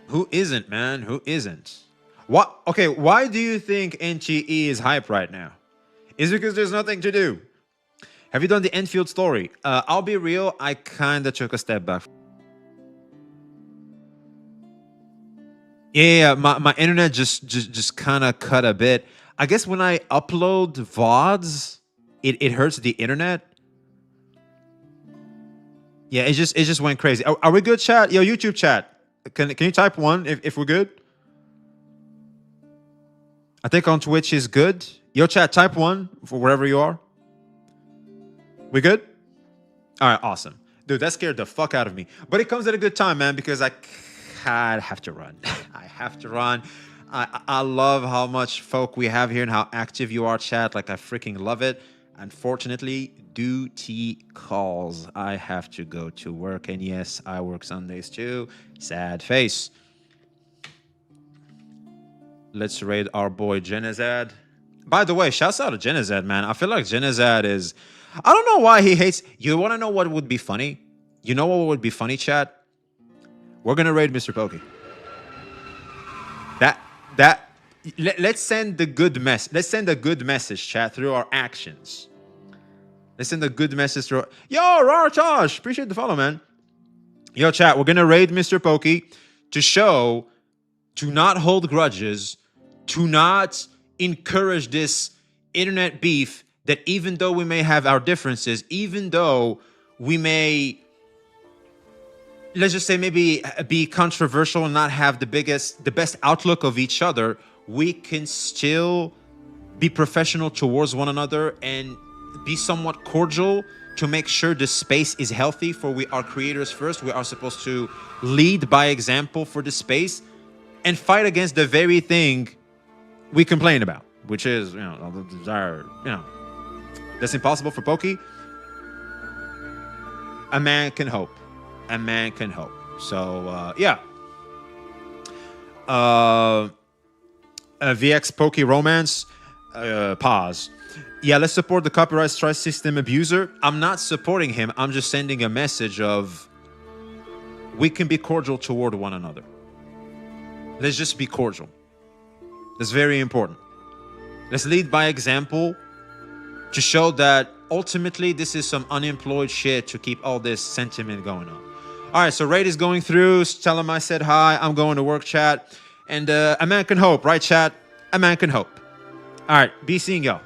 Who isn't, man? Who isn't? What? Okay, why do you think NTE is hype right now? Is it because there's nothing to do? Have you done the Enfield story? I'll be real, I kind of took a step back. Yeah, my internet just kind of cut a bit. I guess when I upload VODs, it hurts the internet. Yeah, it just went crazy. Are we good, chat? Yo, YouTube chat. Can you type 1 if we're good? I think on Twitch is good. Yo, chat, type 1 for wherever you are. We good? All right, awesome. Dude, that scared the fuck out of me. But it comes at a good time, man, because I have to run. I have to run. I love how much folk we have here and how active you are, chat. Like, I freaking love it. Unfortunately, duty calls. I have to go to work. And yes, I work Sundays too. Sad face. Let's raid our boy Genezad. By the way, shouts out to Genezad, man. I feel like Genezad is... I don't know why he hates... You want to know what would be funny? You know what would be funny, chat? We're going to raid Mr. Pokey. Let's send the good mess. Let's send a good message, chat, through our actions. Let's send a good message through... Yo, Rartosh! Appreciate the follow, man. Yo, chat, we're going to raid Mr. Pokey to show... To not hold grudges, to not encourage this internet beef, that even though we may have our differences, even though we may, let's just say, maybe be controversial and not have the best outlook of each other, we can still be professional towards one another and be somewhat cordial to make sure the space is healthy. For we are creators first. We are supposed to lead by example for the space and fight against the very thing we complain about, which is, the desire, that's impossible for Pokey. A man can hope. A man can hope. So, yeah. VX Pokey Romance, pause. Yeah, let's support the copyright strike system abuser. I'm not supporting him. I'm just sending a message of we can be cordial toward one another. Let's just be cordial. That's very important. Let's lead by example to show that ultimately this is some unemployed shit to keep all this sentiment going on. All right, so Raid is going through. Tell him I said hi. I'm going to work, chat. And a man can hope, right, chat? A man can hope. All right, be seeing y'all.